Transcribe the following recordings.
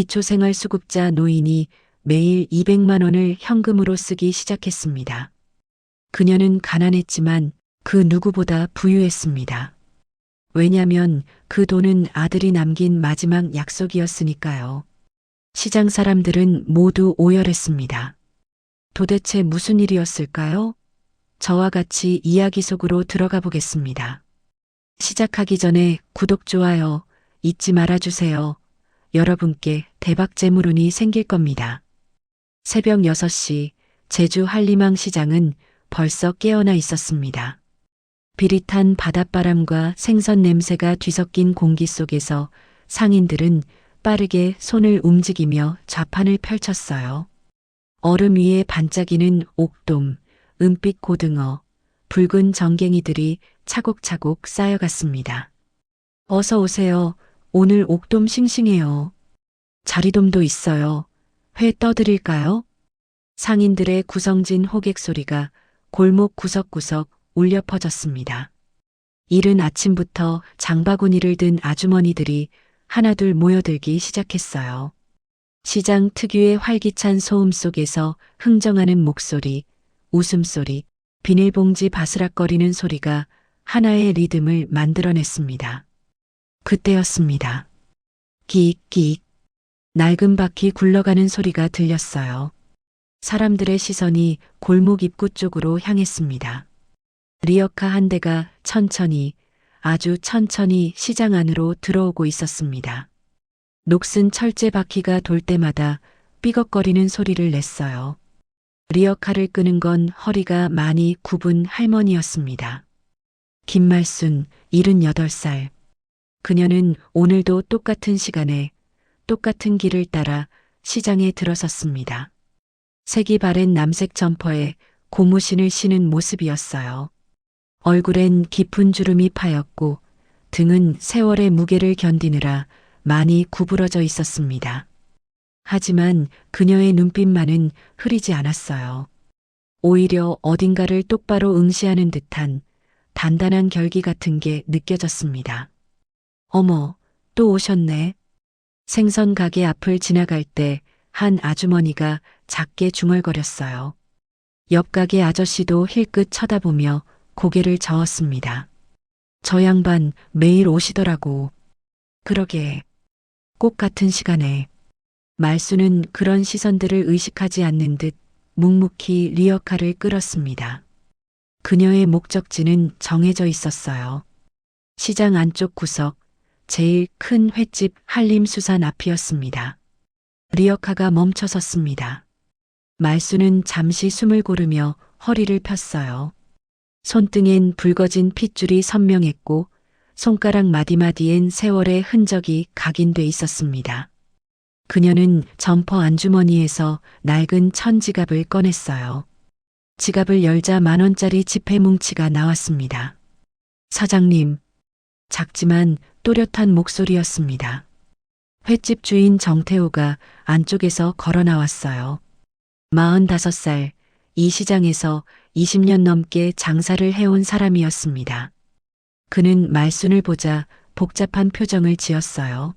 기초생활수급자 노인이 매일 200만 원을 현금으로 쓰기 시작했습니다. 그녀는 가난했지만 그 누구보다 부유했습니다. 왜냐면 그 돈은 아들이 남긴 마지막 약속이었으니까요. 시장 사람들은 모두 오열했습니다. 도대체 무슨 일이었을까요? 저와 같이 이야기 속으로 들어가 보겠습니다. 시작하기 전에 구독, 좋아요 잊지 말아주세요. 여러분께 대박 재물운이 생길 겁니다. 새벽 6시 제주 한림항 시장은 벌써 깨어나 있었습니다. 비릿한 바닷바람과 생선 냄새가 뒤섞인 공기 속에서 상인들은 빠르게 손을 움직이며 좌판을 펼쳤어요. 얼음 위에 반짝이는 옥돔, 은빛 고등어, 붉은 정갱이들이 차곡차곡 쌓여갔습니다. 어서 오세요. 오늘 옥돔 싱싱해요. 자리돔도 있어요. 회 떠드릴까요? 상인들의 구성진 호객 소리가 골목 구석구석 울려 퍼졌습니다. 이른 아침부터 장바구니를 든 아주머니들이 하나둘 모여들기 시작했어요. 시장 특유의 활기찬 소음 속에서 흥정하는 목소리, 웃음소리, 비닐봉지 바스락거리는 소리가 하나의 리듬을 만들어냈습니다. 그때였습니다. 끼익끼익. 낡은 바퀴 굴러가는 소리가 들렸어요. 사람들의 시선이 골목 입구 쪽으로 향했습니다. 리어카 한 대가 천천히, 아주 천천히 시장 안으로 들어오고 있었습니다. 녹슨 철제 바퀴가 돌 때마다 삐걱거리는 소리를 냈어요. 리어카를 끄는 건 허리가 많이 굽은 할머니였습니다. 김말순, 78살. 그녀는 오늘도 똑같은 시간에 똑같은 길을 따라 시장에 들어섰습니다. 색이 바랜 남색 점퍼에 고무신을 신은 모습이었어요. 얼굴엔 깊은 주름이 파였고 등은 세월의 무게를 견디느라 많이 구부러져 있었습니다. 하지만 그녀의 눈빛만은 흐리지 않았어요. 오히려 어딘가를 똑바로 응시하는 듯한 단단한 결기 같은 게 느껴졌습니다. 어머, 또 오셨네. 생선 가게 앞을 지나갈 때 한 아주머니가 작게 중얼거렸어요. 옆 가게 아저씨도 힐끗 쳐다보며 고개를 저었습니다. 저 양반 매일 오시더라고. 그러게. 꼭 같은 시간에. 말수는 그런 시선들을 의식하지 않는 듯 묵묵히 리어카를 끌었습니다. 그녀의 목적지는 정해져 있었어요. 시장 안쪽 구석, 제일 큰 횟집 한림수산 앞이었습니다. 리어카가 멈춰섰습니다. 말수는 잠시 숨을 고르며 허리를 폈어요. 손등엔 붉어진 핏줄이 선명했고 손가락 마디마디엔 세월의 흔적이 각인돼 있었습니다. 그녀는 점퍼 안주머니에서 낡은 천지갑을 꺼냈어요. 지갑을 열자 10,000원짜리 지폐 뭉치가 나왔습니다. 사장님. 작지만 또렷한 목소리였습니다. 횟집 주인 정태호가 안쪽에서 걸어 나왔어요. 45살, 이 시장에서 20년 넘게 장사를 해온 사람이었습니다. 그는 말순을 보자 복잡한 표정을 지었어요.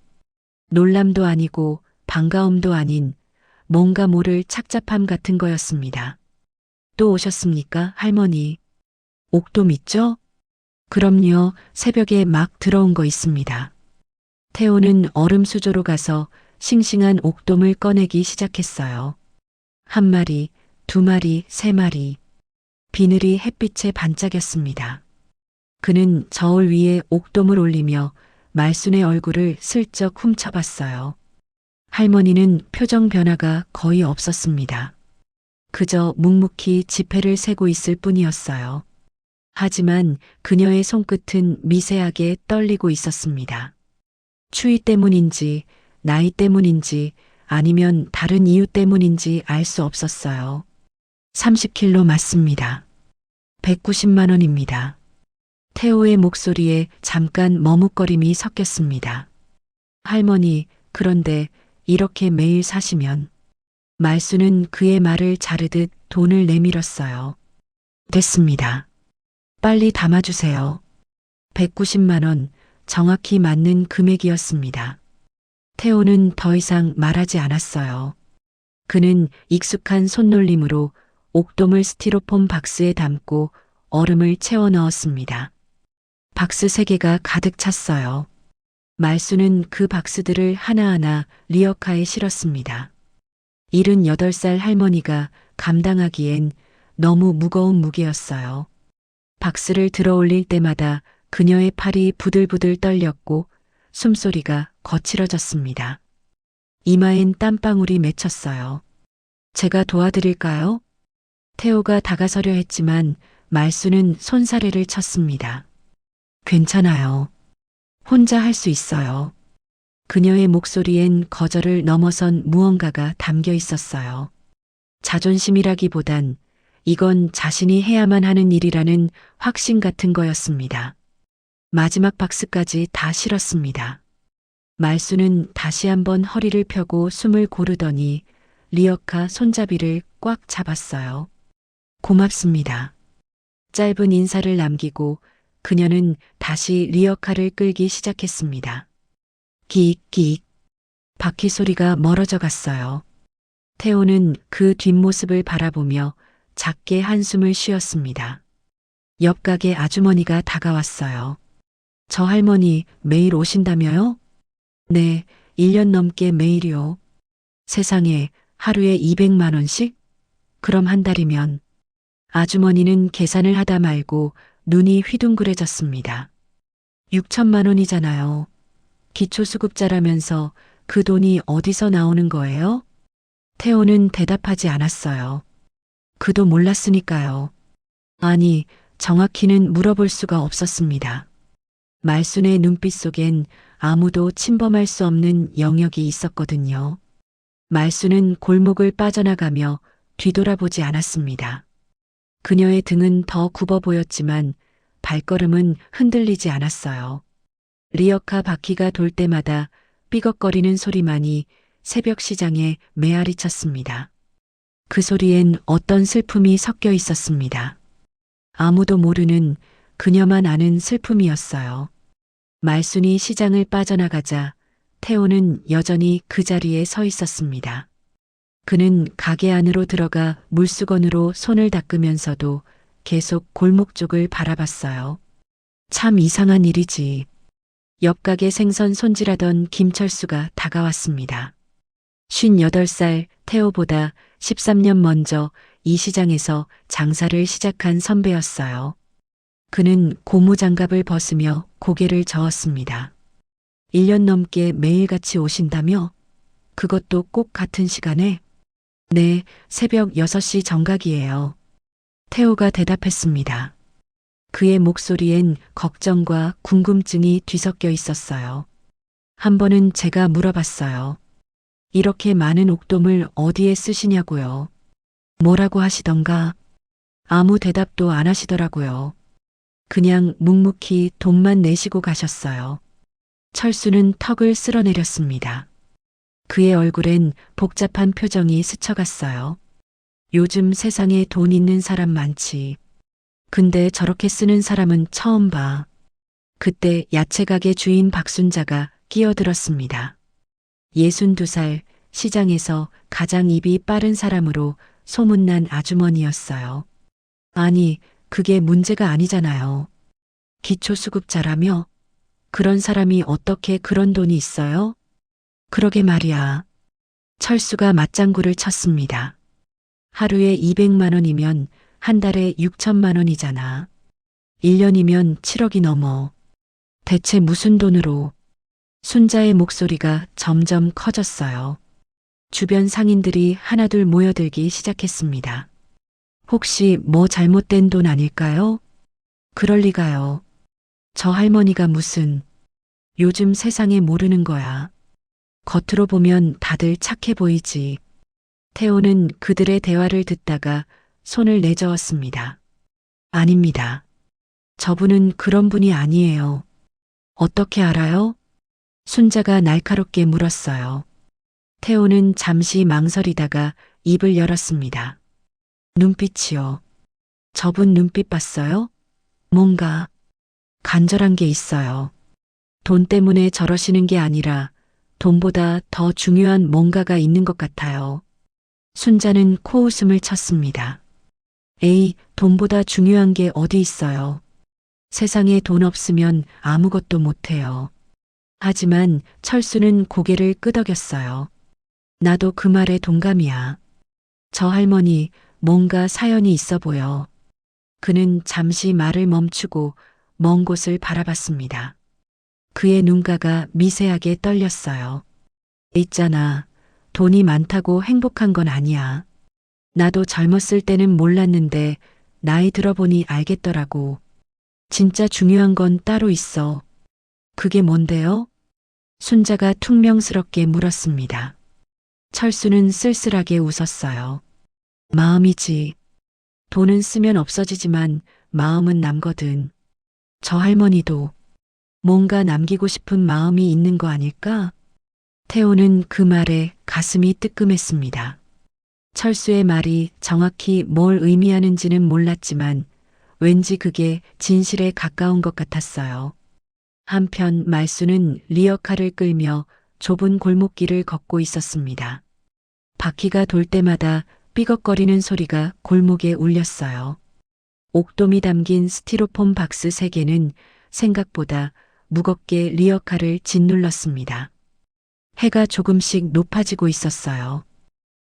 놀람도 아니고 반가움도 아닌 뭔가 모를 착잡함 같은 거였습니다. 또 오셨습니까, 할머니? 옥돔 있죠? 그럼요, 새벽에 막 들어온 거 있습니다. 태호는 얼음 수조로 가서 싱싱한 옥돔을 꺼내기 시작했어요. 1마리, 2마리, 3마리. 비늘이 햇빛에 반짝였습니다. 그는 저울 위에 옥돔을 올리며 말순의 얼굴을 슬쩍 훔쳐봤어요. 할머니는 표정 변화가 거의 없었습니다. 그저 묵묵히 지폐를 세고 있을 뿐이었어요. 하지만 그녀의 손끝은 미세하게 떨리고 있었습니다. 추위 때문인지, 나이 때문인지, 아니면 다른 이유 때문인지 알 수 없었어요. 30kg 맞습니다. 190만 원입니다. 태호의 목소리에 잠깐 머뭇거림이 섞였습니다. 할머니, 그런데 이렇게 매일 사시면. 말수는 그의 말을 자르듯 돈을 내밀었어요. 됐습니다. 빨리 담아주세요. 190만 원, 정확히 맞는 금액이었습니다. 태호는 더 이상 말하지 않았어요. 그는 익숙한 손놀림으로 옥돔을 스티로폼 박스에 담고 얼음을 채워 넣었습니다. 박스 3개가 가득 찼어요. 말수는 그 박스들을 하나하나 리어카에 실었습니다. 78살 할머니가 감당하기엔 너무 무거운 무게였어요. 박스를 들어 올릴 때마다 그녀의 팔이 부들부들 떨렸고 숨소리가 거칠어졌습니다. 이마엔 땀방울이 맺혔어요. 제가 도와드릴까요? 태호가 다가서려 했지만 말수는 손사래를 쳤습니다. 괜찮아요. 혼자 할 수 있어요. 그녀의 목소리엔 거절을 넘어선 무언가가 담겨 있었어요. 자존심이라기보단 이건 자신이 해야만 하는 일이라는 확신 같은 거였습니다. 마지막 박스까지 다 실었습니다. 말수는 다시 한번 허리를 펴고 숨을 고르더니 리어카 손잡이를 꽉 잡았어요. 고맙습니다. 짧은 인사를 남기고 그녀는 다시 리어카를 끌기 시작했습니다. 기익기익. 바퀴 소리가 멀어져 갔어요. 태호는 그 뒷모습을 바라보며 작게 한숨을 쉬었습니다. 옆 가게 아주머니가 다가왔어요. 저 할머니 매일 오신다며요? 네, 1년 넘게 매일이요. 세상에, 하루에 200만 원씩? 그럼 한 달이면. 아주머니는 계산을 하다 말고 눈이 휘둥그레졌습니다. 6천만 원이잖아요. 기초수급자라면서 그 돈이 어디서 나오는 거예요? 태호는 대답하지 않았어요. 그도 몰랐으니까요. 아니, 정확히는 물어볼 수가 없었습니다. 말순의 눈빛 속엔 아무도 침범할 수 없는 영역이 있었거든요. 말순은 골목을 빠져나가며 뒤돌아보지 않았습니다. 그녀의 등은 더 굽어 보였지만 발걸음은 흔들리지 않았어요. 리어카 바퀴가 돌 때마다 삐걱거리는 소리만이 새벽 시장에 메아리 쳤습니다. 그 소리엔 어떤 슬픔이 섞여 있었습니다. 아무도 모르는 그녀만 아는 슬픔이었어요. 말순이 시장을 빠져나가자 태호는 여전히 그 자리에 서 있었습니다. 그는 가게 안으로 들어가 물수건으로 손을 닦으면서도 계속 골목 쪽을 바라봤어요. 참 이상한 일이지. 옆 가게 생선 손질하던 김철수가 다가왔습니다. 58살 태호보다 13년 먼저 이 시장에서 장사를 시작한 선배였어요. 그는 고무장갑을 벗으며 고개를 저었습니다. 1년 넘게 매일같이 오신다며? 그것도 꼭 같은 시간에? 네, 새벽 6시 정각이에요. 태호가 대답했습니다. 그의 목소리엔 걱정과 궁금증이 뒤섞여 있었어요. 한 번은 제가 물어봤어요. 이렇게 많은 옥돔을 어디에 쓰시냐고요. 뭐라고 하시던가? 아무 대답도 안 하시더라고요. 그냥 묵묵히 돈만 내시고 가셨어요. 철수는 턱을 쓸어내렸습니다. 그의 얼굴엔 복잡한 표정이 스쳐갔어요. 요즘 세상에 돈 있는 사람 많지. 근데 저렇게 쓰는 사람은 처음 봐. 그때 야채가게 주인 박순자가 끼어들었습니다. 62살 시장에서 가장 입이 빠른 사람으로 소문난 아주머니였어요. 아니, 그게 문제가 아니잖아요. 기초수급자라며? 그런 사람이 어떻게 그런 돈이 있어요? 그러게 말이야. 철수가 맞장구를 쳤습니다. 하루에 200만 원이면 한 달에 6천만 원이잖아. 1년이면 7억이 넘어. 대체 무슨 돈으로? 순자의 목소리가 점점 커졌어요. 주변 상인들이 하나둘 모여들기 시작했습니다. 혹시 뭐 잘못된 돈 아닐까요? 그럴 리가요. 저 할머니가 무슨, 요즘 세상에 모르는 거야. 겉으로 보면 다들 착해 보이지. 태호는 그들의 대화를 듣다가 손을 내저었습니다. 아닙니다. 저분은 그런 분이 아니에요. 어떻게 알아요? 순자가 날카롭게 물었어요. 태호는 잠시 망설이다가 입을 열었습니다. 눈빛이요. 저분 눈빛 봤어요? 뭔가 간절한 게 있어요. 돈 때문에 저러시는 게 아니라 돈보다 더 중요한 뭔가가 있는 것 같아요. 순자는 코웃음을 쳤습니다. 에이, 돈보다 중요한 게 어디 있어요. 세상에 돈 없으면 아무것도 못해요. 하지만 철수는 고개를 끄덕였어요. 나도 그 말에 동감이야. 저 할머니 뭔가 사연이 있어 보여. 그는 잠시 말을 멈추고 먼 곳을 바라봤습니다. 그의 눈가가 미세하게 떨렸어요. 있잖아. 돈이 많다고 행복한 건 아니야. 나도 젊었을 때는 몰랐는데 나이 들어보니 알겠더라고. 진짜 중요한 건 따로 있어. 그게 뭔데요? 순자가 퉁명스럽게 물었습니다. 철수는 쓸쓸하게 웃었어요. 마음이지. 돈은 쓰면 없어지지만 마음은 남거든. 저 할머니도 뭔가 남기고 싶은 마음이 있는 거 아닐까? 태호는 그 말에 가슴이 뜨끔했습니다. 철수의 말이 정확히 뭘 의미하는지는 몰랐지만 왠지 그게 진실에 가까운 것 같았어요. 한편 말수는 리어카를 끌며 좁은 골목길을 걷고 있었습니다. 바퀴가 돌 때마다 삐걱거리는 소리가 골목에 울렸어요. 옥돔이 담긴 스티로폼 박스 3개는 생각보다 무겁게 리어카를 짓눌렀습니다. 해가 조금씩 높아지고 있었어요.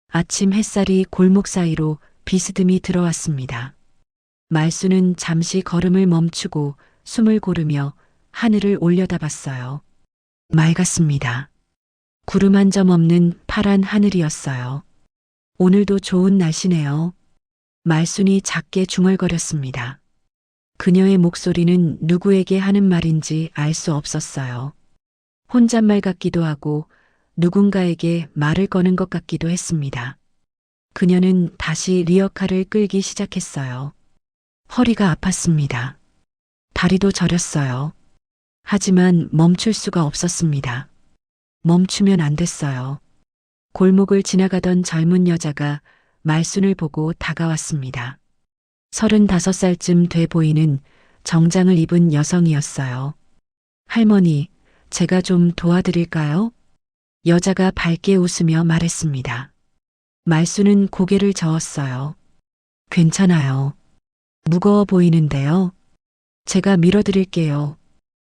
아침 햇살이 골목 사이로 비스듬히 들어왔습니다. 말수는 잠시 걸음을 멈추고 숨을 고르며 하늘을 올려다봤어요. 맑았습니다. 구름 한 점 없는 파란 하늘이었어요. 오늘도 좋은 날씨네요. 말순이 작게 중얼거렸습니다. 그녀의 목소리는 누구에게 하는 말인지 알 수 없었어요. 혼잣말 같기도 하고 누군가에게 말을 거는 것 같기도 했습니다. 그녀는 다시 리어카를 끌기 시작했어요. 허리가 아팠습니다. 다리도 저렸어요. 하지만 멈출 수가 없었습니다. 멈추면 안 됐어요. 골목을 지나가던 젊은 여자가 말순을 보고 다가왔습니다. 35살쯤 돼 보이는 정장을 입은 여성이었어요. 할머니, 제가 좀 도와드릴까요? 여자가 밝게 웃으며 말했습니다. 말순은 고개를 저었어요. 괜찮아요. 무거워 보이는데요. 제가 밀어드릴게요.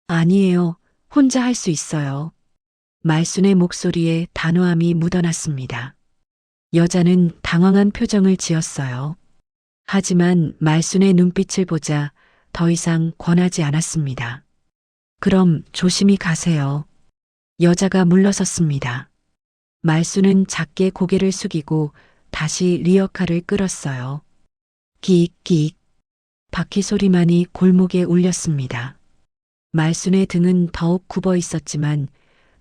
아니에요. 혼자 할 수 있어요. 말순의 목소리에 단호함이 묻어났습니다. 여자는 당황한 표정을 지었어요. 하지만 말순의 눈빛을 보자 더 이상 권하지 않았습니다. 그럼 조심히 가세요. 여자가 물러섰습니다. 말순은 작게 고개를 숙이고 다시 리어카를 끌었어요. 기익기익. 바퀴 소리만이 골목에 울렸습니다. 말순의 등은 더욱 굽어 있었지만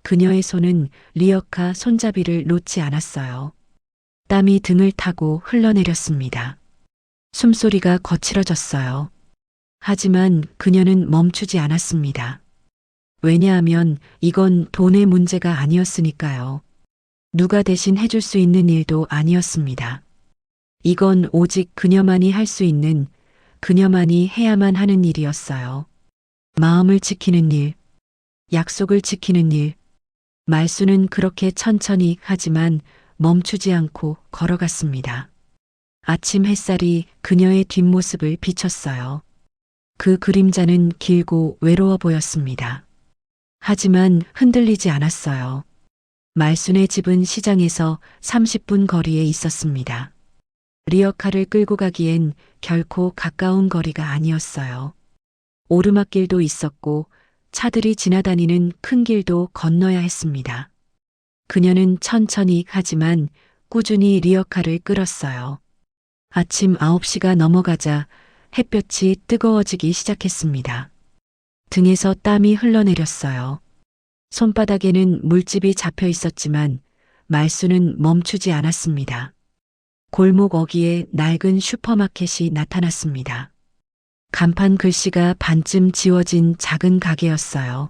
그녀의 손은 리어카 손잡이를 놓지 않았어요. 땀이 등을 타고 흘러내렸습니다. 숨소리가 거칠어졌어요. 하지만 그녀는 멈추지 않았습니다. 왜냐하면 이건 돈의 문제가 아니었으니까요. 누가 대신 해줄 수 있는 일도 아니었습니다. 이건 오직 그녀만이 할 수 있는, 그녀만이 해야만 하는 일이었어요. 마음을 지키는 일, 약속을 지키는 일. 말수는 그렇게 천천히 하지만 멈추지 않고 걸어갔습니다. 아침 햇살이 그녀의 뒷모습을 비췄어요. 그 그림자는 길고 외로워 보였습니다. 하지만 흔들리지 않았어요. 말순의 집은 시장에서 30분 거리에 있었습니다. 리어카를 끌고 가기엔 결코 가까운 거리가 아니었어요. 오르막길도 있었고 차들이 지나다니는 큰 길도 건너야 했습니다. 그녀는 천천히 하지만 꾸준히 리어카를 끌었어요. 아침 9시가 넘어가자 햇볕이 뜨거워지기 시작했습니다. 등에서 땀이 흘러내렸어요. 손바닥에는 물집이 잡혀 있었지만 말수는 멈추지 않았습니다. 골목 어귀에 낡은 슈퍼마켓이 나타났습니다. 간판 글씨가 반쯤 지워진 작은 가게였어요.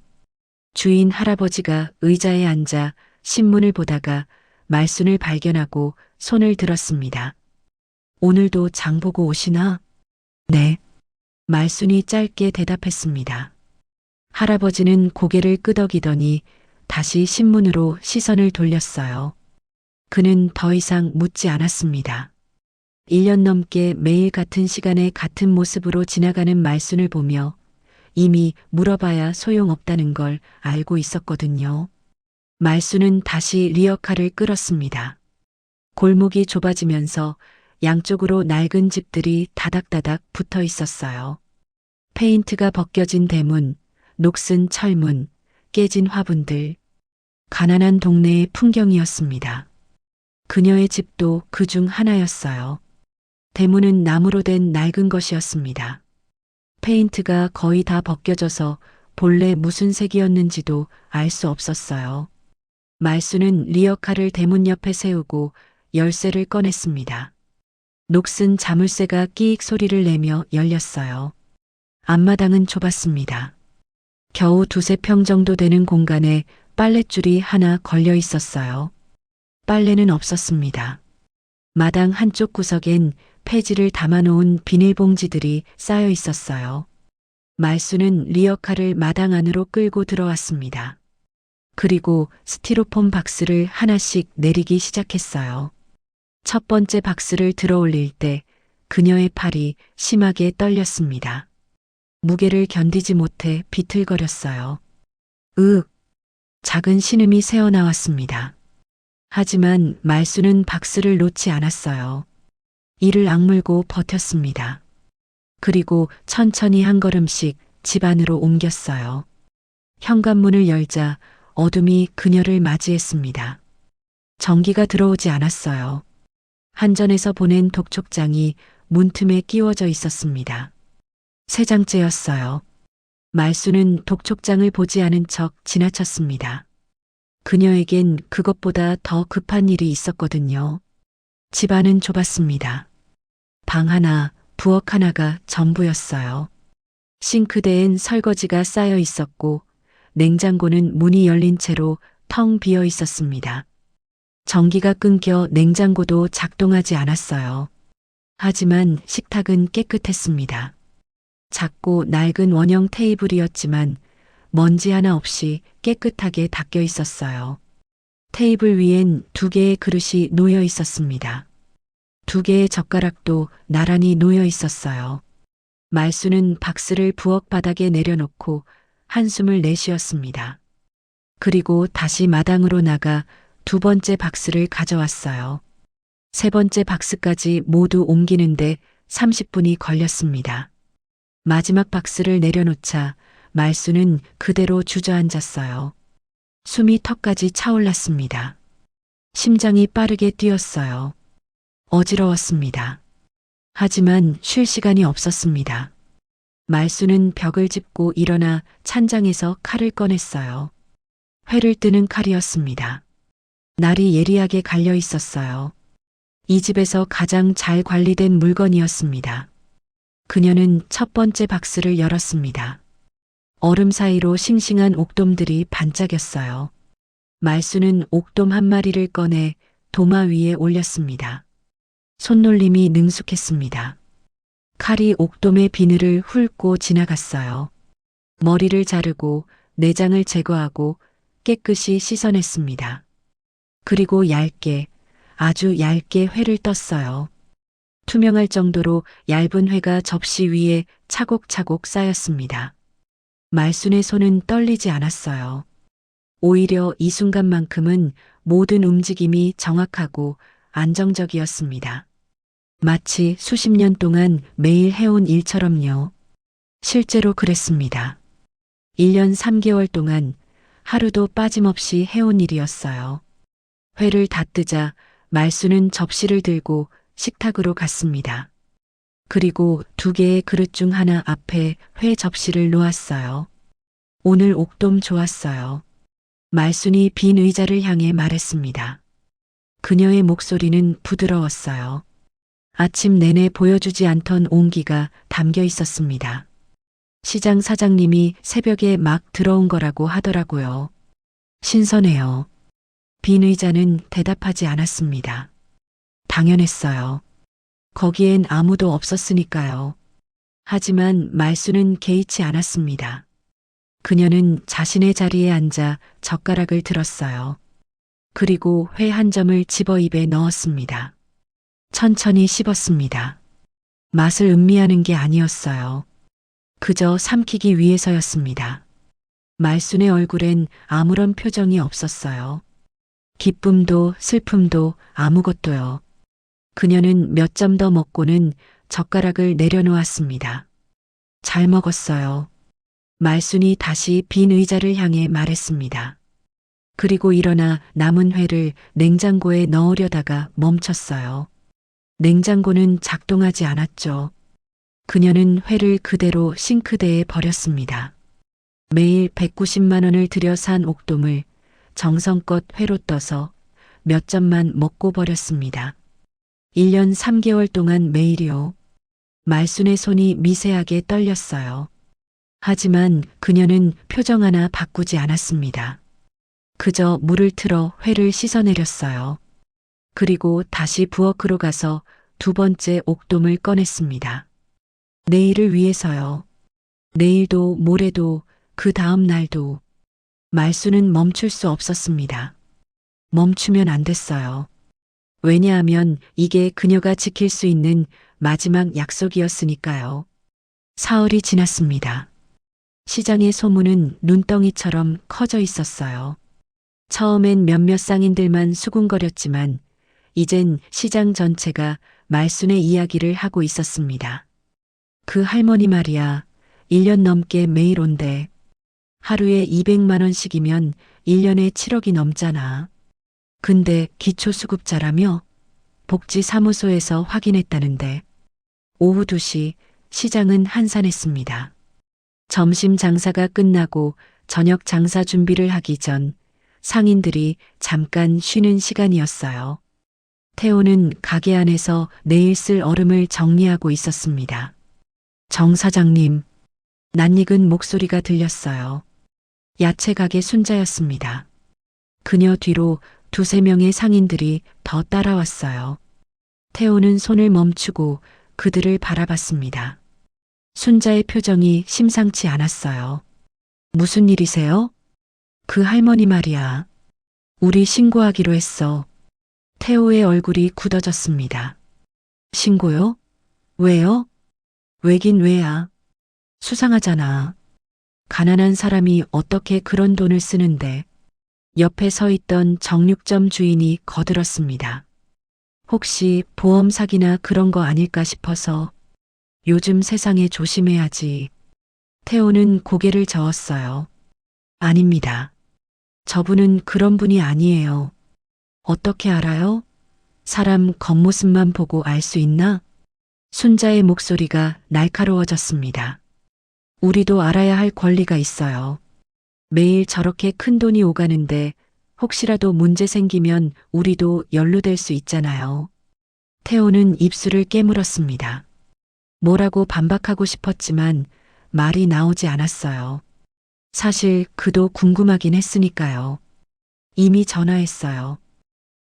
주인 할아버지가 의자에 앉아 신문을 보다가 말순을 발견하고 손을 들었습니다. 오늘도 장 보고 오시나? 네. 말순이 짧게 대답했습니다. 할아버지는 고개를 끄덕이더니 다시 신문으로 시선을 돌렸어요. 그는 더 이상 묻지 않았습니다. 1년 넘게 매일 같은 시간에 같은 모습으로 지나가는 말순을 보며 이미 물어봐야 소용없다는 걸 알고 있었거든요. 말순은 다시 리어카를 끌었습니다. 골목이 좁아지면서 양쪽으로 낡은 집들이 다닥다닥 붙어 있었어요. 페인트가 벗겨진 대문, 녹슨 철문, 깨진 화분들. 가난한 동네의 풍경이었습니다. 그녀의 집도 그중 하나였어요. 대문은 나무로 된 낡은 것이었습니다. 페인트가 거의 다 벗겨져서 본래 무슨 색이었는지도 알 수 없었어요. 말순은 리어카를 대문 옆에 세우고 열쇠를 꺼냈습니다. 녹슨 자물쇠가 끼익 소리를 내며 열렸어요. 앞마당은 좁았습니다. 겨우 2~3평 정도 되는 공간에 빨랫줄이 하나 걸려 있었어요. 빨래는 없었습니다. 마당 한쪽 구석엔 폐지를 담아놓은 비닐봉지들이 쌓여 있었어요. 말순은 리어카를 마당 안으로 끌고 들어왔습니다. 그리고 스티로폼 박스를 하나씩 내리기 시작했어요. 첫 번째 박스를 들어 올릴 때 그녀의 팔이 심하게 떨렸습니다. 무게를 견디지 못해 비틀거렸어요. 작은 신음이 새어나왔습니다. 하지만 말순은 박스를 놓지 않았어요. 이를 악물고 버텼습니다. 그리고 천천히 한 걸음씩 집 안으로 옮겼어요. 현관문을 열자 어둠이 그녀를 맞이했습니다. 전기가 들어오지 않았어요. 한전에서 보낸 독촉장이 문틈에 끼워져 있었습니다. 세 장째였어요. 말순은 독촉장을 보지 않은 척 지나쳤습니다. 그녀에겐 그것보다 더 급한 일이 있었거든요. 집 안은 좁았습니다. 방 하나, 부엌 하나가 전부였어요. 싱크대엔 설거지가 쌓여 있었고 냉장고는 문이 열린 채로 텅 비어 있었습니다. 전기가 끊겨 냉장고도 작동하지 않았어요. 하지만 식탁은 깨끗했습니다. 작고 낡은 원형 테이블이었지만 먼지 하나 없이 깨끗하게 닦여 있었어요. 테이블 위엔 2개의 그릇이 놓여 있었습니다. 2개의 젓가락도 나란히 놓여 있었어요. 말순은 박스를 부엌 바닥에 내려놓고 한숨을 내쉬었습니다. 그리고 다시 마당으로 나가 2번째 박스를 가져왔어요. 3번째 박스까지 모두 옮기는데 30분이 걸렸습니다. 마지막 박스를 내려놓자 말순은 그대로 주저앉았어요. 숨이 턱까지 차올랐습니다. 심장이 빠르게 뛰었어요. 어지러웠습니다. 하지만 쉴 시간이 없었습니다. 말순은 벽을 짚고 일어나 찬장에서 칼을 꺼냈어요. 회를 뜨는 칼이었습니다. 날이 예리하게 갈려 있었어요. 이 집에서 가장 잘 관리된 물건이었습니다. 그녀는 첫 번째 박스를 열었습니다. 얼음 사이로 싱싱한 옥돔들이 반짝였어요. 말순은 옥돔 한 마리를 꺼내 도마 위에 올렸습니다. 손놀림이 능숙했습니다. 칼이 옥돔의 비늘을 훑고 지나갔어요. 머리를 자르고 내장을 제거하고 깨끗이 씻어냈습니다. 그리고 얇게, 아주 얇게 회를 떴어요. 투명할 정도로 얇은 회가 접시 위에 차곡차곡 쌓였습니다. 말순의 손은 떨리지 않았어요. 오히려 이 순간만큼은 모든 움직임이 정확하고 안정적이었습니다. 마치 수십 년 동안 매일 해온 일처럼요. 실제로 그랬습니다. 1년 3개월 동안 하루도 빠짐없이 해온 일이었어요. 회를 다 뜨자 말순은 접시를 들고 식탁으로 갔습니다. 그리고 2개의 그릇 중 하나 앞에 회 접시를 놓았어요. 오늘 옥돔 좋았어요. 말순이 빈 의자를 향해 말했습니다. 그녀의 목소리는 부드러웠어요. 아침 내내 보여주지 않던 온기가 담겨 있었습니다. 시장 사장님이 새벽에 막 들어온 거라고 하더라고요. 신선해요. 빈 의자는 대답하지 않았습니다. 당연했어요. 거기엔 아무도 없었으니까요. 하지만 말순은 개의치 않았습니다. 그녀는 자신의 자리에 앉아 젓가락을 들었어요. 그리고 회 한 점을 집어 입에 넣었습니다. 천천히 씹었습니다. 맛을 음미하는 게 아니었어요. 그저 삼키기 위해서였습니다. 말순의 얼굴엔 아무런 표정이 없었어요. 기쁨도 슬픔도 아무것도요. 그녀는 몇 점 더 먹고는 젓가락을 내려놓았습니다. 잘 먹었어요. 말순이 다시 빈 의자를 향해 말했습니다. 그리고 일어나 남은 회를 냉장고에 넣으려다가 멈췄어요. 냉장고는 작동하지 않았죠. 그녀는 회를 그대로 싱크대에 버렸습니다. 매일 190만 원을 들여 산 옥돔을 정성껏 회로 떠서 몇 점만 먹고 버렸습니다. 1년 3개월 동안 매일이요. 말순의 손이 미세하게 떨렸어요. 하지만 그녀는 표정 하나 바꾸지 않았습니다. 그저 물을 틀어 회를 씻어내렸어요. 그리고 다시 부엌으로 가서 두 번째 옥돔을 꺼냈습니다. 내일을 위해서요. 내일도 모레도 그 다음 날도 말수는 멈출 수 없었습니다. 멈추면 안 됐어요. 왜냐하면 이게 그녀가 지킬 수 있는 마지막 약속이었으니까요. 사흘이 지났습니다. 시장의 소문은 눈덩이처럼 커져 있었어요. 처음엔 몇몇 상인들만 수군거렸지만 이젠 시장 전체가 말순의 이야기를 하고 있었습니다. 그 할머니 말이야, 1년 넘게 매일 온대. 하루에 200만 원씩이면 1년에 7억이 넘잖아. 근데 기초수급자라며 복지사무소에서 확인했다는데 오후 2시 시장은 한산했습니다. 점심 장사가 끝나고 저녁 장사 준비를 하기 전 상인들이 잠깐 쉬는 시간이었어요. 태호는 가게 안에서 내일 쓸 얼음을 정리하고 있었습니다. 정 사장님, 낯익은 목소리가 들렸어요. 야채 가게 순자였습니다. 그녀 뒤로 2~3명의 상인들이 더 따라왔어요. 태호는 손을 멈추고 그들을 바라봤습니다. 순자의 표정이 심상치 않았어요. 무슨 일이세요? 그 할머니 말이야. 우리 신고하기로 했어. 태호의 얼굴이 굳어졌습니다. 신고요? 왜요? 왜긴 왜야. 수상하잖아. 가난한 사람이 어떻게 그런 돈을 쓰는데. 옆에 서 있던 정육점 주인이 거들었습니다. 혹시 보험 사기나 그런 거 아닐까 싶어서. 요즘 세상에 조심해야지. 태호는 고개를 저었어요. 아닙니다. 저분은 그런 분이 아니에요. 어떻게 알아요? 사람 겉모습만 보고 알 수 있나? 순자의 목소리가 날카로워졌습니다. 우리도 알아야 할 권리가 있어요. 매일 저렇게 큰 돈이 오가는데 혹시라도 문제 생기면 우리도 연루될 수 있잖아요. 태호는 입술을 깨물었습니다. 뭐라고 반박하고 싶었지만 말이 나오지 않았어요. 사실 그도 궁금하긴 했으니까요. 이미 전화했어요.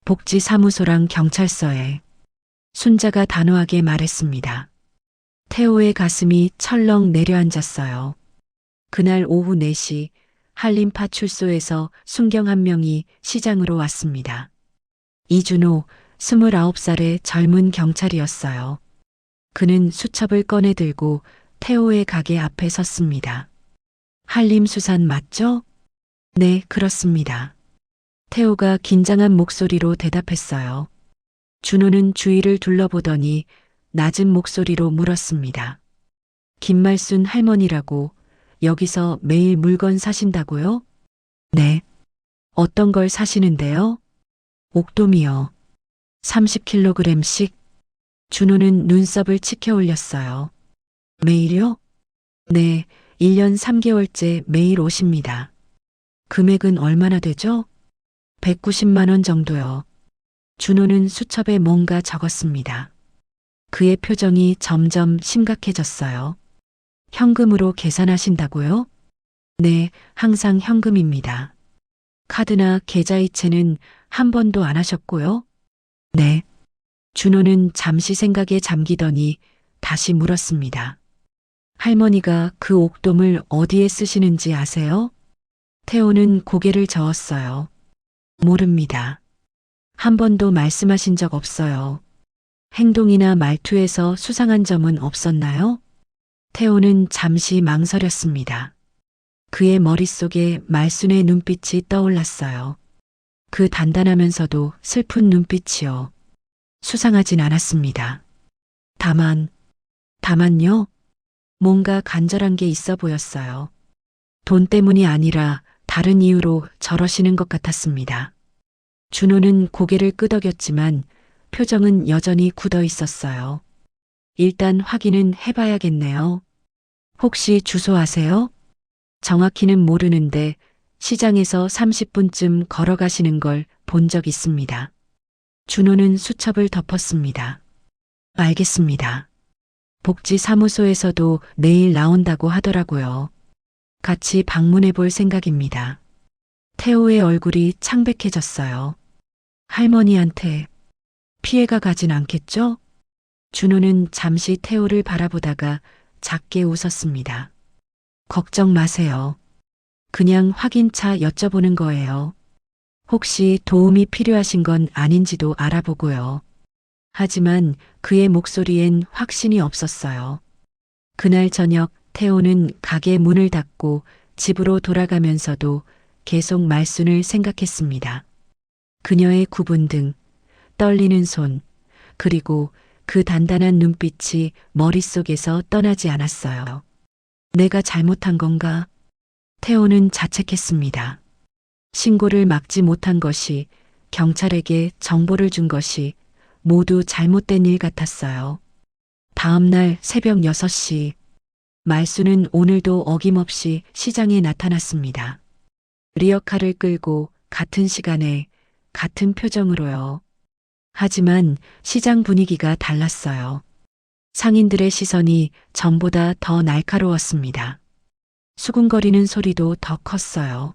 복지사무소랑 경찰서에. 순자가 단호하게 말했습니다. 태호의 가슴이 철렁 내려앉았어요. 그날 오후 4시 한림파출소에서 순경 한 명이 시장으로 왔습니다. 이준호 29살의 젊은 경찰이었어요. 그는 수첩을 꺼내 들고 태호의 가게 앞에 섰습니다. 한림수산 맞죠? 네, 그렇습니다. 태호가 긴장한 목소리로 대답했어요. 준호는 주위를 둘러보더니 낮은 목소리로 물었습니다. 김말순 할머니라고 여기서 매일 물건 사신다고요? 네. 어떤 걸 사시는데요? 옥돔이요. 30kg씩. 준호는 눈썹을 치켜 올렸어요. 매일요? 네, 1년 3개월째 매일 오십니다. 금액은 얼마나 되죠? 190만 원 정도요. 준호는 수첩에 뭔가 적었습니다. 그의 표정이 점점 심각해졌어요. 현금으로 계산하신다고요? 네, 항상 현금입니다. 카드나 계좌이체는 한 번도 안 하셨고요? 네. 준호는 잠시 생각에 잠기더니 다시 물었습니다. 할머니가 그 옥돔을 어디에 쓰시는지 아세요? 태호는 고개를 저었어요. 모릅니다. 한 번도 말씀하신 적 없어요. 행동이나 말투에서 수상한 점은 없었나요? 태호는 잠시 망설였습니다. 그의 머릿속에 말순의 눈빛이 떠올랐어요. 그 단단하면서도 슬픈 눈빛이요. 수상하진 않았습니다. 다만요? 뭔가 간절한 게 있어 보였어요. 돈 때문이 아니라 다른 이유로 저러시는 것 같았습니다. 준호는 고개를 끄덕였지만 표정은 여전히 굳어 있었어요. 일단 확인은 해봐야겠네요. 혹시 주소 아세요? 정확히는 모르는데 시장에서 30분쯤 걸어가시는 걸 본 적 있습니다. 준호는 수첩을 덮었습니다. 알겠습니다. 복지사무소에서도 내일 나온다고 하더라고요. 같이 방문해 볼 생각입니다. 태호의 얼굴이 창백해졌어요. 할머니한테 피해가 가진 않겠죠? 준호는 잠시 태호를 바라보다가 작게 웃었습니다. 걱정 마세요. 그냥 확인차 여쭤보는 거예요. 혹시 도움이 필요하신 건 아닌지도 알아보고요. 하지만 그의 목소리엔 확신이 없었어요. 그날 저녁 태호는 가게 문을 닫고 집으로 돌아가면서도 계속 말순을 생각했습니다. 그녀의 구분 등, 떨리는 손, 그리고 그 단단한 눈빛이 머릿속에서 떠나지 않았어요. 내가 잘못한 건가? 태호는 자책했습니다. 신고를 막지 못한 것이, 경찰에게 정보를 준 것이 모두 잘못된 일 같았어요. 다음 날 새벽 6시, 말순은 오늘도 어김없이 시장에 나타났습니다. 리어카를 끌고 같은 시간에 같은 표정으로요. 하지만 시장 분위기가 달랐어요. 상인들의 시선이 전보다 더 날카로웠습니다. 수군거리는 소리도 더 컸어요.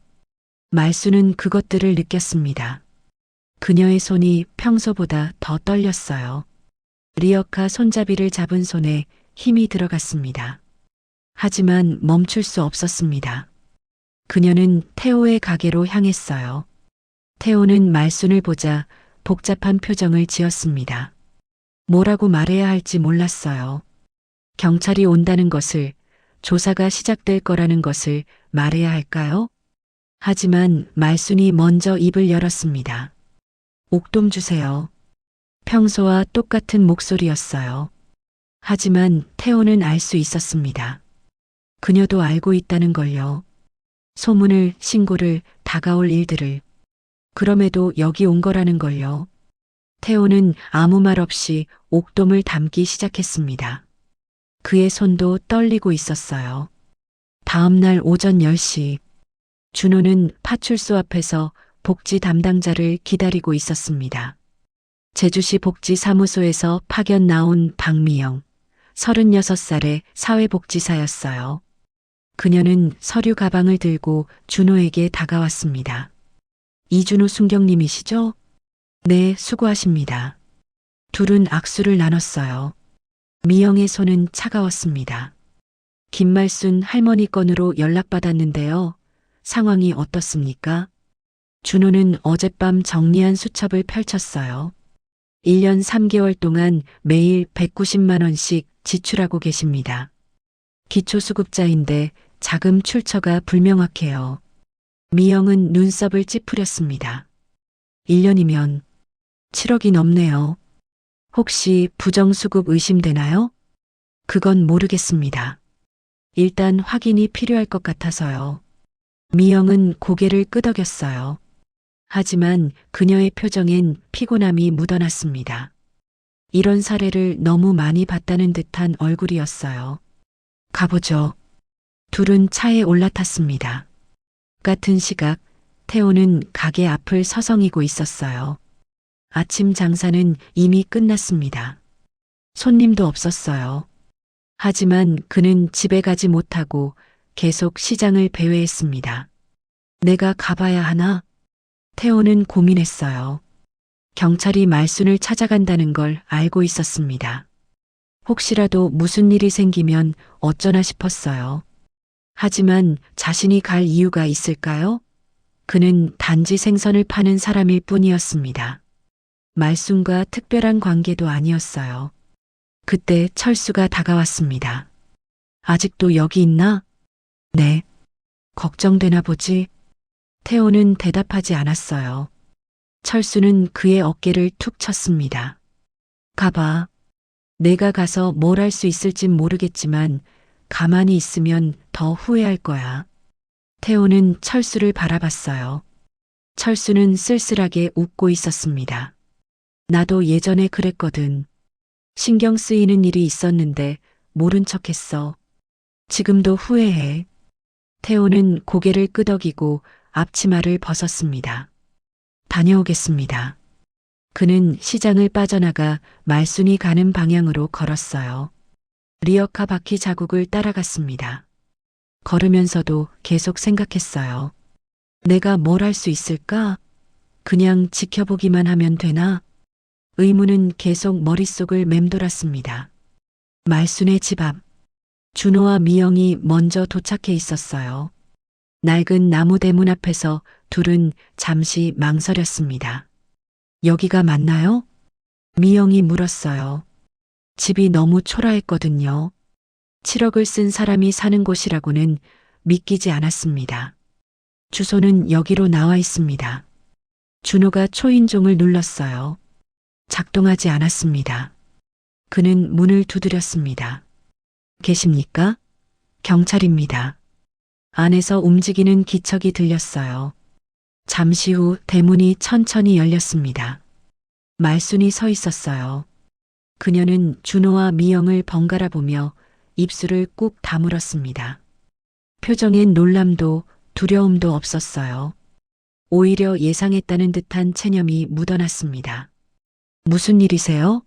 말순은 그것들을 느꼈습니다. 그녀의 손이 평소보다 더 떨렸어요. 리어카 손잡이를 잡은 손에 힘이 들어갔습니다. 하지만 멈출 수 없었습니다. 그녀는 태호의 가게로 향했어요. 태호는 말순을 보자 복잡한 표정을 지었습니다. 뭐라고 말해야 할지 몰랐어요. 경찰이 온다는 것을, 조사가 시작될 거라는 것을 말해야 할까요? 하지만 말순이 먼저 입을 열었습니다. 옥돔 주세요. 평소와 똑같은 목소리였어요. 하지만 태호는 알 수 있었습니다. 그녀도 알고 있다는 걸요. 소문을, 신고를, 다가올 일들을. 그럼에도 여기 온 거라는 걸요. 태호는 아무 말 없이 옥돔을 담기 시작했습니다. 그의 손도 떨리고 있었어요. 다음 날 오전 10시, 준호는 파출소 앞에서 복지 담당자를 기다리고 있었습니다. 제주시 복지사무소에서 파견 나온 박미영, 36살의 사회복지사였어요. 그녀는 서류 가방을 들고 준호에게 다가왔습니다. 이준호 순경님이시죠? 네, 수고하십니다. 둘은 악수를 나눴어요. 미영의 손은 차가웠습니다. 김말순 할머니 건으로 연락받았는데요. 상황이 어떻습니까? 준호는 어젯밤 정리한 수첩을 펼쳤어요. 1년 3개월 동안 매일 190만 원씩 지출하고 계십니다. 기초수급자인데 자금 출처가 불명확해요. 미영은 눈썹을 찌푸렸습니다. 1년이면 7억이 넘네요. 혹시 부정수급 의심되나요? 그건 모르겠습니다. 일단 확인이 필요할 것 같아서요. 미영은 고개를 끄덕였어요. 하지만 그녀의 표정엔 피곤함이 묻어났습니다. 이런 사례를 너무 많이 봤다는 듯한 얼굴이었어요. 가보죠. 둘은 차에 올라탔습니다. 같은 시각, 태호는 가게 앞을 서성이고 있었어요. 아침 장사는 이미 끝났습니다. 손님도 없었어요. 하지만 그는 집에 가지 못하고 계속 시장을 배회했습니다. 내가 가봐야 하나? 태호는 고민했어요. 경찰이 말순을 찾아간다는 걸 알고 있었습니다. 혹시라도 무슨 일이 생기면 어쩌나 싶었어요. 하지만 자신이 갈 이유가 있을까요? 그는 단지 생선을 파는 사람일 뿐이었습니다. 말순과 특별한 관계도 아니었어요. 그때 철수가 다가왔습니다. 아직도 여기 있나? 네. 걱정되나 보지? 태호는 대답하지 않았어요. 철수는 그의 어깨를 툭 쳤습니다. 가봐. 내가 가서 뭘 할 수 있을진 모르겠지만 가만히 있으면 더 후회할 거야. 태호는 철수를 바라봤어요. 철수는 쓸쓸하게 웃고 있었습니다. 나도 예전에 그랬거든. 신경 쓰이는 일이 있었는데 모른 척 했어. 지금도 후회해. 태호는 고개를 끄덕이고 앞치마를 벗었습니다. 다녀오겠습니다. 그는 시장을 빠져나가 말순이 가는 방향으로 걸었어요. 리어카 바퀴 자국을 따라갔습니다. 걸으면서도 계속 생각했어요. 내가 뭘 할 수 있을까? 그냥 지켜보기만 하면 되나? 의문은 계속 머릿속을 맴돌았습니다. 말순의 집 앞. 준호와 미영이 먼저 도착해 있었어요. 낡은 나무 대문 앞에서 둘은 잠시 망설였습니다. 여기가 맞나요? 미영이 물었어요. 집이 너무 초라했거든요. 7억을 쓴 사람이 사는 곳이라고는 믿기지 않았습니다. 주소는 여기로 나와 있습니다. 준호가 초인종을 눌렀어요. 작동하지 않았습니다. 그는 문을 두드렸습니다. 계십니까? 경찰입니다. 안에서 움직이는 기척이 들렸어요. 잠시 후 대문이 천천히 열렸습니다. 말순이 서 있었어요. 그녀는 준호와 미영을 번갈아 보며 입술을 꾹 다물었습니다. 표정엔 놀람도 두려움도 없었어요. 오히려 예상했다는 듯한 체념이 묻어났습니다. 무슨 일이세요?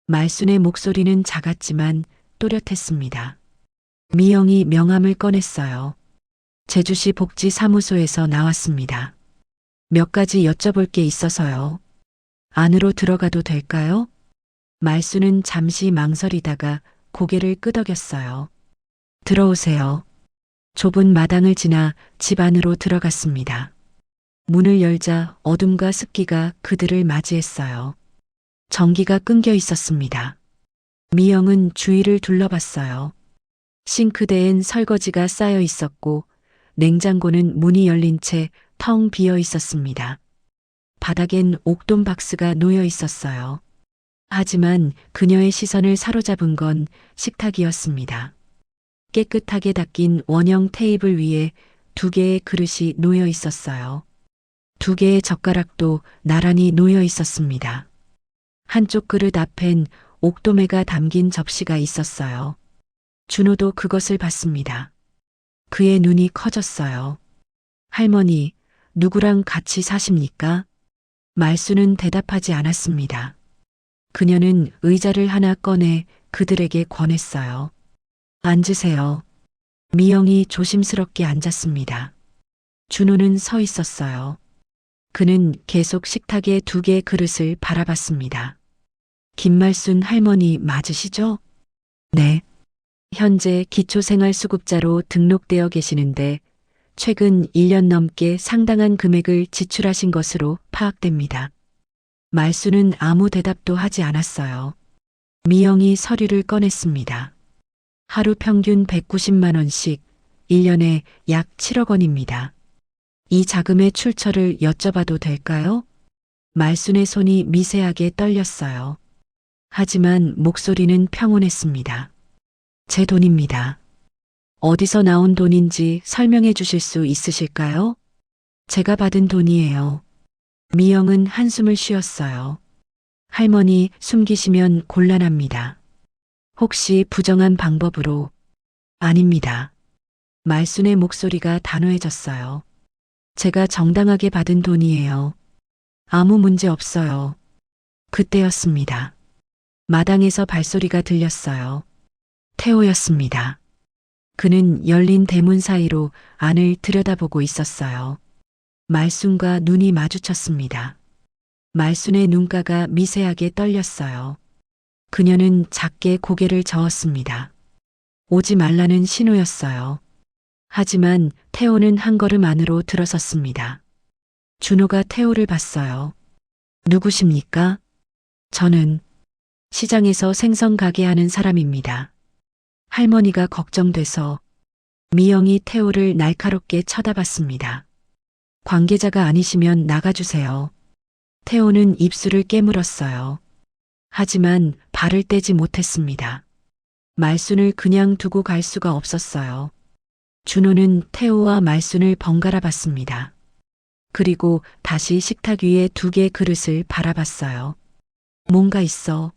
말순의 목소리는 작았지만 또렷했습니다. 미영이 명함을 꺼냈어요. 제주시 복지사무소에서 나왔습니다. 몇 가지 여쭤볼 게 있어서요. 안으로 들어가도 될까요? 말순은 잠시 망설이다가 고개를 끄덕였어요. 들어오세요. 좁은 마당을 지나 집 안으로 들어갔습니다. 문을 열자 어둠과 습기가 그들을 맞이했어요. 전기가 끊겨 있었습니다. 미영은 주위를 둘러봤어요. 싱크대엔 설거지가 쌓여 있었고 냉장고는 문이 열린 채 텅 비어 있었습니다. 바닥엔 옥돔 박스가 놓여 있었어요. 하지만 그녀의 시선을 사로잡은 건 식탁이었습니다. 깨끗하게 닦인 원형 테이블 위에 2개의 그릇이 놓여 있었어요. 2개의 젓가락도 나란히 놓여 있었습니다. 한쪽 그릇 앞엔 옥돔회가 담긴 접시가 있었어요. 준호도 그것을 봤습니다. 그의 눈이 커졌어요. 할머니, 누구랑 같이 사십니까? 말순은 대답하지 않았습니다. 그녀는 의자를 하나 꺼내 그들에게 권했어요. 앉으세요. 미영이 조심스럽게 앉았습니다. 준호는 서 있었어요. 그는 계속 식탁의 2개의 그릇을 바라봤습니다. 김말순 할머니 맞으시죠? 네. 현재 기초생활수급자로 등록되어 계시는데 최근 1년 넘게 상당한 금액을 지출하신 것으로 파악됩니다. 말순은 아무 대답도 하지 않았어요. 미영이 서류를 꺼냈습니다. 하루 평균 190만 원씩 1년에 약 7억 원입니다. 이 자금의 출처를 여쭤봐도 될까요? 말순의 손이 미세하게 떨렸어요. 하지만 목소리는 평온했습니다. 제 돈입니다. 어디서 나온 돈인지 설명해 주실 수 있으실까요? 제가 받은 돈이에요. 미영은 한숨을 쉬었어요. 할머니 숨기시면 곤란합니다. 혹시 부정한 방법으로? 아닙니다. 말순의 목소리가 단호해졌어요. 제가 정당하게 받은 돈이에요. 아무 문제 없어요. 그때였습니다. 마당에서 발소리가 들렸어요. 태호였습니다. 그는 열린 대문 사이로 안을 들여다보고 있었어요. 말순과 눈이 마주쳤습니다. 말순의 눈가가 미세하게 떨렸어요. 그녀는 작게 고개를 저었습니다. 오지 말라는 신호였어요. 하지만 태호는 한 걸음 안으로 들어섰습니다. 준호가 태호를 봤어요. 누구십니까? 저는 시장에서 생선 가게 하는 사람입니다. 할머니가 걱정돼서 미영이 태호를 날카롭게 쳐다봤습니다. 관계자가 아니시면 나가주세요. 태호는 입술을 깨물었어요. 하지만 발을 떼지 못했습니다. 말순을 그냥 두고 갈 수가 없었어요. 준호는 태호와 말순을 번갈아 봤습니다. 그리고 다시 식탁 위에 2개 그릇을 바라봤어요. 뭔가 있어.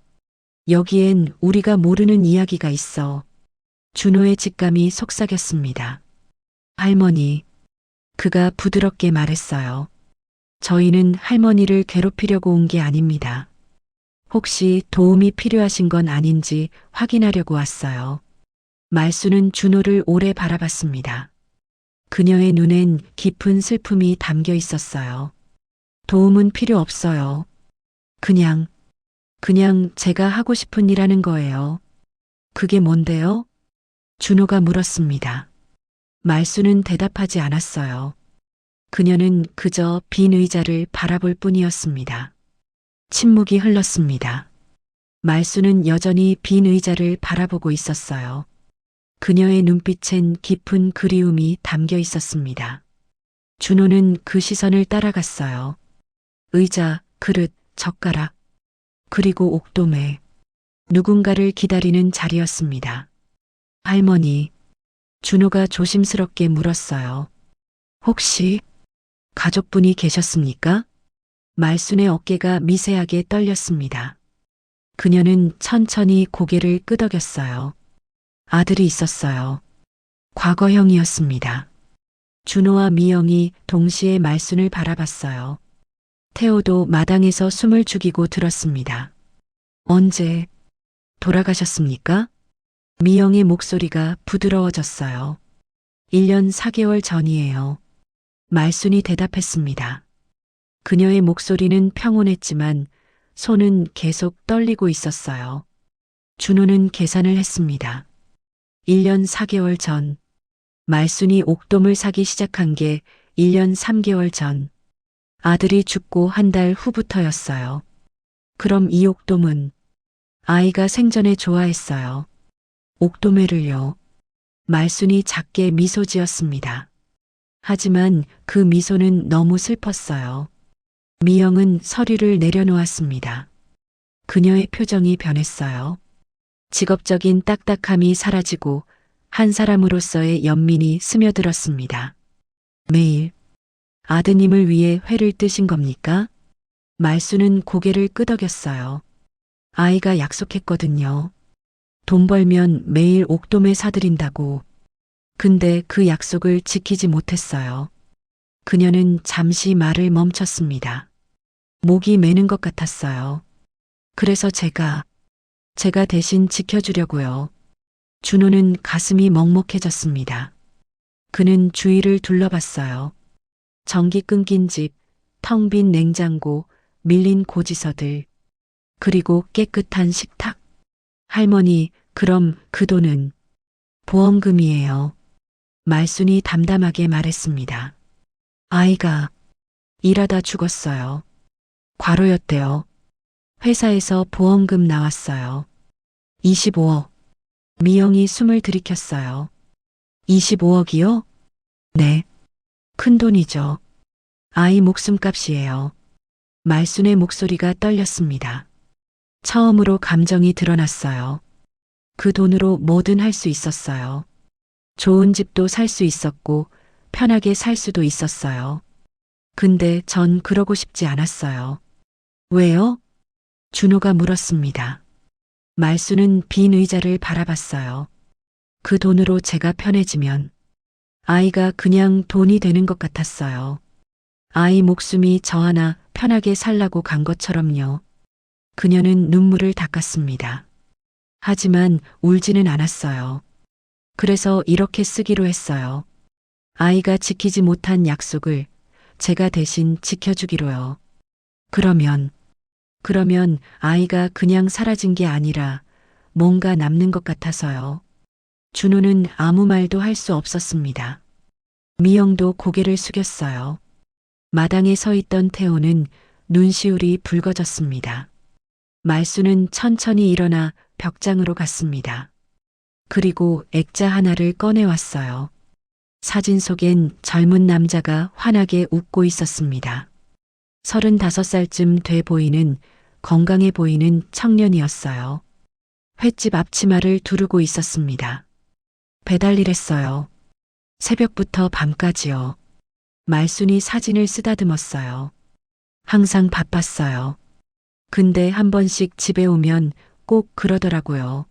여기엔 우리가 모르는 이야기가 있어. 준호의 직감이 속삭였습니다. 할머니, 그가 부드럽게 말했어요. 저희는 할머니를 괴롭히려고 온 게 아닙니다. 혹시 도움이 필요하신 건 아닌지 확인하려고 왔어요. 말순은 준호를 오래 바라봤습니다. 그녀의 눈엔 깊은 슬픔이 담겨 있었어요. 도움은 필요 없어요. 그냥 제가 하고 싶은 일 하는 거예요. 그게 뭔데요? 준호가 물었습니다. 말순은 대답하지 않았어요. 그녀는 그저 빈 의자를 바라볼 뿐이었습니다. 침묵이 흘렀습니다. 말순은 여전히 빈 의자를 바라보고 있었어요. 그녀의 눈빛엔 깊은 그리움이 담겨 있었습니다. 준호는 그 시선을 따라갔어요. 의자, 그릇, 젓가락, 그리고 옥돔에 누군가를 기다리는 자리였습니다. 할머니, 준호가 조심스럽게 물었어요. 혹시 가족분이 계셨습니까? 말순의 어깨가 미세하게 떨렸습니다. 그녀는 천천히 고개를 끄덕였어요. 아들이 있었어요. 과거형이었습니다. 준호와 미영이 동시에 말순을 바라봤어요. 태호도 마당에서 숨을 죽이고 들었습니다. 언제 돌아가셨습니까? 미영의 목소리가 부드러워졌어요. 1년 4개월 전이에요. 말순이 대답했습니다. 그녀의 목소리는 평온했지만 손은 계속 떨리고 있었어요. 준호는 계산을 했습니다. 1년 4개월 전, 말순이 옥돔을 사기 시작한 게 1년 3개월 전, 아들이 죽고 한 달 후부터였어요. 그럼 이 옥돔은 아이가 생전에 좋아했어요. 옥돔회를요. 말순이 작게 미소 지었습니다. 하지만 그 미소는 너무 슬펐어요. 미영은 서류를 내려놓았습니다. 그녀의 표정이 변했어요. 직업적인 딱딱함이 사라지고 한 사람으로서의 연민이 스며들었습니다. 매일 아드님을 위해 회를 뜨신 겁니까? 말순은 고개를 끄덕였어요. 아이가 약속했거든요. 돈 벌면 매일 옥돔에 사드린다고. 근데 그 약속을 지키지 못했어요. 그녀는 잠시 말을 멈췄습니다. 목이 메는 것 같았어요. 그래서 제가 대신 지켜주려고요. 준호는 가슴이 먹먹해졌습니다. 그는 주위를 둘러봤어요. 전기 끊긴 집, 텅 빈 냉장고, 밀린 고지서들, 그리고 깨끗한 식탁. 할머니, 그럼 그 돈은 보험금이에요. 말순이 담담하게 말했습니다. 아이가 일하다 죽었어요. 과로였대요. 회사에서 보험금 나왔어요. 25억. 미영이 숨을 들이켰어요. 25억이요? 네. 큰 돈이죠. 아이 목숨값이에요. 말순의 목소리가 떨렸습니다. 처음으로 감정이 드러났어요. 그 돈으로 뭐든 할 수 있었어요. 좋은 집도 살 수 있었고 편하게 살 수도 있었어요. 근데 전 그러고 싶지 않았어요. 왜요? 준호가 물었습니다. 말순은 빈 의자를 바라봤어요. 그 돈으로 제가 편해지면 아이가 그냥 돈이 되는 것 같았어요. 아이 목숨이 저 하나 편하게 살라고 간 것처럼요. 그녀는 눈물을 닦았습니다. 하지만 울지는 않았어요. 그래서 이렇게 쓰기로 했어요. 아이가 지키지 못한 약속을 제가 대신 지켜주기로요. 그러면 그러면 아이가 그냥 사라진 게 아니라 뭔가 남는 것 같아서요. 준호는 아무 말도 할 수 없었습니다. 미영도 고개를 숙였어요. 마당에 서 있던 태호는 눈시울이 붉어졌습니다. 말수는 천천히 일어나 벽장으로 갔습니다. 그리고 액자 하나를 꺼내왔어요. 사진 속엔 젊은 남자가 환하게 웃고 있었습니다. 35살쯤 돼 보이는 건강해 보이는 청년이었어요. 횟집 앞치마를 두르고 있었습니다. 배달일했어요. 새벽부터 밤까지요. 말순이 사진을 쓰다듬었어요. 항상 바빴어요. 근데 한 번씩 집에 오면 꼭 그러더라고요.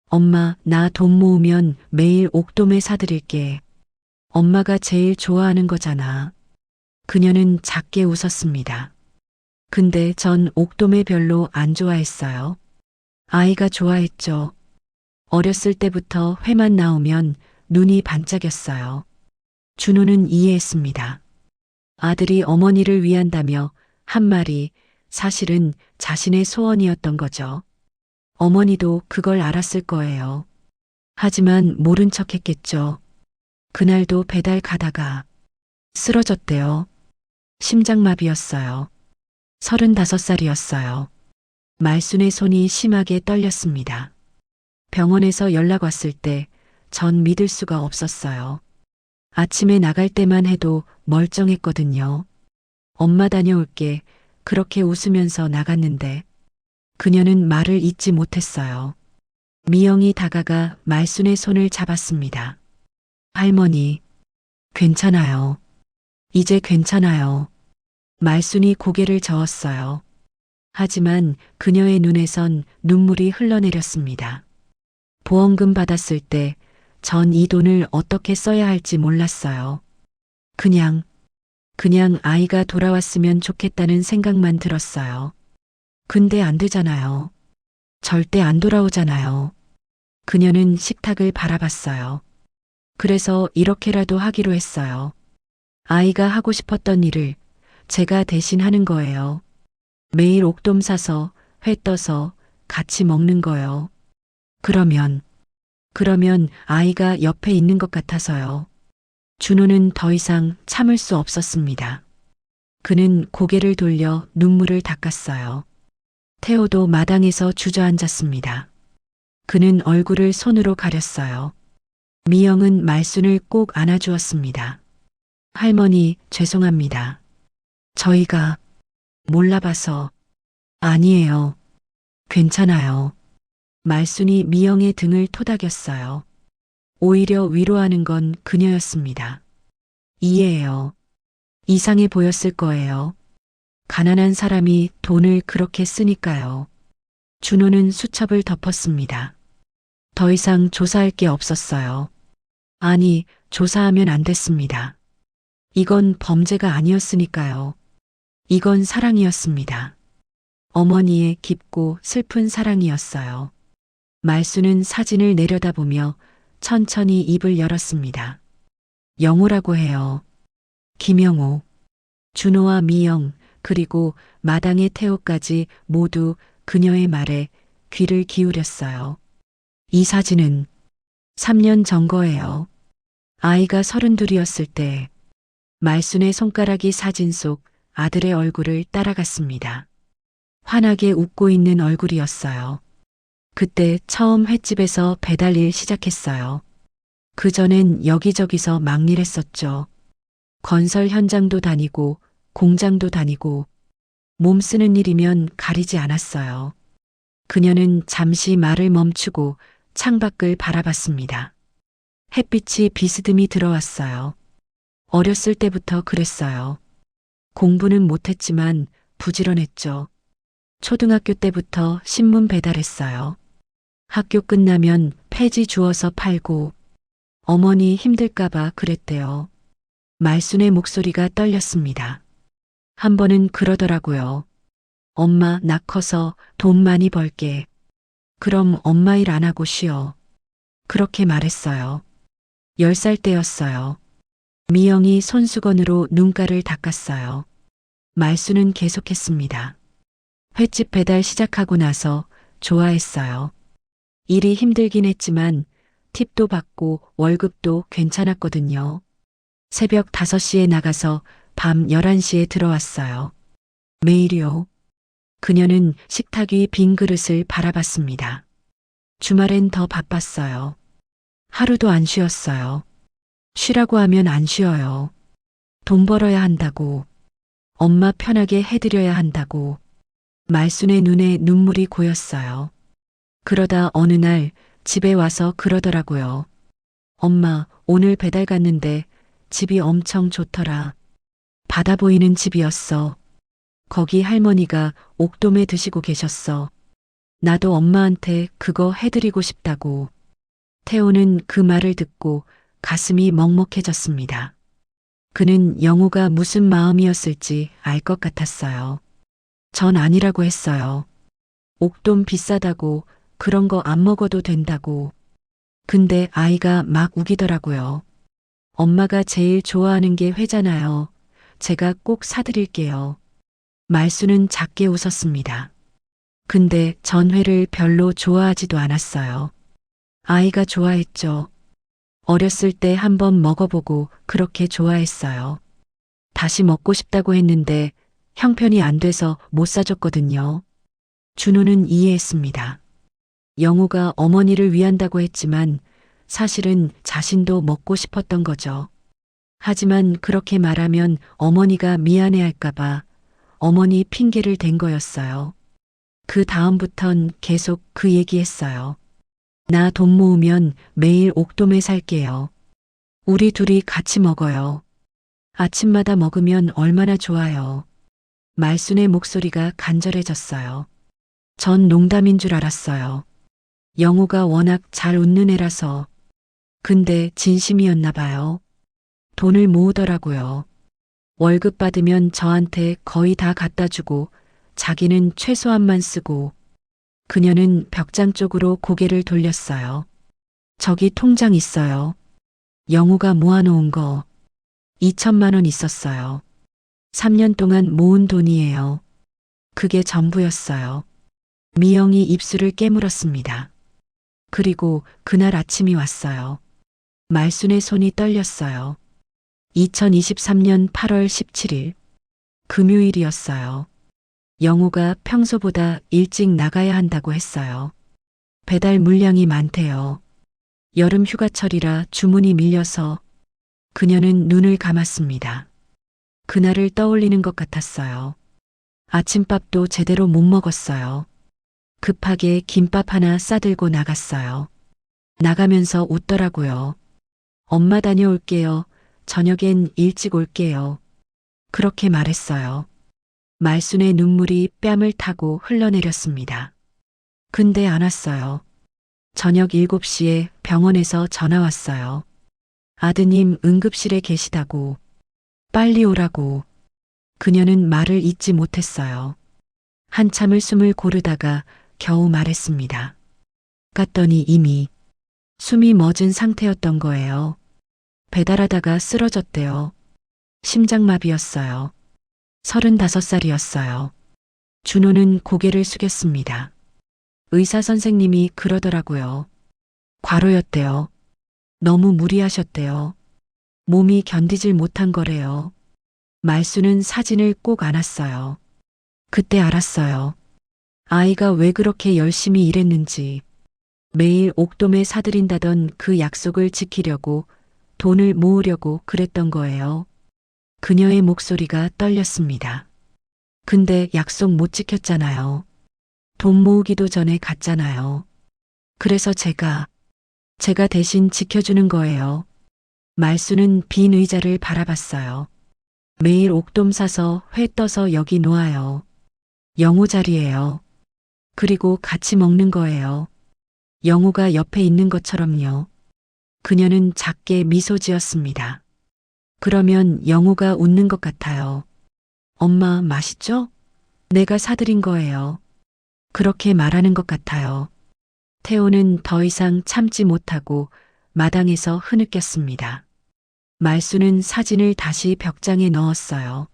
엄마, 나 돈 모으면 매일 옥돔에 사드릴게. 엄마가 제일 좋아하는 거잖아. 그녀는 작게 웃었습니다. 근데 전 옥돔에 별로 안 좋아했어요. 아이가 좋아했죠. 어렸을 때부터 회만 나오면 눈이 반짝였어요. 준호는 이해했습니다. 아들이 어머니를 위한다며 한 말이 사실은 자신의 소원이었던 거죠. 어머니도 그걸 알았을 거예요. 하지만 모른 척 했겠죠. 그날도 배달 가다가 쓰러졌대요. 심장마비였어요. 35살이었어요. 말순의 손이 심하게 떨렸습니다. 병원에서 연락 왔을 때 전 믿을 수가 없었어요. 아침에 나갈 때만 해도 멀쩡했거든요. 엄마 다녀올게 그렇게 웃으면서 나갔는데 그녀는 말을 잇지 못했어요. 미영이 다가가 말순의 손을 잡았습니다. 할머니, 괜찮아요. 이제 괜찮아요. 말순이 고개를 저었어요. 하지만 그녀의 눈에선 눈물이 흘러내렸습니다. 보험금 받았을 때 전 이 돈을 어떻게 써야 할지 몰랐어요. 그냥 아이가 돌아왔으면 좋겠다는 생각만 들었어요. 근데 안 되잖아요. 절대 안 돌아오잖아요. 그녀는 식탁을 바라봤어요. 그래서 이렇게라도 하기로 했어요. 아이가 하고 싶었던 일을 제가 대신 하는 거예요. 매일 옥돔 사서 회 떠서 같이 먹는 거요. 그러면 아이가 옆에 있는 것 같아서요. 준호는 더 이상 참을 수 없었습니다. 그는 고개를 돌려 눈물을 닦았어요. 태호도 마당에서 주저앉았습니다. 그는 얼굴을 손으로 가렸어요. 미영은 말순을 꼭 안아주었습니다. 할머니, 죄송합니다. 저희가 몰라봐서. 아니에요. 괜찮아요. 말순이 미영의 등을 토닥였어요. 오히려 위로하는 건 그녀였습니다. 이해해요. 이상해 보였을 거예요. 가난한 사람이 돈을 그렇게 쓰니까요. 준호는 수첩을 덮었습니다. 더 이상 조사할 게 없었어요. 아니, 조사하면 안 됐습니다. 이건 범죄가 아니었으니까요. 이건 사랑이었습니다. 어머니의 깊고 슬픈 사랑이었어요. 말수는 사진을 내려다보며 천천히 입을 열었습니다. 영호라고 해요. 김영호, 준호와 미영, 그리고 마당의 태호까지 모두 그녀의 말에 귀를 기울였어요. 이 사진은 3년 전 거예요. 아이가 32이었을 때 말순의 손가락이 사진 속 아들의 얼굴을 따라갔습니다. 환하게 웃고 있는 얼굴이었어요. 그때 처음 횟집에서 배달일 시작했어요. 그전엔 여기저기서 막일했었죠. 건설 현장도 다니고 공장도 다니고 몸 쓰는 일이면 가리지 않았어요. 그녀는 잠시 말을 멈추고 창밖을 바라봤습니다. 햇빛이 비스듬히 들어왔어요. 어렸을 때부터 그랬어요. 공부는 못했지만 부지런했죠. 초등학교 때부터 신문 배달했어요. 학교 끝나면 폐지 주워서 팔고 어머니 힘들까봐 그랬대요. 말순의 목소리가 떨렸습니다. 한 번은 그러더라고요. 엄마, 나 커서 돈 많이 벌게. 그럼 엄마 일 안 하고 쉬어. 그렇게 말했어요. 10살 때였어요. 미영이 손수건으로 눈가를 닦았어요. 말수는 계속했습니다. 횟집 배달 시작하고 나서 좋아했어요. 일이 힘들긴 했지만 팁도 받고 월급도 괜찮았거든요. 새벽 5시에 나가서 밤 11시에 들어왔어요. 매일이요. 그녀는 식탁 위 빈 그릇을 바라봤습니다. 주말엔 더 바빴어요. 하루도 안 쉬었어요. 쉬라고 하면 안 쉬어요. 돈 벌어야 한다고. 엄마 편하게 해드려야 한다고. 말순의 눈에 눈물이 고였어요. 그러다 어느 날 집에 와서 그러더라고요. 엄마, 오늘 배달 갔는데 집이 엄청 좋더라. 바다 보이는 집이었어. 거기 할머니가 옥돔에 드시고 계셨어. 나도 엄마한테 그거 해드리고 싶다고. 태호는 그 말을 듣고 가슴이 먹먹해졌습니다. 그는 영우가 무슨 마음이었을지 알 것 같았어요. 전 아니라고 했어요. 옥돔 비싸다고 그런 거 안 먹어도 된다고. 근데 아이가 막 우기더라고요. 엄마가 제일 좋아하는 게 회잖아요. 제가 꼭 사드릴게요. 말수는 작게 웃었습니다. 근데 전 회를 별로 좋아하지도 않았어요. 아이가 좋아했죠. 어렸을 때 한번 먹어보고 그렇게 좋아했어요. 다시 먹고 싶다고 했는데 형편이 안 돼서 못 사줬거든요. 준호는 이해했습니다. 영우가 어머니를 위한다고 했지만 사실은 자신도 먹고 싶었던 거죠. 하지만 그렇게 말하면 어머니가 미안해할까봐 어머니 핑계를 댄 거였어요. 그 다음부턴 계속 그 얘기했어요. 나 돈 모으면 매일 옥돔에 살게요. 우리 둘이 같이 먹어요. 아침마다 먹으면 얼마나 좋아요. 말순의 목소리가 간절해졌어요. 전 농담인 줄 알았어요. 영우가 워낙 잘 웃는 애라서. 근데 진심이었나 봐요. 돈을 모으더라고요. 월급 받으면 저한테 거의 다 갖다 주고 자기는 최소한만 쓰고. 그녀는 벽장 쪽으로 고개를 돌렸어요. 저기 통장 있어요. 영우가 모아놓은 거 2천만 원 있었어요. 3년 동안 모은 돈이에요. 그게 전부였어요. 미영이 입술을 깨물었습니다. 그리고 그날 아침이 왔어요. 말순의 손이 떨렸어요. 2023년 8월 17일 금요일이었어요. 영우가 평소보다 일찍 나가야 한다고 했어요. 배달 물량이 많대요. 여름 휴가철이라 주문이 밀려서. 그녀는 눈을 감았습니다. 그날을 떠올리는 것 같았어요. 아침밥도 제대로 못 먹었어요. 급하게 김밥 하나 싸들고 나갔어요. 나가면서 웃더라고요. 엄마 다녀올게요. 저녁엔 일찍 올게요. 그렇게 말했어요. 말순의 눈물이 뺨을 타고 흘러내렸습니다. 근데 안 왔어요. 저녁 7시에 병원에서 전화 왔어요. 아드님 응급실에 계시다고. 빨리 오라고. 그녀는 말을 잇지 못했어요. 한참을 숨을 고르다가 겨우 말했습니다. 갔더니 이미 숨이 멎은 상태였던 거예요. 배달하다가 쓰러졌대요. 심장마비였어요. 35살이었어요. 준호는 고개를 숙였습니다. 의사 선생님이 그러더라고요. 과로였대요. 너무 무리하셨대요. 몸이 견디질 못한 거래요. 말수는 사진을 꼭 안았어요. 그때 알았어요. 아이가 왜 그렇게 열심히 일했는지. 매일 옥돔에 사들인다던 그 약속을 지키려고 돈을 모으려고 그랬던 거예요. 그녀의 목소리가 떨렸습니다. 근데 약속 못 지켰잖아요. 돈 모으기도 전에 갔잖아요. 그래서 제가 대신 지켜주는 거예요. 말수는 빈 의자를 바라봤어요. 매일 옥돔 사서 회 떠서 여기 놓아요. 영우 자리예요. 그리고 같이 먹는 거예요. 영우가 옆에 있는 것처럼요. 그녀는 작게 미소 지었습니다. 그러면 영우가 웃는 것 같아요. 엄마 맛있죠? 내가 사드린 거예요. 그렇게 말하는 것 같아요. 태호는 더 이상 참지 못하고 마당에서 흐느꼈습니다. 말수는 사진을 다시 벽장에 넣었어요.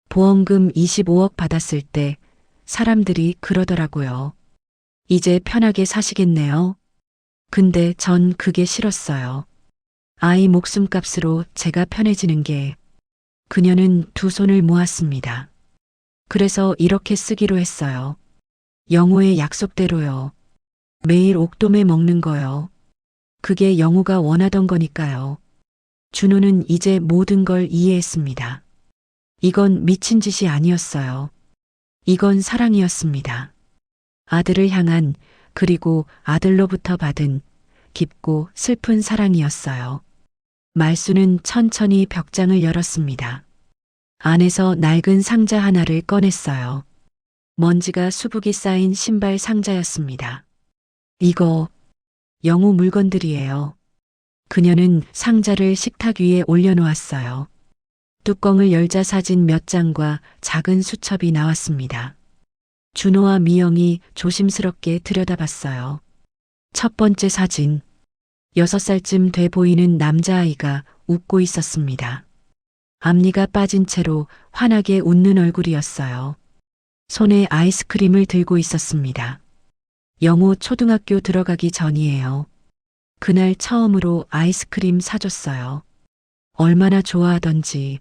보험금 25억 받았을 때 사람들이 그러더라고요. 이제 편하게 사시겠네요. 근데 전 그게 싫었어요. 아이 목숨값으로 제가 편해지는 게. 그녀는 두 손을 모았습니다. 그래서 이렇게 쓰기로 했어요. 영호의 약속대로요. 매일 옥돔에 먹는 거요. 그게 영호가 원하던 거니까요. 준호는 이제 모든 걸 이해했습니다. 이건 미친 짓이 아니었어요. 이건 사랑이었습니다. 아들을 향한, 그리고 아들로부터 받은 깊고 슬픈 사랑이었어요. 말수는 천천히 벽장을 열었습니다. 안에서 낡은 상자 하나를 꺼냈어요. 먼지가 수북이 쌓인 신발 상자였습니다. 이거 영호 물건들이에요. 그녀는 상자를 식탁 위에 올려놓았어요. 뚜껑을 열자 사진 몇 장과 작은 수첩이 나왔습니다. 준호와 미영이 조심스럽게 들여다봤어요. 첫 번째 사진. 6살쯤 돼 보이는 남자아이가 웃고 있었습니다. 앞니가 빠진 채로 환하게 웃는 얼굴이었어요. 손에 아이스크림을 들고 있었습니다. 영호 초등학교 들어가기 전이에요. 그날 처음으로 아이스크림 사줬어요. 얼마나 좋아하던지.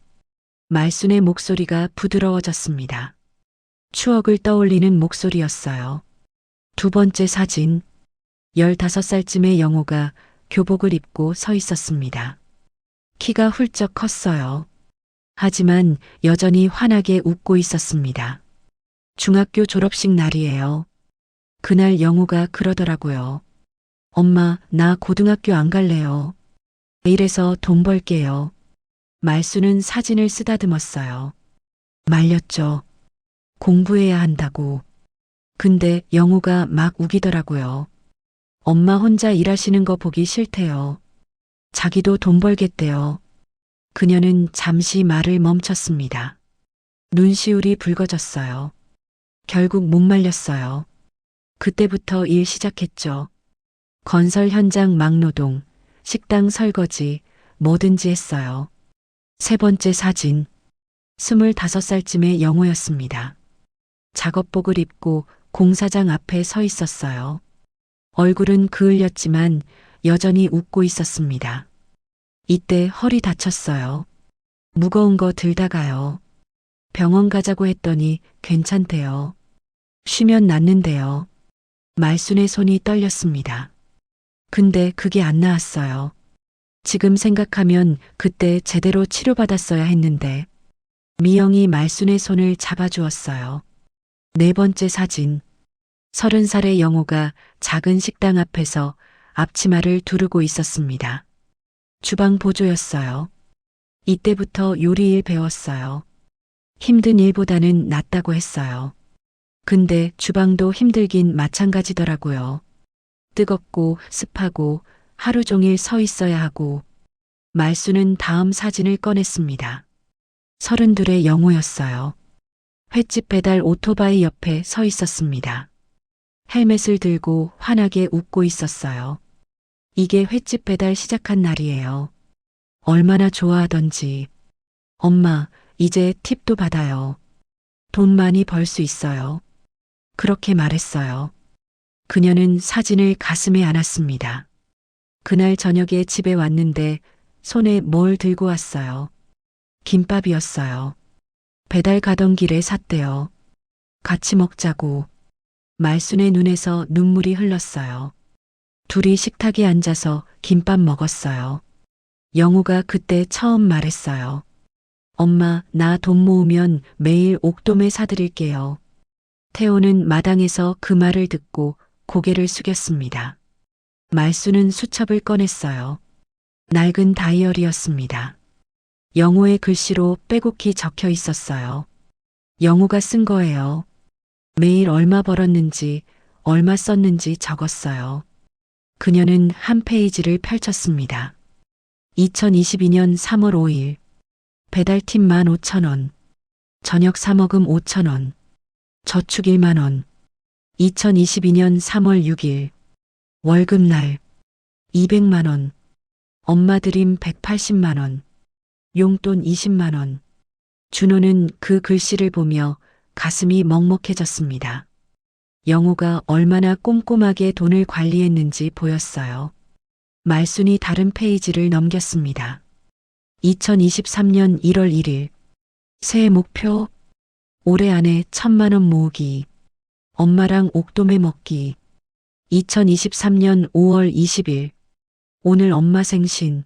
말순의 목소리가 부드러워졌습니다. 추억을 떠올리는 목소리였어요. 두 번째 사진. 15살쯤의 영호가 교복을 입고 서 있었습니다. 키가 훌쩍 컸어요. 하지만 여전히 환하게 웃고 있었습니다. 중학교 졸업식 날이에요. 그날 영호가 그러더라고요. 엄마, 나 고등학교 안 갈래요. 내일에서 돈 벌게요. 말수는 사진을 쓰다듬었어요. 말렸죠. 공부해야 한다고. 근데 영호가 막 우기더라고요. 엄마 혼자 일하시는 거 보기 싫대요. 자기도 돈 벌겠대요. 그녀는 잠시 말을 멈췄습니다. 눈시울이 붉어졌어요. 결국 못 말렸어요. 그때부터 일 시작했죠. 건설 현장 막노동, 식당 설거지, 뭐든지 했어요. 세 번째 사진. 25살쯤의 영호였습니다. 작업복을 입고 공사장 앞에 서 있었어요. 얼굴은 그을렸지만 여전히 웃고 있었습니다. 이때 허리 다쳤어요. 무거운 거 들다가요. 병원 가자고 했더니 괜찮대요. 쉬면 낫는데요. 말순의 손이 떨렸습니다. 근데 그게 안 나았어요. 지금 생각하면 그때 제대로 치료받았어야 했는데. 미영이 말순의 손을 잡아주었어요. 네 번째 사진. 30살의 영호가 작은 식당 앞에서 앞치마를 두르고 있었습니다. 주방 보조였어요. 이때부터 요리일 배웠어요. 힘든 일보다는 낫다고 했어요. 근데 주방도 힘들긴 마찬가지더라고요. 뜨겁고 습하고 하루 종일 서 있어야 하고. 말수는 다음 사진을 꺼냈습니다. 32의 영호였어요. 횟집 배달 오토바이 옆에 서 있었습니다. 헬멧을 들고 환하게 웃고 있었어요. 이게 횟집 배달 시작한 날이에요. 얼마나 좋아하던지. 엄마, 이제 팁도 받아요. 돈 많이 벌 수 있어요. 그렇게 말했어요. 그녀는 사진을 가슴에 안았습니다. 그날 저녁에 집에 왔는데 손에 뭘 들고 왔어요. 김밥이었어요. 배달 가던 길에 샀대요. 같이 먹자고. 말순의 눈에서 눈물이 흘렀어요. 둘이 식탁에 앉아서 김밥 먹었어요. 영우가 그때 처음 말했어요. 엄마, 나 돈 모으면 매일 옥돔에 사드릴게요. 태호는 마당에서 그 말을 듣고 고개를 숙였습니다. 말수는 수첩을 꺼냈어요. 낡은 다이어리였습니다. 영호의 글씨로 빼곡히 적혀 있었어요. 영호가 쓴 거예요. 매일 얼마 벌었는지, 얼마 썼는지 적었어요. 그녀는 한 페이지를 펼쳤습니다. 2022년 3월 5일. 배달팁 15,000원. 저녁 사먹음 5,000원. 저축 1만원. 2022년 3월 6일. 월급날. 200만원. 엄마 드림 180만원. 용돈 20만원. 준호는 그 글씨를 보며 가슴이 먹먹해졌습니다. 영호가 얼마나 꼼꼼하게 돈을 관리했는지 보였어요. 말순이 다른 페이지를 넘겼습니다. 2023년 1월 1일. 새해 목표. 올해 안에 1,000만 원 모으기. 엄마랑 옥돔해 먹기. 2023년 5월 20일. 오늘 엄마 생신.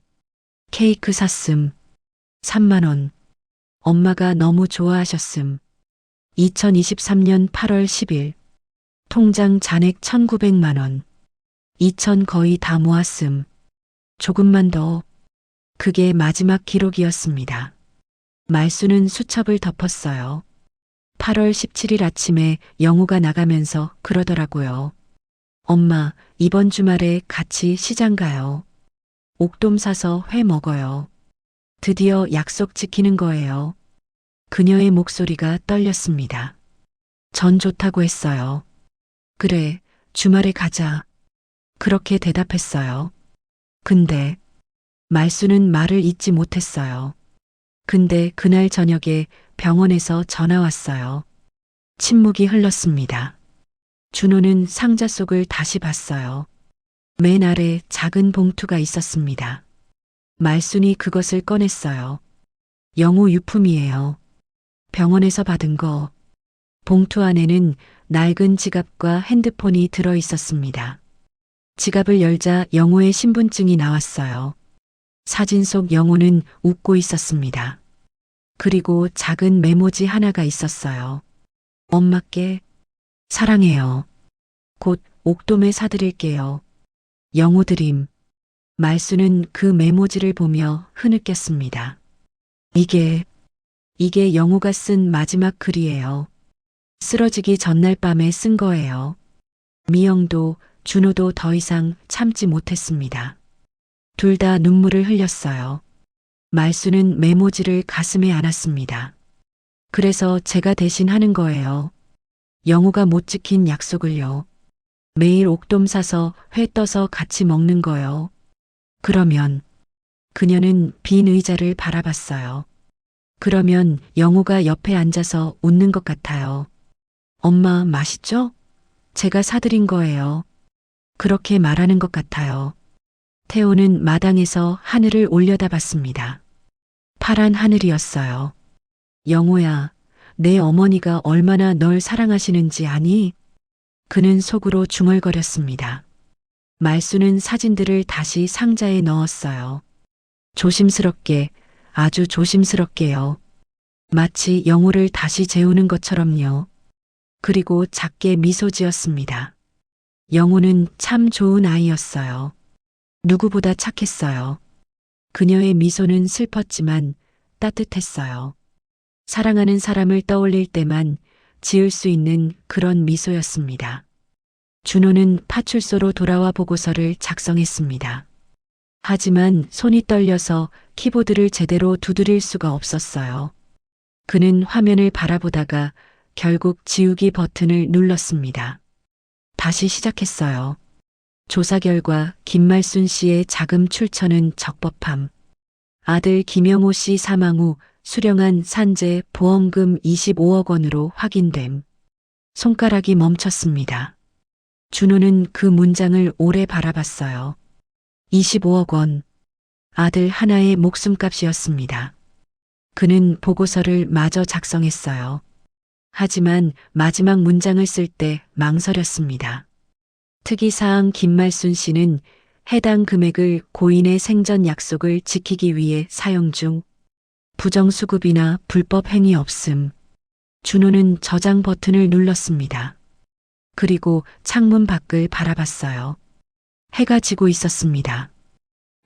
케이크 샀음. 3만 원. 엄마가 너무 좋아하셨음. 2023년 8월 10일. 통장 잔액 1,900만 원. 2천 거의 다 모았음. 조금만 더. 그게 마지막 기록이었습니다. 말수는 수첩을 덮었어요. 8월 17일 아침에 영우가 나가면서 그러더라고요. 엄마, 이번 주말에 같이 시장 가요. 옥돔 사서 회 먹어요. 드디어 약속 지키는 거예요. 그녀의 목소리가 떨렸습니다. 전 좋다고 했어요. 그래, 주말에 가자. 그렇게 대답했어요. 근데 말수는 말을 잇지 못했어요. 근데 그날 저녁에 병원에서 전화 왔어요. 침묵이 흘렀습니다. 준호는 상자 속을 다시 봤어요. 맨 아래 작은 봉투가 있었습니다. 말순이 그것을 꺼냈어요. 영우 유품이에요. 병원에서 받은 거. 봉투 안에는 낡은 지갑과 핸드폰이 들어 있었습니다. 지갑을 열자 영우의 신분증이 나왔어요. 사진 속 영우는 웃고 있었습니다. 그리고 작은 메모지 하나가 있었어요. 엄마께 사랑해요. 곧 옥돔에 사드릴게요. 영우 드림. 말수는 그 메모지를 보며 흐느꼈습니다. 이게 영우가 쓴 마지막 글이에요. 쓰러지기 전날 밤에 쓴 거예요. 미영도 준호도 더 이상 참지 못했습니다. 둘 다 눈물을 흘렸어요. 말수는 메모지를 가슴에 안았습니다. 그래서 제가 대신 하는 거예요. 영우가 못 지킨 약속을요. 매일 옥돔 사서 회 떠서 같이 먹는 거요. 그러면 그녀는 빈 의자를 바라봤어요. 그러면 영우가 옆에 앉아서 웃는 것 같아요. 엄마 맛있죠? 제가 사드린 거예요. 그렇게 말하는 것 같아요. 태호는 마당에서 하늘을 올려다봤습니다. 파란 하늘이었어요. 영호야, 내 어머니가 얼마나 널 사랑하시는지 아니? 그는 속으로 중얼거렸습니다. 말수는 사진들을 다시 상자에 넣었어요. 조심스럽게, 아주 조심스럽게요. 마치 영호를 다시 재우는 것처럼요. 그리고 작게 미소 지었습니다. 영호는 참 좋은 아이였어요. 누구보다 착했어요. 그녀의 미소는 슬펐지만 따뜻했어요. 사랑하는 사람을 떠올릴 때만 지을 수 있는 그런 미소였습니다. 준호는 파출소로 돌아와 보고서를 작성했습니다. 하지만 손이 떨려서 키보드를 제대로 두드릴 수가 없었어요. 그는 화면을 바라보다가 결국 지우기 버튼을 눌렀습니다. 다시 시작했어요. 조사 결과 김말순 씨의 자금 출처는 적법함. 아들 김영호 씨 사망 후 수령한 산재 보험금 25억 원으로 확인됨. 손가락이 멈췄습니다. 준호는 그 문장을 오래 바라봤어요. 25억 원. 아들 하나의 목숨값이었습니다. 그는 보고서를 마저 작성했어요. 하지만 마지막 문장을 쓸 때 망설였습니다. 특이사항 김말순 씨는 해당 금액을 고인의 생전 약속을 지키기 위해 사용 중. 부정수급이나 불법 행위 없음. 준호는 저장 버튼을 눌렀습니다. 그리고 창문 밖을 바라봤어요. 해가 지고 있었습니다.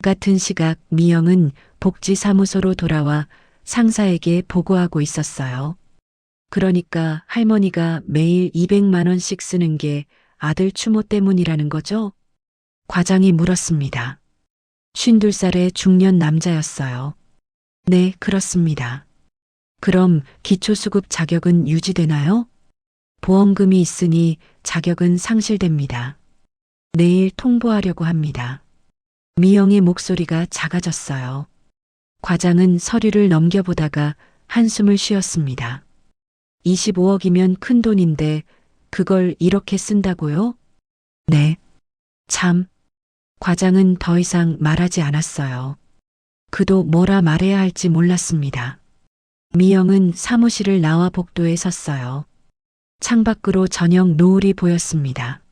같은 시각 미영은 복지사무소로 돌아와 상사에게 보고하고 있었어요. 그러니까 할머니가 매일 200만 원씩 쓰는 게 아들 추모 때문이라는 거죠? 과장이 물었습니다. 52살의 중년 남자였어요. 네, 그렇습니다. 그럼 기초수급 자격은 유지되나요? 보험금이 있으니 자격은 상실됩니다. 내일 통보하려고 합니다. 미영의 목소리가 작아졌어요. 과장은 서류를 넘겨보다가 한숨을 쉬었습니다. 25억이면 큰 돈인데 그걸 이렇게 쓴다고요? 네. 참. 과장은 더 이상 말하지 않았어요. 그도 뭐라 말해야 할지 몰랐습니다. 미영은 사무실을 나와 복도에 섰어요. 창밖으로 저녁 노을이 보였습니다.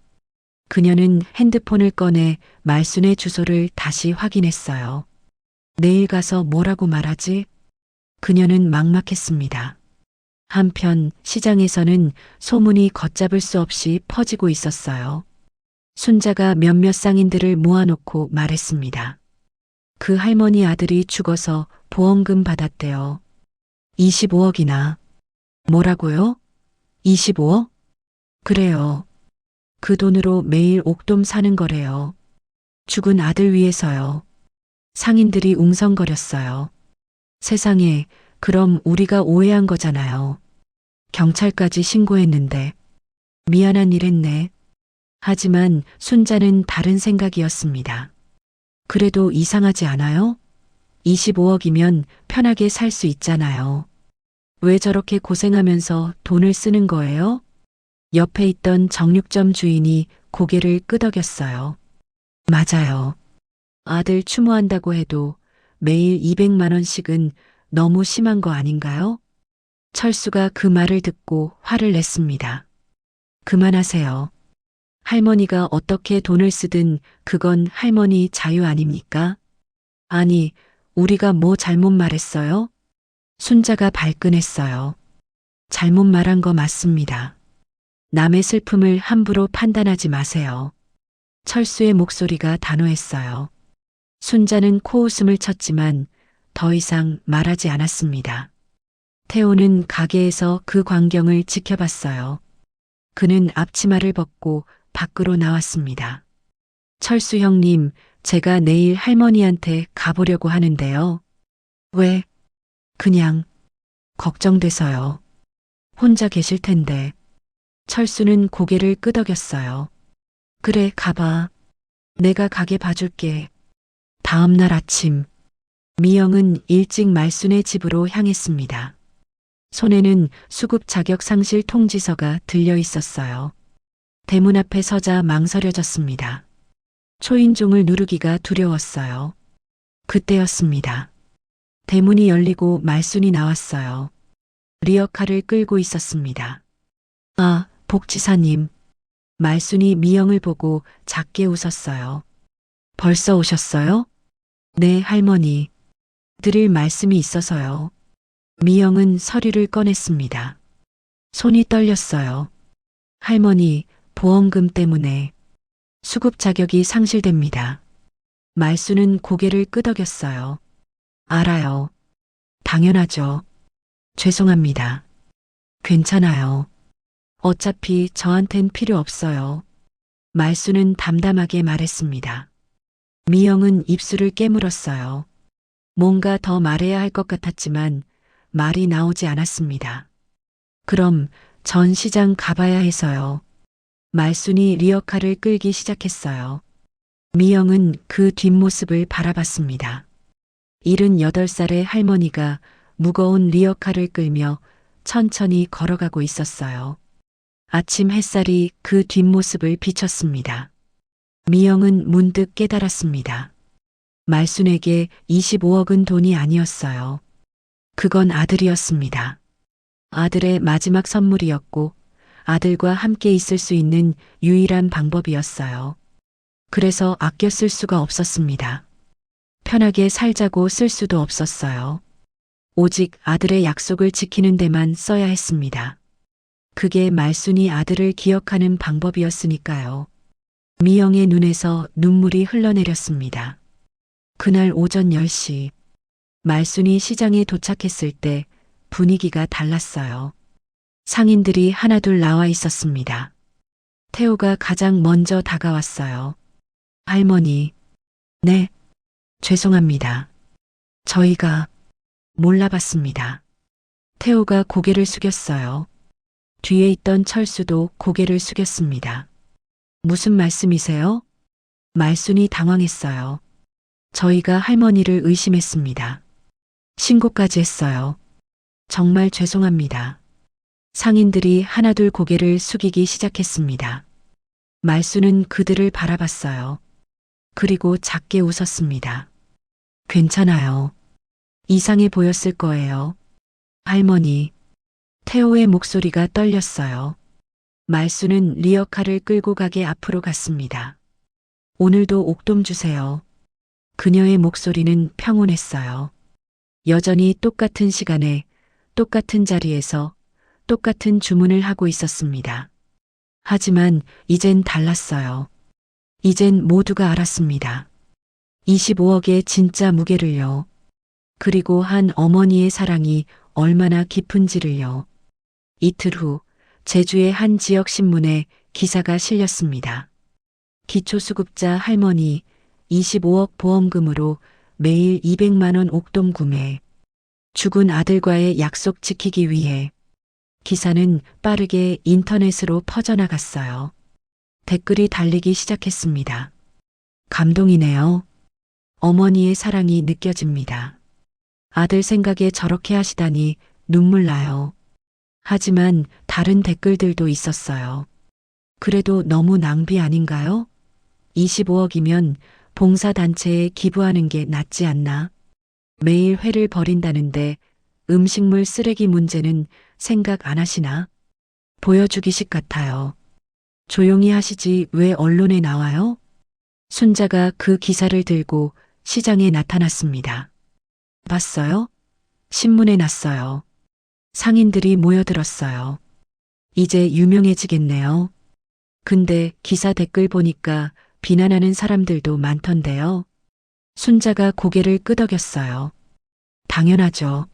그녀는 핸드폰을 꺼내 말순의 주소를 다시 확인했어요. 내일 가서 뭐라고 말하지? 그녀는 막막했습니다. 한편 시장에서는 소문이 걷잡을 수 없이 퍼지고 있었어요. 순자가 몇몇 상인들을 모아놓고 말했습니다. 그 할머니 아들이 죽어서 보험금 받았대요. 25억이나. 뭐라고요? 25억? 그래요. 그 돈으로 매일 옥돔 사는 거래요. 죽은 아들 위해서요. 상인들이 웅성거렸어요. 세상에, 그럼 우리가 오해한 거잖아요. 경찰까지 신고했는데. 미안한 일 했네. 하지만 순자는 다른 생각이었습니다. 그래도 이상하지 않아요? 25억이면 편하게 살 수 있잖아요. 왜 저렇게 고생하면서 돈을 쓰는 거예요? 옆에 있던 정육점 주인이 고개를 끄덕였어요. 맞아요. 아들 추모한다고 해도 매일 200만 원씩은 너무 심한 거 아닌가요? 철수가 그 말을 듣고 화를 냈습니다. 그만하세요. 할머니가 어떻게 돈을 쓰든 그건 할머니 자유 아닙니까? 아니, 우리가 뭐 잘못 말했어요? 순자가 발끈했어요. 잘못 말한 거 맞습니다. 남의 슬픔을 함부로 판단하지 마세요. 철수의 목소리가 단호했어요. 순자는 코웃음을 쳤지만 더 이상 말하지 않았습니다. 태호는 가게에서 그 광경을 지켜봤어요. 그는 앞치마를 벗고 밖으로 나왔습니다. 철수 형님, 제가 내일 할머니한테 가보려고 하는데요. 왜? 그냥 걱정돼서요. 혼자 계실 텐데. 철수는 고개를 끄덕였어요. 그래, 가봐. 내가 가게 봐줄게. 다음 날 아침, 미영은 일찍 말순의 집으로 향했습니다. 손에는 수급 자격 상실 통지서가 들려 있었어요. 대문 앞에 서자 망설여졌습니다. 초인종을 누르기가 두려웠어요. 그때였습니다. 대문이 열리고 말순이 나왔어요. 리어카를 끌고 있었습니다. 아, 복지사님. 말순이 미영을 보고 작게 웃었어요. 벌써 오셨어요? 네, 할머니. 드릴 말씀이 있어서요. 미영은 서류를 꺼냈습니다. 손이 떨렸어요. 할머니, 보험금 때문에 수급 자격이 상실됩니다. 말순은 고개를 끄덕였어요. 알아요. 당연하죠. 죄송합니다. 괜찮아요. 어차피 저한텐 필요 없어요. 말순은 담담하게 말했습니다. 미영은 입술을 깨물었어요. 뭔가 더 말해야 할 것 같았지만 말이 나오지 않았습니다. 그럼 전 시장 가봐야 해서요. 말순이 리어카를 끌기 시작했어요. 미영은 그 뒷모습을 바라봤습니다. 78살의 할머니가 무거운 리어카를 끌며 천천히 걸어가고 있었어요. 아침 햇살이 그 뒷모습을 비쳤습니다. 미영은 문득 깨달았습니다. 말순에게 25억은 돈이 아니었어요. 그건 아들이었습니다. 아들의 마지막 선물이었고 아들과 함께 있을 수 있는 유일한 방법이었어요. 그래서 아껴 쓸 수가 없었습니다. 편하게 살자고 쓸 수도 없었어요. 오직 아들의 약속을 지키는 데만 써야 했습니다. 그게 말순이 아들을 기억하는 방법이었으니까요. 미영의 눈에서 눈물이 흘러내렸습니다. 그날 오전 10시, 말순이 시장에 도착했을 때 분위기가 달랐어요. 상인들이 하나둘 나와 있었습니다. 태호가 가장 먼저 다가왔어요. 할머니, 네, 죄송합니다. 저희가 몰라봤습니다. 태호가 고개를 숙였어요. 뒤에 있던 철수도 고개를 숙였습니다. 무슨 말씀이세요? 말순이 당황했어요. 저희가 할머니를 의심했습니다. 신고까지 했어요. 정말 죄송합니다. 상인들이 하나둘 고개를 숙이기 시작했습니다. 말수는 그들을 바라봤어요. 그리고 작게 웃었습니다. 괜찮아요. 이상해 보였을 거예요. 할머니. 태호의 목소리가 떨렸어요. 말수는 리어카를 끌고 가게 앞으로 갔습니다. 오늘도 옥돔 주세요. 그녀의 목소리는 평온했어요. 여전히 똑같은 시간에 똑같은 자리에서 똑같은 주문을 하고 있었습니다. 하지만 이젠 달랐어요. 이젠 모두가 알았습니다. 25억의 진짜 무게를요. 그리고 한 어머니의 사랑이 얼마나 깊은지를요. 이틀 후 제주의 한 지역 신문에 기사가 실렸습니다. 기초수급자 할머니 25억 보험금으로 매일 200만 원 옥돔 구매. 죽은 아들과의 약속 지키기 위해. 기사는 빠르게 인터넷으로 퍼져나갔어요. 댓글이 달리기 시작했습니다. 감동이네요. 어머니의 사랑이 느껴집니다. 아들 생각에 저렇게 하시다니 눈물 나요. 하지만 다른 댓글들도 있었어요. 그래도 너무 낭비 아닌가요? 25억이면 봉사단체에 기부하는 게 낫지 않나? 매일 회를 버린다는데 음식물 쓰레기 문제는 생각 안 하시나? 보여주기식 같아요. 조용히 하시지 왜 언론에 나와요? 순자가 그 기사를 들고 시장에 나타났습니다. 봤어요? 신문에 났어요. 상인들이 모여들었어요. 이제 유명해지겠네요. 근데 기사 댓글 보니까 비난하는 사람들도 많던데요. 순자가 고개를 끄덕였어요. 당연하죠.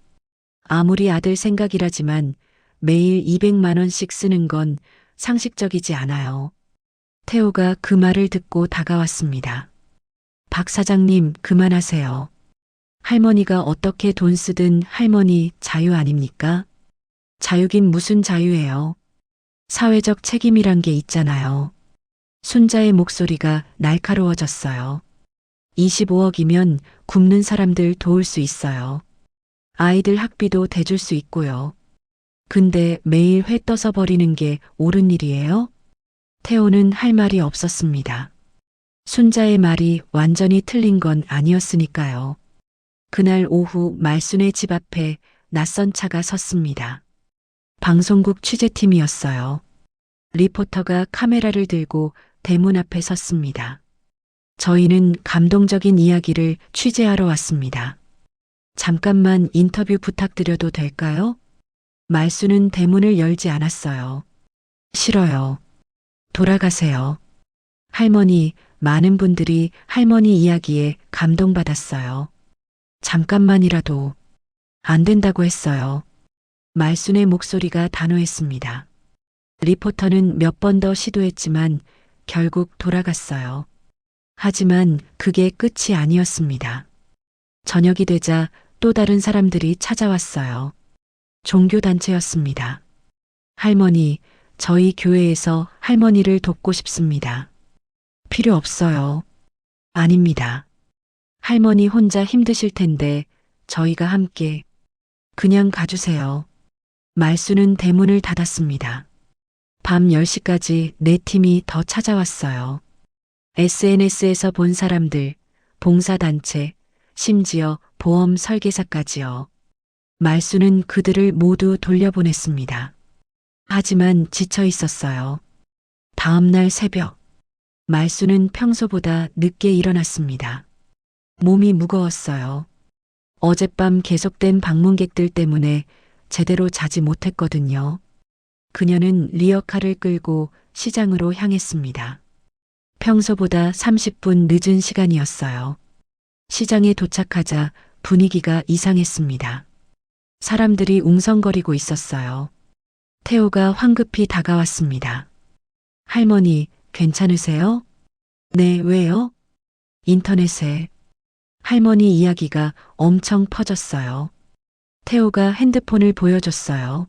아무리 아들 생각이라지만 매일 200만 원씩 쓰는 건 상식적이지 않아요. 태호가 그 말을 듣고 다가왔습니다. 박 사장님, 그만하세요. 할머니가 어떻게 돈 쓰든 할머니 자유 아닙니까? 자유긴 무슨 자유예요. 사회적 책임이란 게 있잖아요. 순자의 목소리가 날카로워졌어요. 25억이면 굶는 사람들 도울 수 있어요. 아이들 학비도 대줄 수 있고요. 근데 매일 회 떠서 버리는 게 옳은 일이에요? 태호는 할 말이 없었습니다. 순자의 말이 완전히 틀린 건 아니었으니까요. 그날 오후 말순의 집 앞에 낯선 차가 섰습니다. 방송국 취재팀이었어요. 리포터가 카메라를 들고 대문 앞에 섰습니다. 저희는 감동적인 이야기를 취재하러 왔습니다. 잠깐만 인터뷰 부탁드려도 될까요? 말수는 대문을 열지 않았어요. 싫어요. 돌아가세요. 할머니, 많은 분들이 할머니 이야기에 감동받았어요. 잠깐만이라도 안 된다고 했어요. 말순의 목소리가 단호했습니다. 리포터는 몇 번 더 시도했지만 결국 돌아갔어요. 하지만 그게 끝이 아니었습니다. 저녁이 되자 또 다른 사람들이 찾아왔어요. 종교단체였습니다. 할머니, 저희 교회에서 할머니를 돕고 싶습니다. 필요 없어요. 아닙니다. 할머니 혼자 힘드실 텐데 저희가 함께 그냥 가주세요. 말수는 대문을 닫았습니다. 밤 10시까지 네 팀이 더 찾아왔어요. SNS에서 본 사람들, 봉사단체, 심지어 보험 설계사까지요. 말수는 그들을 모두 돌려보냈습니다. 하지만 지쳐 있었어요. 다음 날 새벽, 말수는 평소보다 늦게 일어났습니다. 몸이 무거웠어요. 어젯밤 계속된 방문객들 때문에 제대로 자지 못했거든요. 그녀는 리어카를 끌고 시장으로 향했습니다. 평소보다 30분 늦은 시간이었어요. 시장에 도착하자 분위기가 이상했습니다. 사람들이 웅성거리고 있었어요. 태호가 황급히 다가왔습니다. 할머니, 괜찮으세요? 네, 왜요? 인터넷에 할머니 이야기가 엄청 퍼졌어요. 태호가 핸드폰을 보여줬어요.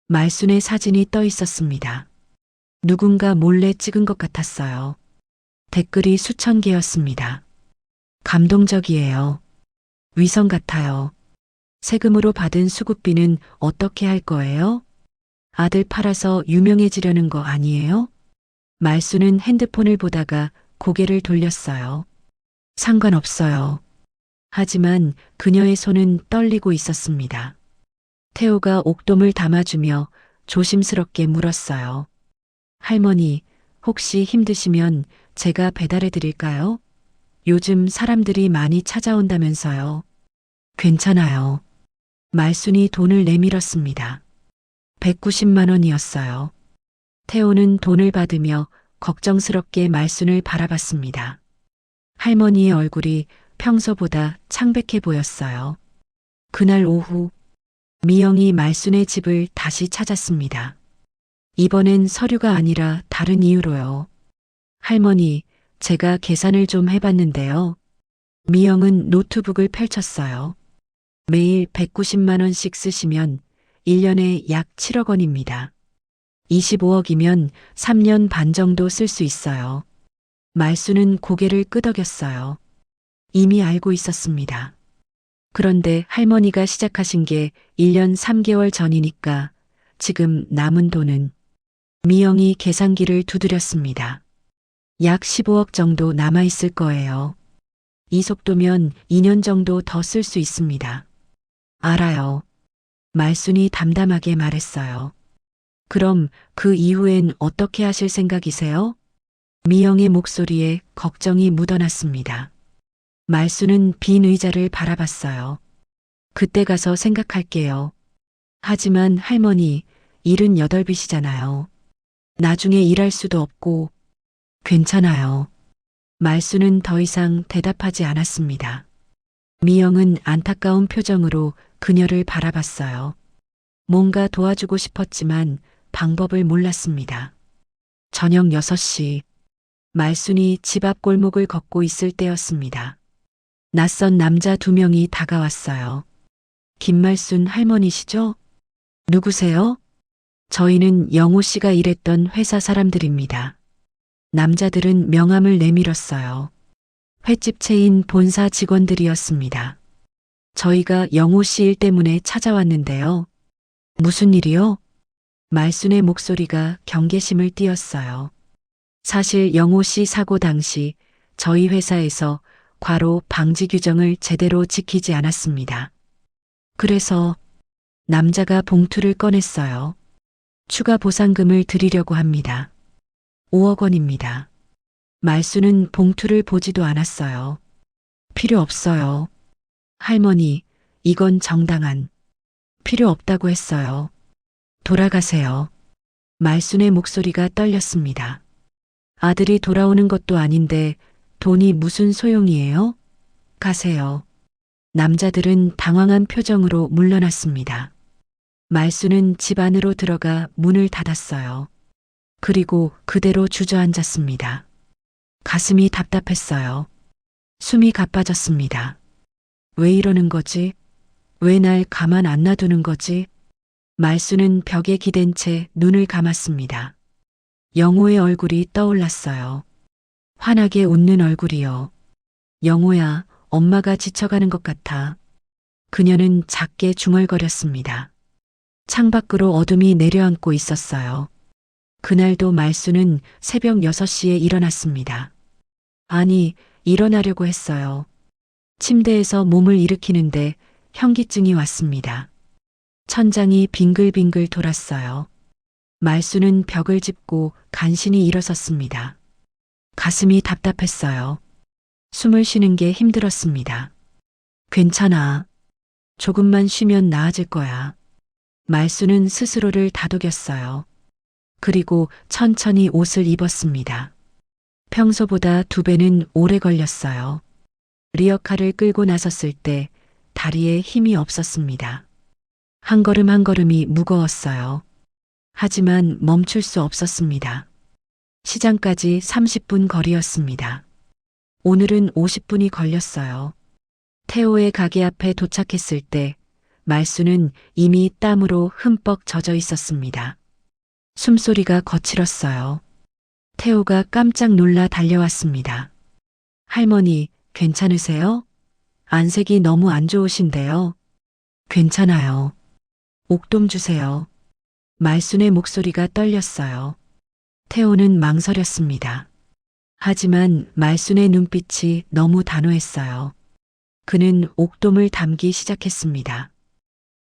말순의 사진이 떠 있었습니다. 누군가 몰래 찍은 것 같았어요. 댓글이 수천 개였습니다. 감동적이에요. 위성 같아요. 세금으로 받은 수급비는 어떻게 할 거예요? 아들 팔아서 유명해지려는 거 아니에요? 말수는 핸드폰을 보다가 고개를 돌렸어요. 상관없어요. 하지만 그녀의 손은 떨리고 있었습니다. 태호가 옥돔을 담아주며 조심스럽게 물었어요. 할머니, 혹시 힘드시면 제가 배달해 드릴까요? 요즘 사람들이 많이 찾아온다면서요. 괜찮아요. 말순이 돈을 내밀었습니다. 190만 원이었어요. 태호는 돈을 받으며 걱정스럽게 말순을 바라봤습니다. 할머니의 얼굴이 평소보다 창백해 보였어요. 그날 오후 미영이 말순의 집을 다시 찾았습니다. 이번엔 서류가 아니라 다른 이유로요. 할머니, 제가 계산을 좀 해봤는데요. 미영은 노트북을 펼쳤어요. 매일 190만 원씩 쓰시면 1년에 약 7억 원입니다. 25억이면 3년 반 정도 쓸 수 있어요. 말수는 고개를 끄덕였어요. 이미 알고 있었습니다. 그런데 할머니가 시작하신 게 1년 3개월 전이니까 지금 남은 돈은 미영이 계산기를 두드렸습니다. 약 15억 정도 남아있을 거예요. 이 속도면 2년 정도 더 쓸 수 있습니다. 알아요. 말순이 담담하게 말했어요. 그럼 그 이후엔 어떻게 하실 생각이세요? 미영의 목소리에 걱정이 묻어났습니다. 말순은 빈 의자를 바라봤어요. 그때 가서 생각할게요. 하지만 할머니, 78이시잖아요. 나중에 일할 수도 없고. 괜찮아요. 말순은 더 이상 대답하지 않았습니다. 미영은 안타까운 표정으로 그녀를 바라봤어요. 뭔가 도와주고 싶었지만 방법을 몰랐습니다. 저녁 6시, 말순이 집 앞 골목을 걷고 있을 때였습니다. 낯선 남자 2명이 다가왔어요. 김말순 할머니시죠? 누구세요? 저희는 영호 씨가 일했던 회사 사람들입니다. 남자들은 명함을 내밀었어요. 횟집 체인 본사 직원들이었습니다. 저희가 영호 씨 일 때문에 찾아왔는데요. 무슨 일이요? 말순의 목소리가 경계심을 띠었어요. 사실 영호 씨 사고 당시 저희 회사에서 과로 방지 규정을 제대로 지키지 않았습니다. 그래서 남자가 봉투를 꺼냈어요. 추가 보상금을 드리려고 합니다. 5억 원입니다. 말수는 봉투를 보지도 않았어요. 필요 없어요. 할머니, 이건 정당한. 필요 없다고 했어요. 돌아가세요. 말순의 목소리가 떨렸습니다. 아들이 돌아오는 것도 아닌데 돈이 무슨 소용이에요? 가세요. 남자들은 당황한 표정으로 물러났습니다. 말순은 집 안으로 들어가 문을 닫았어요. 그리고 그대로 주저앉았습니다. 가슴이 답답했어요. 숨이 가빠졌습니다. 왜 이러는 거지? 왜 날 가만 안 놔두는 거지? 말수는 벽에 기댄 채 눈을 감았습니다. 영호의 얼굴이 떠올랐어요. 환하게 웃는 얼굴이요. 영호야, 엄마가 지쳐가는 것 같아. 그녀는 작게 중얼거렸습니다. 창밖으로 어둠이 내려앉고 있었어요. 그날도 말수는 새벽 6시에 일어났습니다. 아니, 일어나려고 했어요. 침대에서 몸을 일으키는데 현기증이 왔습니다. 천장이 빙글빙글 돌았어요. 말수는 벽을 짚고 간신히 일어섰습니다. 가슴이 답답했어요. 숨을 쉬는 게 힘들었습니다. 괜찮아. 조금만 쉬면 나아질 거야. 말수는 스스로를 다독였어요. 그리고 천천히 옷을 입었습니다. 평소보다 2배는 오래 걸렸어요. 리어카를 끌고 나섰을 때 다리에 힘이 없었습니다. 한 걸음 한 걸음이 무거웠어요. 하지만 멈출 수 없었습니다. 시장까지 30분 거리였습니다. 오늘은 50분이 걸렸어요. 태호의 가게 앞에 도착했을 때 말수는 이미 땀으로 흠뻑 젖어 있었습니다. 숨소리가 거칠었어요. 태호가 깜짝 놀라 달려왔습니다. 할머니, 괜찮으세요? 안색이 너무 안 좋으신데요. 괜찮아요. 옥돔 주세요. 말순의 목소리가 떨렸어요. 태호는 망설였습니다. 하지만 말순의 눈빛이 너무 단호했어요. 그는 옥돔을 담기 시작했습니다.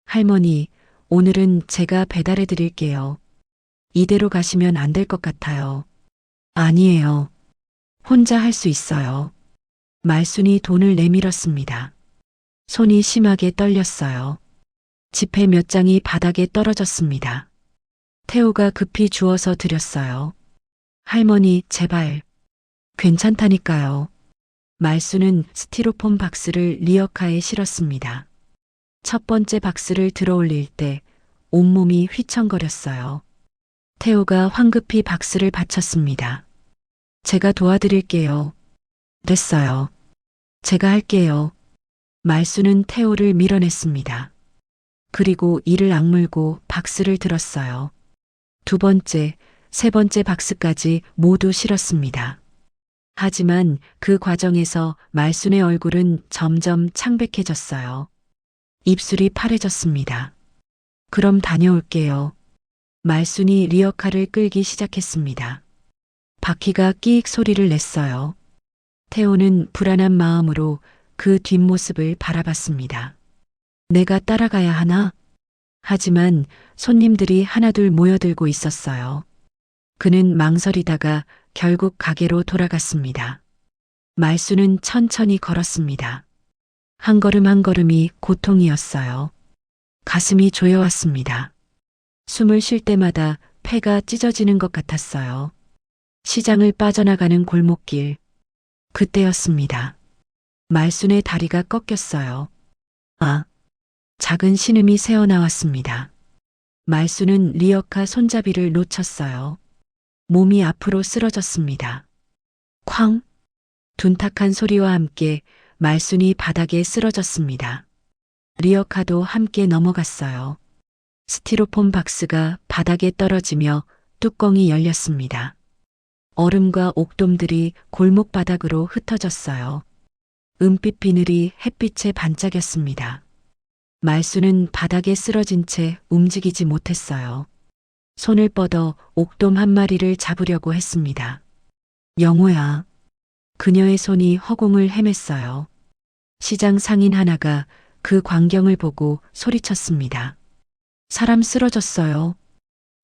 할머니, 오늘은 제가 배달해 드릴게요. 이대로 가시면 안 될 것 같아요. 아니에요. 혼자 할 수 있어요. 말순이 돈을 내밀었습니다. 손이 심하게 떨렸어요. 지폐 몇 장이 바닥에 떨어졌습니다. 태호가 급히 주워서 드렸어요. 할머니, 제발. 괜찮다니까요. 말순은 스티로폼 박스를 리어카에 실었습니다. 첫 번째 박스를 들어올릴 때 온몸이 휘청거렸어요. 태호가 황급히 박스를 받쳤습니다. 제가 도와드릴게요. 됐어요. 제가 할게요. 말순은 태호를 밀어냈습니다. 그리고 이를 악물고 박스를 들었어요. 두 번째, 세 번째 박스까지 모두 실었습니다. 하지만 그 과정에서 말순의 얼굴은 점점 창백해졌어요. 입술이 파래졌습니다. 그럼 다녀올게요. 말순이 리어카를 끌기 시작했습니다. 바퀴가 끼익 소리를 냈어요. 태호는 불안한 마음으로 그 뒷모습을 바라봤습니다. 내가 따라가야 하나? 하지만 손님들이 하나둘 모여들고 있었어요. 그는 망설이다가 결국 가게로 돌아갔습니다. 말순은 천천히 걸었습니다. 한 걸음 한 걸음이 고통이었어요. 가슴이 조여왔습니다. 숨을 쉴 때마다 폐가 찢어지는 것 같았어요. 시장을 빠져나가는 골목길. 그때였습니다. 말순의 다리가 꺾였어요. 아! 작은 신음이 새어나왔습니다. 말순은 리어카 손잡이를 놓쳤어요. 몸이 앞으로 쓰러졌습니다. 쾅! 둔탁한 소리와 함께 말순이 바닥에 쓰러졌습니다. 리어카도 함께 넘어갔어요. 스티로폼 박스가 바닥에 떨어지며 뚜껑이 열렸습니다. 얼음과 옥돔들이 골목 바닥으로 흩어졌어요. 은빛 비늘이 햇빛에 반짝였습니다. 말순은 바닥에 쓰러진 채 움직이지 못했어요. 손을 뻗어 옥돔 한 마리를 잡으려고 했습니다. 영호야. 그녀의 손이 허공을 헤맸어요. 시장 상인 하나가 그 광경을 보고 소리쳤습니다. 사람 쓰러졌어요.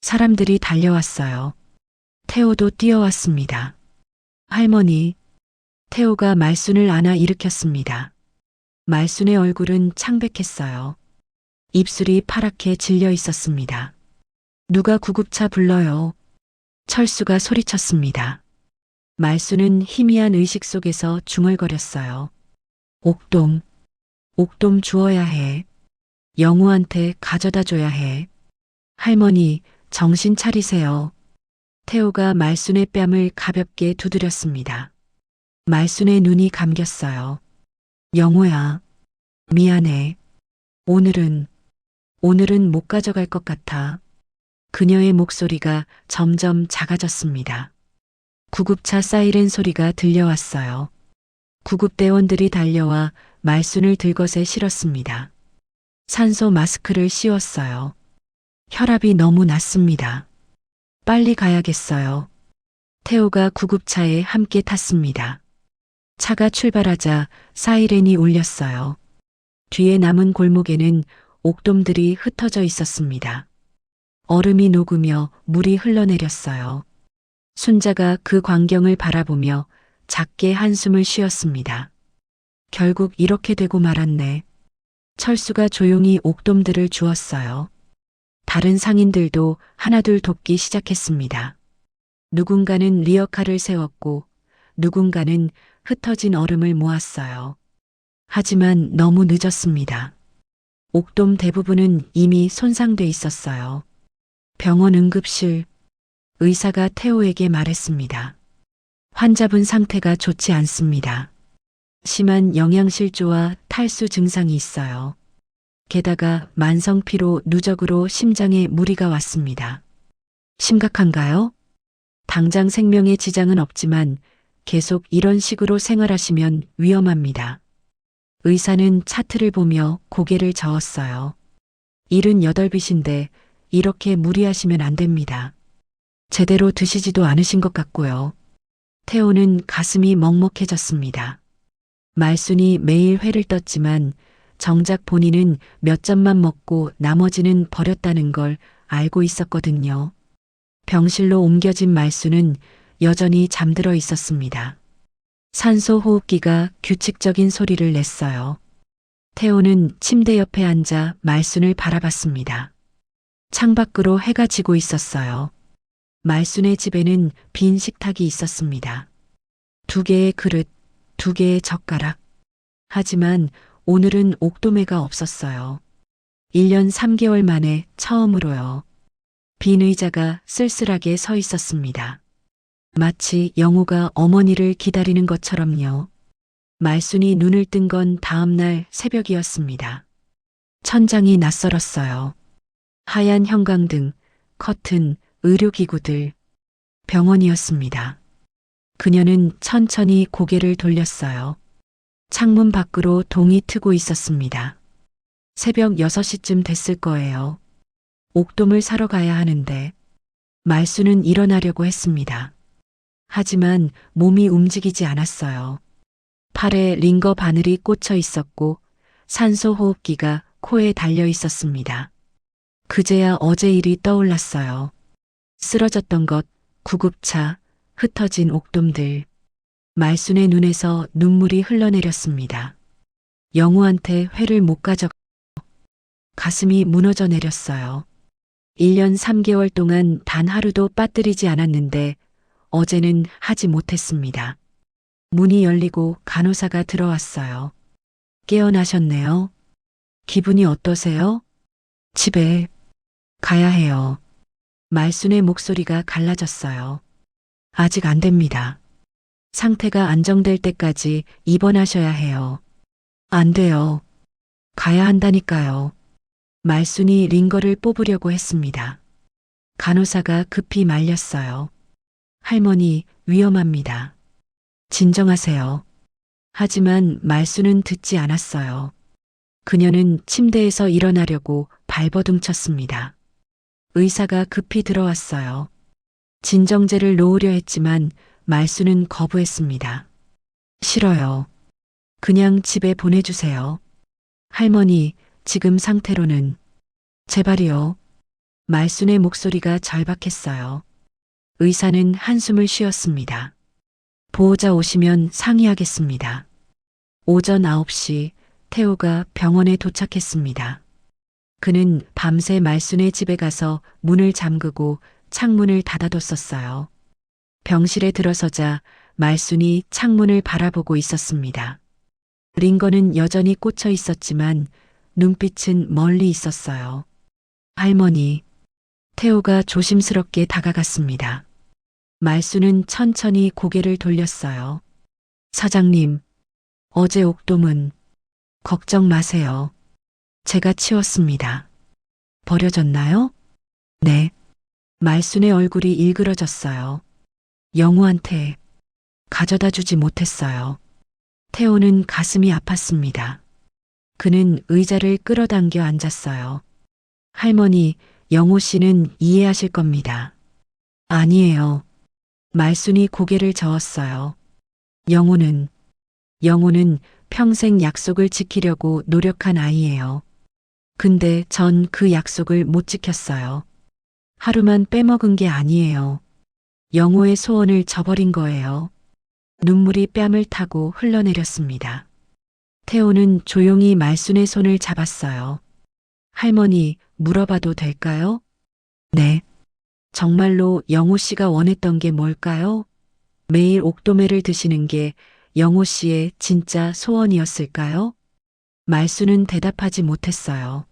사람들이 달려왔어요. 태호도 뛰어왔습니다. 할머니. 태호가 말순을 안아 일으켰습니다. 말순의 얼굴은 창백했어요. 입술이 파랗게 질려 있었습니다. 누가 구급차 불러요. 철수가 소리쳤습니다. 말순은 희미한 의식 속에서 중얼거렸어요. 옥돔. 옥돔 주어야 해. 영우한테 가져다 줘야 해. 할머니, 정신 차리세요. 태호가 말순의 뺨을 가볍게 두드렸습니다. 말순의 눈이 감겼어요. 영호야, 미안해. 오늘은 못 가져갈 것 같아. 그녀의 목소리가 점점 작아졌습니다. 구급차 사이렌 소리가 들려왔어요. 구급대원들이 달려와 말순을 들것에 실었습니다. 산소 마스크를 씌웠어요. 혈압이 너무 낮습니다. 빨리 가야겠어요. 태호가 구급차에 함께 탔습니다. 차가 출발하자 사이렌이 울렸어요. 뒤에 남은 골목에는 옥돔들이 흩어져 있었습니다. 얼음이 녹으며 물이 흘러내렸어요. 순자가 그 광경을 바라보며 작게 한숨을 쉬었습니다. 결국 이렇게 되고 말았네. 철수가 조용히 옥돔들을 주었어요. 다른 상인들도 하나둘 돕기 시작했습니다. 누군가는 리어카를 세웠고 누군가는 흩어진 얼음을 모았어요. 하지만 너무 늦었습니다. 옥돔 대부분은 이미 손상돼 있었어요. 병원 응급실. 의사가 태호에게 말했습니다. 환자분 상태가 좋지 않습니다. 심한 영양실조와 탈수 증상이 있어요. 게다가 만성피로 누적으로 심장에 무리가 왔습니다. 심각한가요? 당장 생명에 지장은 없지만 계속 이런 식으로 생활하시면 위험합니다. 의사는 차트를 보며 고개를 저었어요. 78빛인데 이렇게 무리하시면 안 됩니다. 제대로 드시지도 않으신 것 같고요. 태호는 가슴이 먹먹해졌습니다. 말순이 매일 회를 떴지만 정작 본인은 몇 점만 먹고 나머지는 버렸다는 걸 알고 있었거든요. 병실로 옮겨진 말순은 여전히 잠들어 있었습니다. 산소 호흡기가 규칙적인 소리를 냈어요. 태호는 침대 옆에 앉아 말순을 바라봤습니다. 창밖으로 해가 지고 있었어요. 말순의 집에는 빈 식탁이 있었습니다. 2개의 그릇, 2개의 젓가락. 하지만 오늘은 옥도매가 없었어요. 1년 3개월 만에 처음으로요. 빈 의자가 쓸쓸하게 서 있었습니다. 마치 영호가 어머니를 기다리는 것처럼요. 말순이 눈을 뜬 건 다음 날 새벽이었습니다. 천장이 낯설었어요. 하얀 형광등, 커튼, 의료기구들. 병원이었습니다. 그녀는 천천히 고개를 돌렸어요. 창문 밖으로 동이 트고 있었습니다. 새벽 6시쯤 됐을 거예요. 옥돔을 사러 가야 하는데 말순은 일어나려고 했습니다. 하지만 몸이 움직이지 않았어요. 팔에 링거 바늘이 꽂혀 있었고 산소 호흡기가 코에 달려 있었습니다. 그제야 어제 일이 떠올랐어요. 쓰러졌던 것, 구급차, 흩어진 옥돔들. 말순의 눈에서 눈물이 흘러내렸습니다. 영우한테 회를 못 가져가. 가슴이 무너져 내렸어요. 1년 3개월 동안 단 하루도 빠뜨리지 않았는데 어제는 하지 못했습니다. 문이 열리고 간호사가 들어왔어요. 깨어나셨네요. 기분이 어떠세요? 집에 가야 해요. 말순의 목소리가 갈라졌어요. 아직 안 됩니다. 상태가 안정될 때까지 입원하셔야 해요. 안 돼요. 가야 한다니까요. 말순이 링거를 뽑으려고 했습니다. 간호사가 급히 말렸어요. 할머니, 위험합니다. 진정하세요. 하지만 말순은 듣지 않았어요. 그녀는 침대에서 일어나려고 발버둥쳤습니다. 의사가 급히 들어왔어요. 진정제를 놓으려 했지만 말순은 거부했습니다. 싫어요. 그냥 집에 보내주세요. 할머니, 지금 상태로는. 제발이요. 말순의 목소리가 절박했어요. 의사는 한숨을 쉬었습니다. 보호자 오시면 상의하겠습니다. 오전 9시 태호가 병원에 도착했습니다. 그는 밤새 말순의 집에 가서 문을 잠그고 창문을 닫아뒀었어요. 병실에 들어서자 말순이 창문을 바라보고 있었습니다. 링거는 여전히 꽂혀 있었지만 눈빛은 멀리 있었어요. 할머니, 태호가 조심스럽게 다가갔습니다. 말순은 천천히 고개를 돌렸어요. 사장님, 어제 옥돔은 걱정 마세요. 제가 치웠습니다. 버려졌나요? 네. 말순의 얼굴이 일그러졌어요. 영우한테 가져다 주지 못했어요. 태호는 가슴이 아팠습니다. 그는 의자를 끌어당겨 앉았어요. 할머니, 영호 씨는 이해하실 겁니다. 아니에요. 말순이 고개를 저었어요. 영호는 평생 약속을 지키려고 노력한 아이예요. 근데 전 그 약속을 못 지켰어요. 하루만 빼먹은 게 아니에요. 영호의 소원을 저버린 거예요. 눈물이 뺨을 타고 흘러내렸습니다. 태호는 조용히 말순의 손을 잡았어요. 할머니, 물어봐도 될까요? 네. 정말로 영호 씨가 원했던 게 뭘까요? 매일 옥도매를 드시는 게 영호 씨의 진짜 소원이었을까요? 말순은 대답하지 못했어요.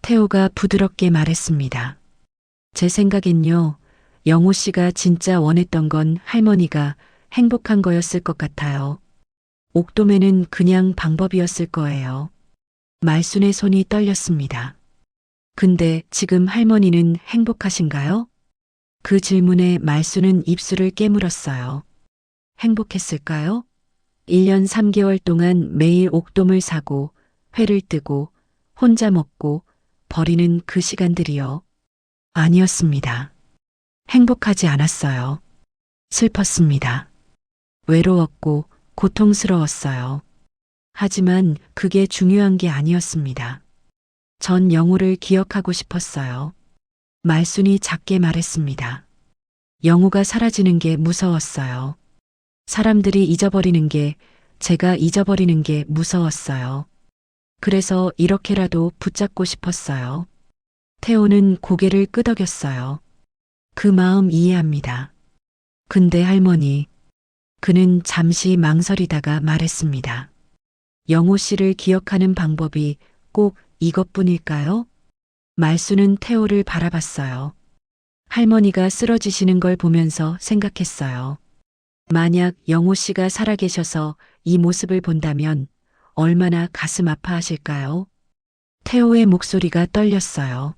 태호가 부드럽게 말했습니다. 제 생각엔요, 영호 씨가 진짜 원했던 건 할머니가 행복한 거였을 것 같아요. 옥도매는 그냥 방법이었을 거예요. 말순의 손이 떨렸습니다. 근데 지금 할머니는 행복하신가요? 그 질문에 말순은 입술을 깨물었어요. 행복했을까요? 1년 3개월 동안 매일 옥돔을 사고 회를 뜨고 혼자 먹고 버리는 그 시간들이요. 아니었습니다. 행복하지 않았어요. 슬펐습니다. 외로웠고 고통스러웠어요. 하지만 그게 중요한 게 아니었습니다. 전 영호를 기억하고 싶었어요. 말순이 작게 말했습니다. 영호가 사라지는 게 무서웠어요. 사람들이 잊어버리는 게, 제가 잊어버리는 게 무서웠어요. 그래서 이렇게라도 붙잡고 싶었어요. 태호는 고개를 끄덕였어요. 그 마음 이해합니다. 근데 할머니, 그는 잠시 망설이다가 말했습니다. 영호 씨를 기억하는 방법이 꼭 이것뿐일까요? 말수는 태호를 바라봤어요. 할머니가 쓰러지시는 걸 보면서 생각했어요. 만약 영호 씨가 살아계셔서 이 모습을 본다면 얼마나 가슴 아파하실까요? 태호의 목소리가 떨렸어요.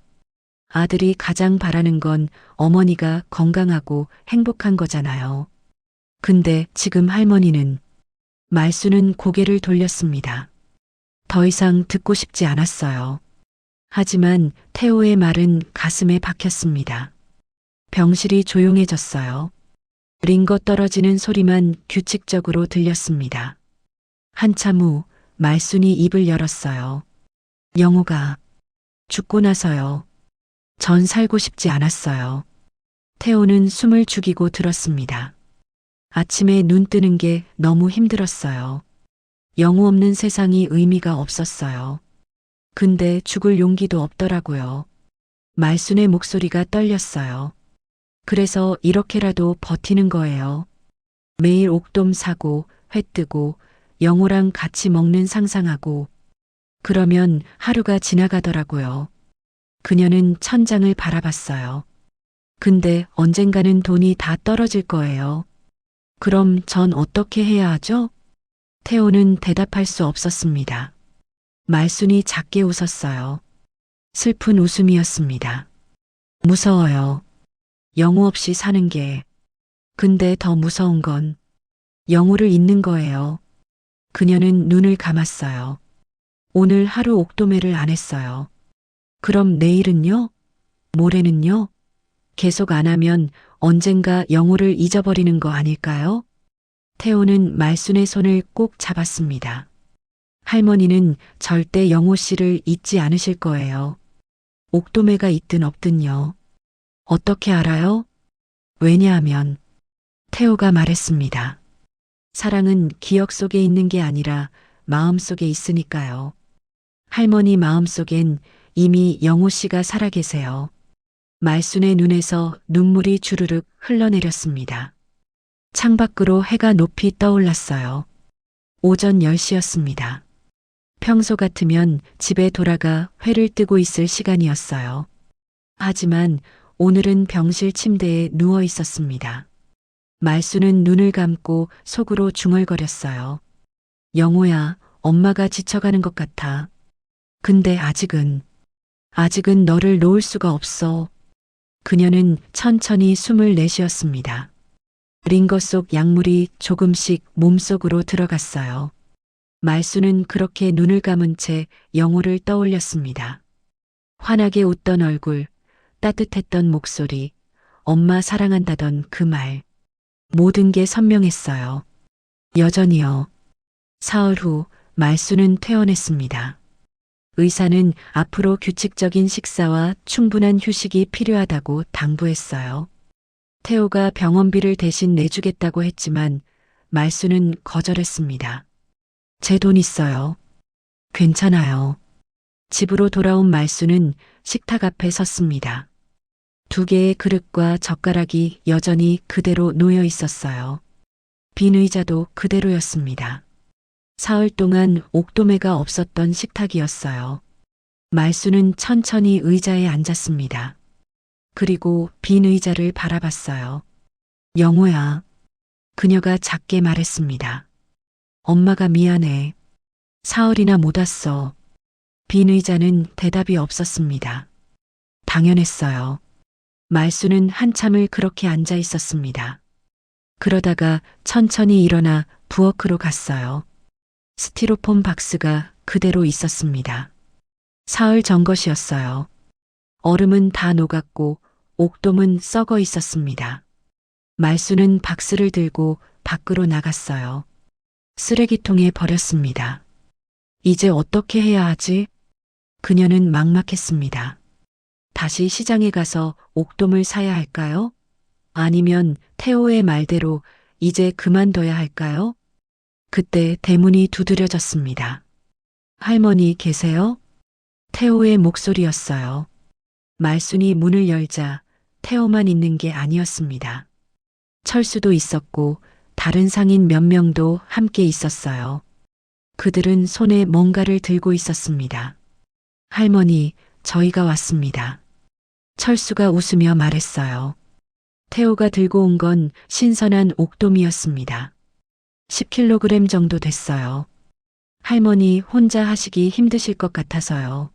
아들이 가장 바라는 건 어머니가 건강하고 행복한 거잖아요. 근데 지금 할머니는 말수는 고개를 돌렸습니다. 더 이상 듣고 싶지 않았어요. 하지만 태호의 말은 가슴에 박혔습니다. 병실이 조용해졌어요. 링거 떨어지는 소리만 규칙적으로 들렸습니다. 한참 후 말순이 입을 열었어요. 영호가 죽고 나서요. 전 살고 싶지 않았어요. 태호는 숨을 죽이고 들었습니다. 아침에 눈 뜨는 게 너무 힘들었어요. 영호 없는 세상이 의미가 없었어요. 근데 죽을 용기도 없더라고요. 말순의 목소리가 떨렸어요. 그래서 이렇게라도 버티는 거예요. 매일 옥돔 사고, 회 뜨고, 영호랑 같이 먹는 상상하고, 그러면 하루가 지나가더라고요. 그녀는 천장을 바라봤어요. 근데 언젠가는 돈이 다 떨어질 거예요. 그럼 전 어떻게 해야 하죠? 태호는 대답할 수 없었습니다. 말순이 작게 웃었어요. 슬픈 웃음이었습니다. 무서워요. 영호 없이 사는 게. 근데 더 무서운 건 영호를 잊는 거예요. 그녀는 눈을 감았어요. 오늘 하루 옥도매를 안 했어요. 그럼 내일은요? 모레는요? 계속 안 하면 언젠가 영호를 잊어버리는 거 아닐까요? 태호는 말순의 손을 꼭 잡았습니다. 할머니는 절대 영호 씨를 잊지 않으실 거예요. 옥도매가 있든 없든요. 어떻게 알아요? 왜냐하면 태호가 말했습니다. 사랑은 기억 속에 있는 게 아니라 마음 속에 있으니까요. 할머니 마음 속엔 이미 영호 씨가 살아계세요. 말순의 눈에서 눈물이 주르륵 흘러내렸습니다. 창밖으로 해가 높이 떠올랐어요. 오전 10시였습니다. 평소 같으면 집에 돌아가 회를 뜨고 있을 시간이었어요. 하지만 오늘은 병실 침대에 누워 있었습니다. 말수는 눈을 감고 속으로 중얼거렸어요. 영호야, 엄마가 지쳐가는 것 같아. 근데 아직은 너를 놓을 수가 없어. 그녀는 천천히 숨을 내쉬었습니다. 링거 속 약물이 조금씩 몸속으로 들어갔어요. 말수는 그렇게 눈을 감은 채 영호를 떠올렸습니다. 환하게 웃던 얼굴, 따뜻했던 목소리, 엄마 사랑한다던 그 말. 모든 게 선명했어요. 여전히요. 사흘 후 말수는 퇴원했습니다. 의사는 앞으로 규칙적인 식사와 충분한 휴식이 필요하다고 당부했어요. 태호가 병원비를 대신 내주겠다고 했지만 말수는 거절했습니다. 제 돈 있어요. 괜찮아요. 집으로 돌아온 말수는 식탁 앞에 섰습니다. 2개의 그릇과 젓가락이 여전히 그대로 놓여 있었어요. 빈 의자도 그대로였습니다. 사흘 동안 옥도매가 없었던 식탁이었어요. 말수는 천천히 의자에 앉았습니다. 그리고 빈 의자를 바라봤어요. 영호야. 그녀가 작게 말했습니다. 엄마가 미안해. 사흘이나 못 왔어. 빈 의자는 대답이 없었습니다. 당연했어요. 말수는 한참을 그렇게 앉아 있었습니다. 그러다가 천천히 일어나 부엌으로 갔어요. 스티로폼 박스가 그대로 있었습니다. 사흘 전 것이었어요. 얼음은 다 녹았고 옥돔은 썩어 있었습니다. 말수는 박스를 들고 밖으로 나갔어요. 쓰레기통에 버렸습니다. 이제 어떻게 해야 하지? 그녀는 막막했습니다. 다시 시장에 가서 옥돔을 사야 할까요? 아니면 태호의 말대로 이제 그만둬야 할까요? 그때 대문이 두드려졌습니다. 할머니 계세요? 태호의 목소리였어요. 말순이 문을 열자 태호만 있는 게 아니었습니다. 철수도 있었고 다른 상인 몇 명도 함께 있었어요. 그들은 손에 뭔가를 들고 있었습니다. 할머니, 저희가 왔습니다. 철수가 웃으며 말했어요. 태호가 들고 온 건 신선한 옥돔이었습니다. 10kg 정도 됐어요. 할머니 혼자 하시기 힘드실 것 같아서요.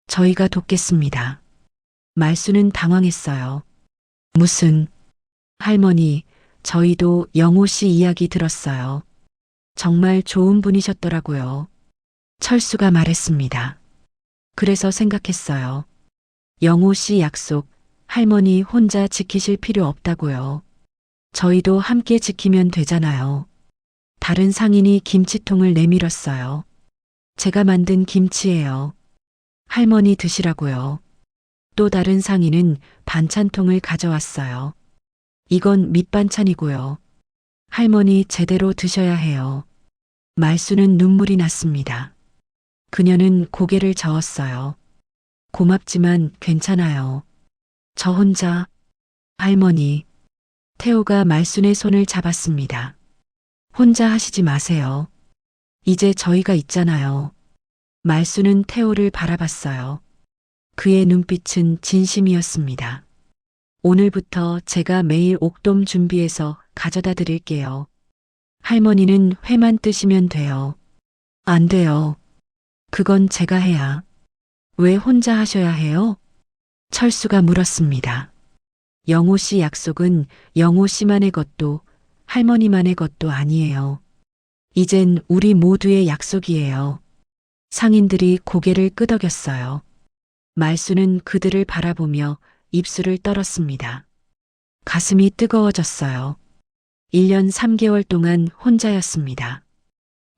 저희가 돕겠습니다. 말수는 당황했어요. 무슨, 할머니, 저희도 영호 씨 이야기 들었어요. 정말 좋은 분이셨더라고요. 철수가 말했습니다. 그래서 생각했어요. 영호 씨 약속, 할머니 혼자 지키실 필요 없다고요. 저희도 함께 지키면 되잖아요. 다른 상인이 김치통을 내밀었어요. 제가 만든 김치예요. 할머니 드시라고요. 또 다른 상인은 반찬통을 가져왔어요. 이건 밑반찬이고요. 할머니 제대로 드셔야 해요. 말수는 눈물이 났습니다. 그녀는 고개를 저었어요. 고맙지만 괜찮아요. 저 혼자, 할머니. 태호가 말순의 손을 잡았습니다. 혼자 하시지 마세요. 이제 저희가 있잖아요. 말순은 태호를 바라봤어요. 그의 눈빛은 진심이었습니다. 오늘부터 제가 매일 옥돔 준비해서 가져다 드릴게요. 할머니는 회만 뜨시면 돼요. 안 돼요. 그건 제가 해야. 왜 혼자 하셔야 해요? 철수가 물었습니다. 영호 씨 약속은 영호 씨만의 것도 할머니만의 것도 아니에요. 이젠 우리 모두의 약속이에요. 상인들이 고개를 끄덕였어요. 말수는 그들을 바라보며 입술을 떨었습니다. 가슴이 뜨거워졌어요. 1년 3개월 동안 혼자였습니다.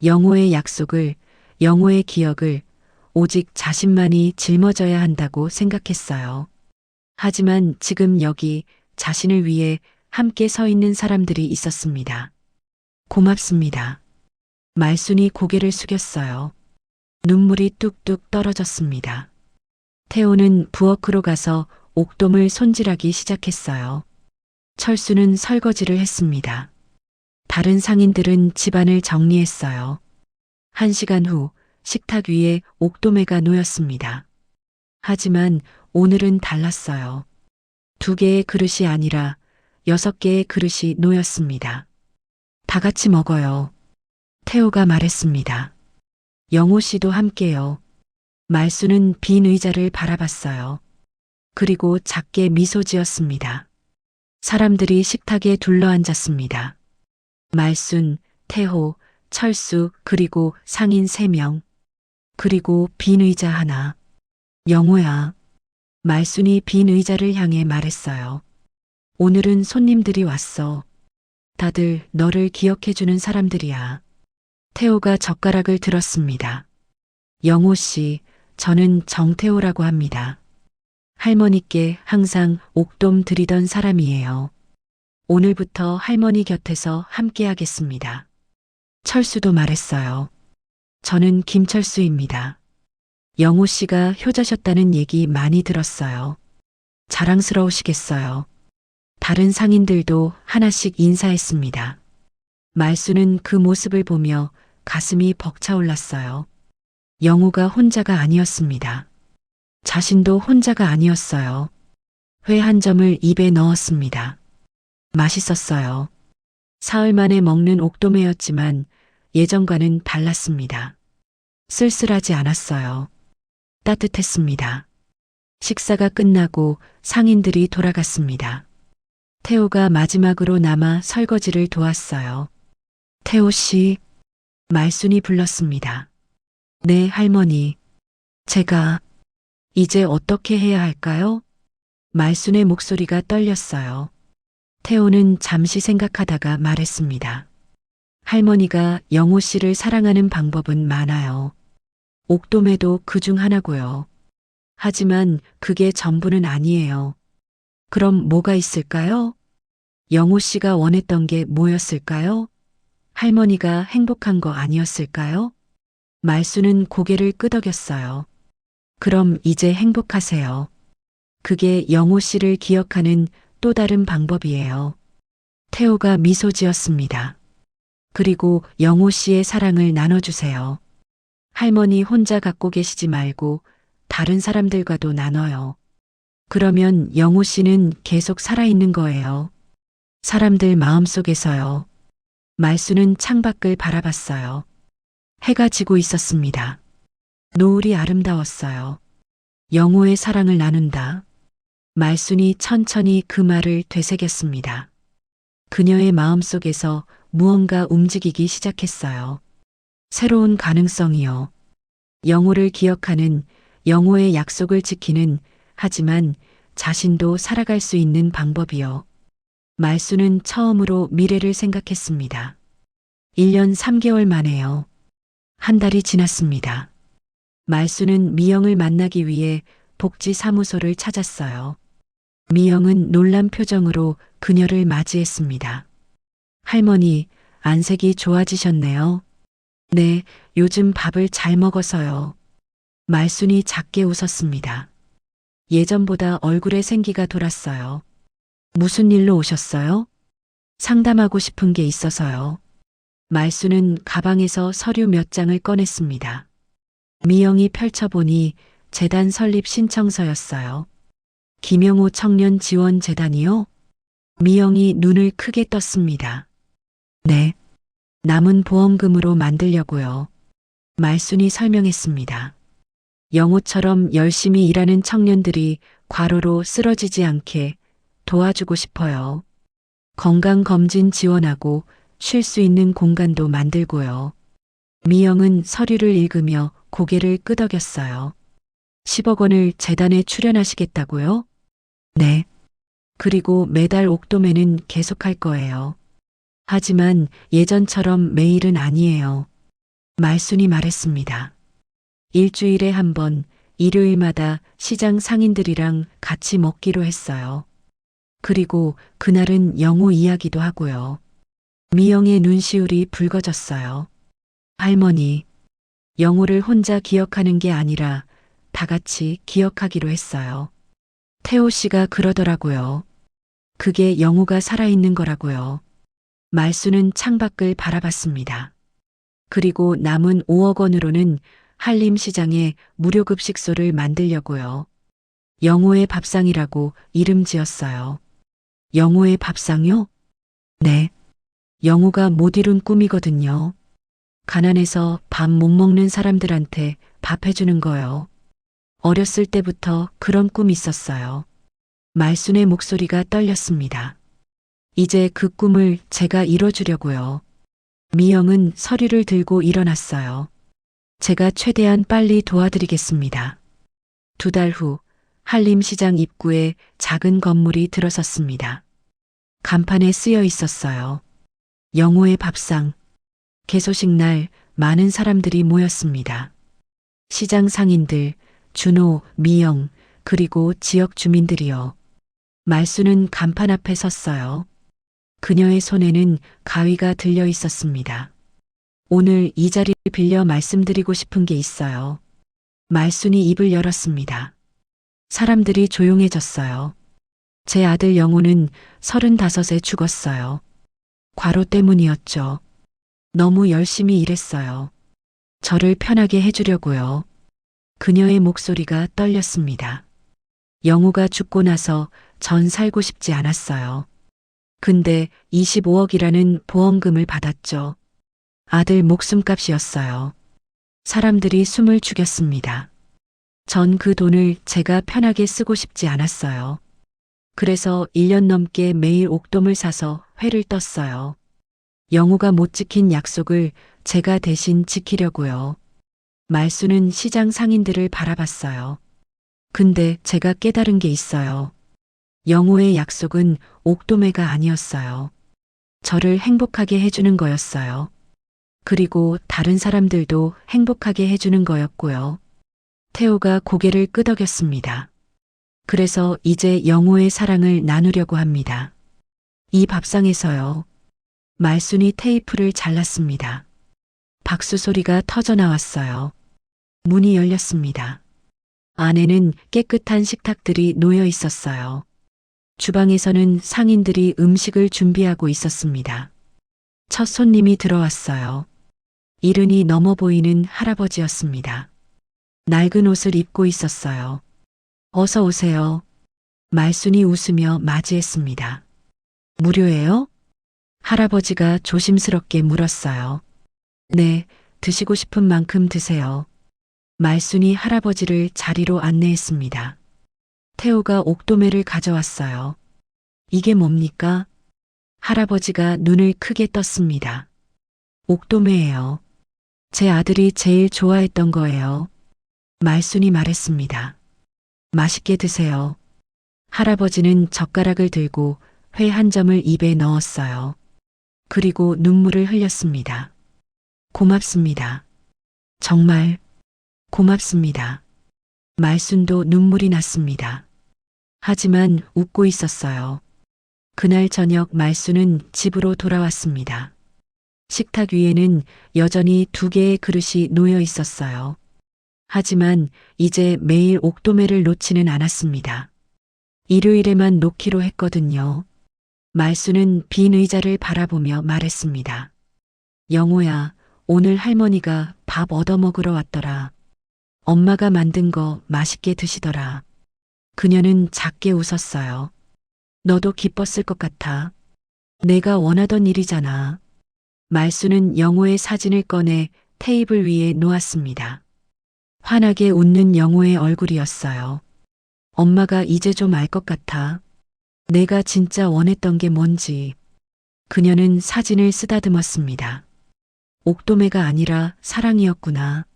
영호의 약속을, 영호의 기억을 오직 자신만이 짊어져야 한다고 생각했어요. 하지만 지금 여기 자신을 위해 함께 서 있는 사람들이 있었습니다. 고맙습니다. 말순이 고개를 숙였어요. 눈물이 뚝뚝 떨어졌습니다. 태호는 부엌으로 가서 옥돔을 손질하기 시작했어요. 철수는 설거지를 했습니다. 다른 상인들은 집안을 정리했어요. 1시간 후 식탁 위에 옥돔회가 놓였습니다. 하지만 오늘은 달랐어요. 2개의 그릇이 아니라 6개의 그릇이 놓였습니다. 다 같이 먹어요. 태호가 말했습니다. 영호 씨도 함께요. 말수는 빈 의자를 바라봤어요. 그리고 작게 미소 지었습니다. 사람들이 식탁에 둘러앉았습니다. 말순, 태호, 철수, 그리고 상인 3명. 그리고 빈 의자 하나. 영호야. 말순이 빈 의자를 향해 말했어요. 오늘은 손님들이 왔어. 다들 너를 기억해주는 사람들이야. 태호가 젓가락을 들었습니다. 영호 씨, 저는 정태호라고 합니다. 할머니께 항상 옥돔 드리던 사람이에요. 오늘부터 할머니 곁에서 함께 하겠습니다. 철수도 말했어요. 저는 김철수입니다. 영호 씨가 효자셨다는 얘기 많이 들었어요. 자랑스러우시겠어요. 다른 상인들도 하나씩 인사했습니다. 말수는 그 모습을 보며 가슴이 벅차올랐어요. 영호가 혼자가 아니었습니다. 자신도 혼자가 아니었어요. 회 한 점을 입에 넣었습니다. 맛있었어요. 사흘 만에 먹는 옥돔회였지만 예전과는 달랐습니다. 쓸쓸하지 않았어요. 따뜻했습니다. 식사가 끝나고 상인들이 돌아갔습니다. 태호가 마지막으로 남아 설거지를 도왔어요. 태호 씨, 말순이 불렀습니다. 네, 할머니. 제가 이제 어떻게 해야 할까요? 말순의 목소리가 떨렸어요. 태호는 잠시 생각하다가 말했습니다. 할머니가 영호 씨를 사랑하는 방법은 많아요. 옥돔에도 그중 하나고요. 하지만 그게 전부는 아니에요. 그럼 뭐가 있을까요? 영호 씨가 원했던 게 뭐였을까요? 할머니가 행복한 거 아니었을까요? 말수는 고개를 끄덕였어요. 그럼 이제 행복하세요. 그게 영호 씨를 기억하는 또 다른 방법이에요. 태호가 미소 지었습니다. 그리고 영호 씨의 사랑을 나눠주세요. 할머니 혼자 갖고 계시지 말고 다른 사람들과도 나눠요. 그러면 영호 씨는 계속 살아있는 거예요. 사람들 마음속에서요. 말수는 창밖을 바라봤어요. 해가 지고 있었습니다. 노을이 아름다웠어요. 영호의 사랑을 나눈다. 말순이 천천히 그 말을 되새겼습니다. 그녀의 마음속에서 무언가 움직이기 시작했어요. 새로운 가능성이요. 영호를 기억하는, 영호의 약속을 지키는, 하지만 자신도 살아갈 수 있는 방법이요. 말수는 처음으로 미래를 생각했습니다. 1년 3개월 만에요. 한 달이 지났습니다. 말수는 미영을 만나기 위해 복지사무소를 찾았어요. 미영은 놀란 표정으로 그녀를 맞이했습니다. 할머니, 안색이 좋아지셨네요. 네, 요즘 밥을 잘 먹어서요. 말순이 작게 웃었습니다. 예전보다 얼굴에 생기가 돌았어요. 무슨 일로 오셨어요? 상담하고 싶은 게 있어서요. 말수는 가방에서 서류 몇 장을 꺼냈습니다. 미영이 펼쳐보니 재단 설립 신청서였어요. 김영호 청년지원재단이요? 미영이 눈을 크게 떴습니다. 네. 남은 보험금으로 만들려고요. 말순이 설명했습니다. 영호처럼 열심히 일하는 청년들이 과로로 쓰러지지 않게 도와주고 싶어요. 건강검진 지원하고 쉴 수 있는 공간도 만들고요. 미영은 서류를 읽으며 고개를 끄덕였어요. 10억 원을 재단에 출연하시겠다고요? 네. 그리고 매달 옥돔에는 계속할 거예요. 하지만 예전처럼 매일은 아니에요. 말순이 말했습니다. 일주일에 한 번, 일요일마다 시장 상인들이랑 같이 먹기로 했어요. 그리고 그날은 영호 이야기도 하고요. 미영의 눈시울이 붉어졌어요. 할머니, 영호를 혼자 기억하는 게 아니라 다 같이 기억하기로 했어요. 태호 씨가 그러더라고요. 그게 영호가 살아있는 거라고요. 말수는 창밖을 바라봤습니다. 그리고 남은 5억 원으로는 한림시장에 무료급식소를 만들려고요. 영호의 밥상이라고 이름 지었어요. 영호의 밥상요? 네. 영호가 못 이룬 꿈이거든요. 가난해서 밥 못 먹는 사람들한테 밥 해주는 거요. 어렸을 때부터 그런 꿈이 있었어요. 말순의 목소리가 떨렸습니다. 이제 그 꿈을 제가 이뤄주려고요. 미영은 서류를 들고 일어났어요. 제가 최대한 빨리 도와드리겠습니다. 2달 후 한림시장 입구에 작은 건물이 들어섰습니다. 간판에 쓰여 있었어요. 영호의 밥상. 개소식 날 많은 사람들이 모였습니다. 시장 상인들, 준호, 미영, 그리고 지역 주민들이요. 말수는 간판 앞에 섰어요. 그녀의 손에는 가위가 들려 있었습니다. 오늘 이 자리를 빌려 말씀드리고 싶은 게 있어요. 말순이 입을 열었습니다. 사람들이 조용해졌어요. 제 아들 영호는 35에 죽었어요. 과로 때문이었죠. 너무 열심히 일했어요. 저를 편하게 해주려고요. 그녀의 목소리가 떨렸습니다. 영호가 죽고 나서 전 살고 싶지 않았어요. 근데 25억이라는 보험금을 받았죠. 아들 목숨값이었어요. 사람들이 숨을 죽였습니다. 전 그 돈을 제가 편하게 쓰고 싶지 않았어요. 그래서 1년 넘게 매일 옥돔을 사서 회를 떴어요. 영호가 못 지킨 약속을 제가 대신 지키려고요. 말수는 시장 상인들을 바라봤어요. 근데 제가 깨달은 게 있어요. 영호의 약속은 옥도매가 아니었어요. 저를 행복하게 해주는 거였어요. 그리고 다른 사람들도 행복하게 해주는 거였고요. 태호가 고개를 끄덕였습니다. 그래서 이제 영호의 사랑을 나누려고 합니다. 이 밥상에서요. 말순이 테이프를 잘랐습니다. 박수 소리가 터져 나왔어요. 문이 열렸습니다. 안에는 깨끗한 식탁들이 놓여 있었어요. 주방에서는 상인들이 음식을 준비하고 있었습니다. 첫 손님이 들어왔어요. 이른이 넘어 보이는 할아버지였습니다. 낡은 옷을 입고 있었어요. 어서 오세요. 말순이 웃으며 맞이했습니다. 무료예요? 할아버지가 조심스럽게 물었어요. 네, 드시고 싶은 만큼 드세요. 말순이 할아버지를 자리로 안내했습니다. 태호가 옥도매를 가져왔어요. 이게 뭡니까? 할아버지가 눈을 크게 떴습니다. 옥도매예요. 제 아들이 제일 좋아했던 거예요. 말순이 말했습니다. 맛있게 드세요. 할아버지는 젓가락을 들고 회 한 점을 입에 넣었어요. 그리고 눈물을 흘렸습니다. 고맙습니다. 정말 고맙습니다. 말순도 눈물이 났습니다. 하지만 웃고 있었어요. 그날 저녁 말순은 집으로 돌아왔습니다. 식탁 위에는 여전히 2개의 그릇이 놓여 있었어요. 하지만 이제 매일 옥도매를 놓지는 않았습니다. 일요일에만 놓기로 했거든요. 말순은 빈 의자를 바라보며 말했습니다. 영호야, 오늘 할머니가 밥 얻어먹으러 왔더라. 엄마가 만든 거 맛있게 드시더라. 그녀는 작게 웃었어요. 너도 기뻤을 것 같아. 내가 원하던 일이잖아. 말순은 영호의 사진을 꺼내 테이블 위에 놓았습니다. 환하게 웃는 영호의 얼굴이었어요. 엄마가 이제 좀 알 것 같아. 내가 진짜 원했던 게 뭔지. 그녀는 사진을 쓰다듬었습니다. 옥도매가 아니라 사랑이었구나.